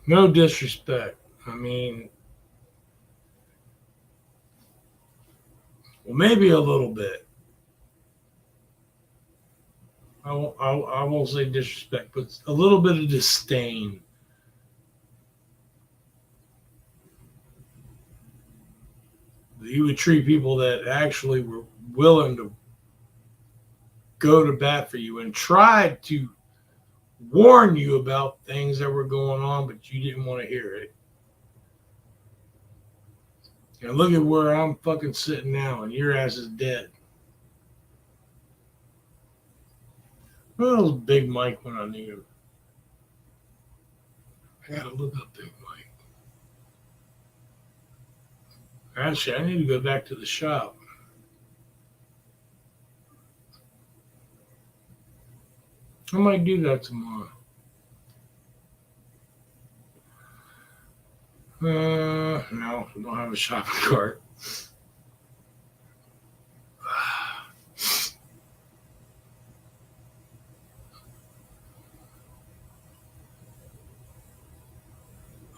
No disrespect. I mean, well, maybe a little bit. I won't say disrespect, but a little bit of disdain. You would treat people that actually were willing to go to bat for you and tried to warn you about things that were going on, but you didn't want to hear it. And look at where I'm fucking sitting now, and your ass is dead. Well, was Big Mike when I need him. I gotta look up Big Mike. Actually, I need to go back to the shop. I might do that tomorrow. No, I don't have a shopping cart.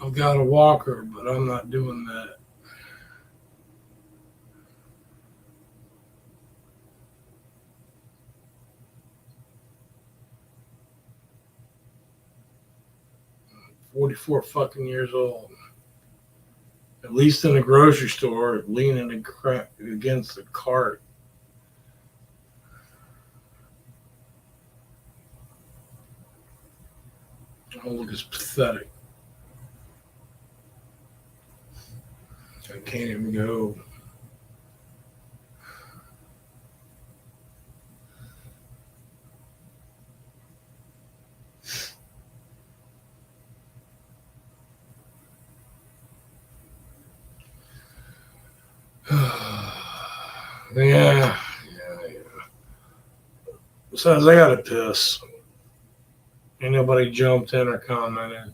I've got a walker, but I'm not doing that. I'm 44 fucking years old. At least in the grocery store, leaning against the cart. Oh, look, it's pathetic. I can't even go. Yeah. Besides, I got to piss. Ain't nobody jumped in or commented.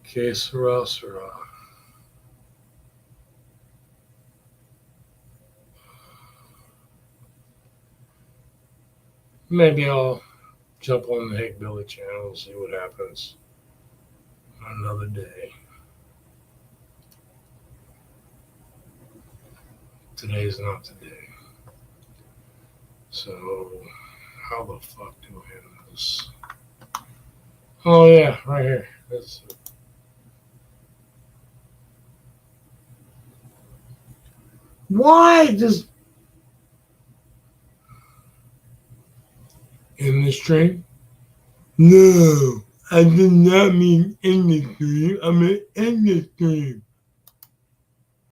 Que sera, sera. Maybe I'll jump on the Hank Billy channel and see what happens another day. Today's not the day. So, how the fuck do I end this? Oh, yeah, right here. That's it. Why does in the stream? No, I did not mean in the stream. I meant in the stream.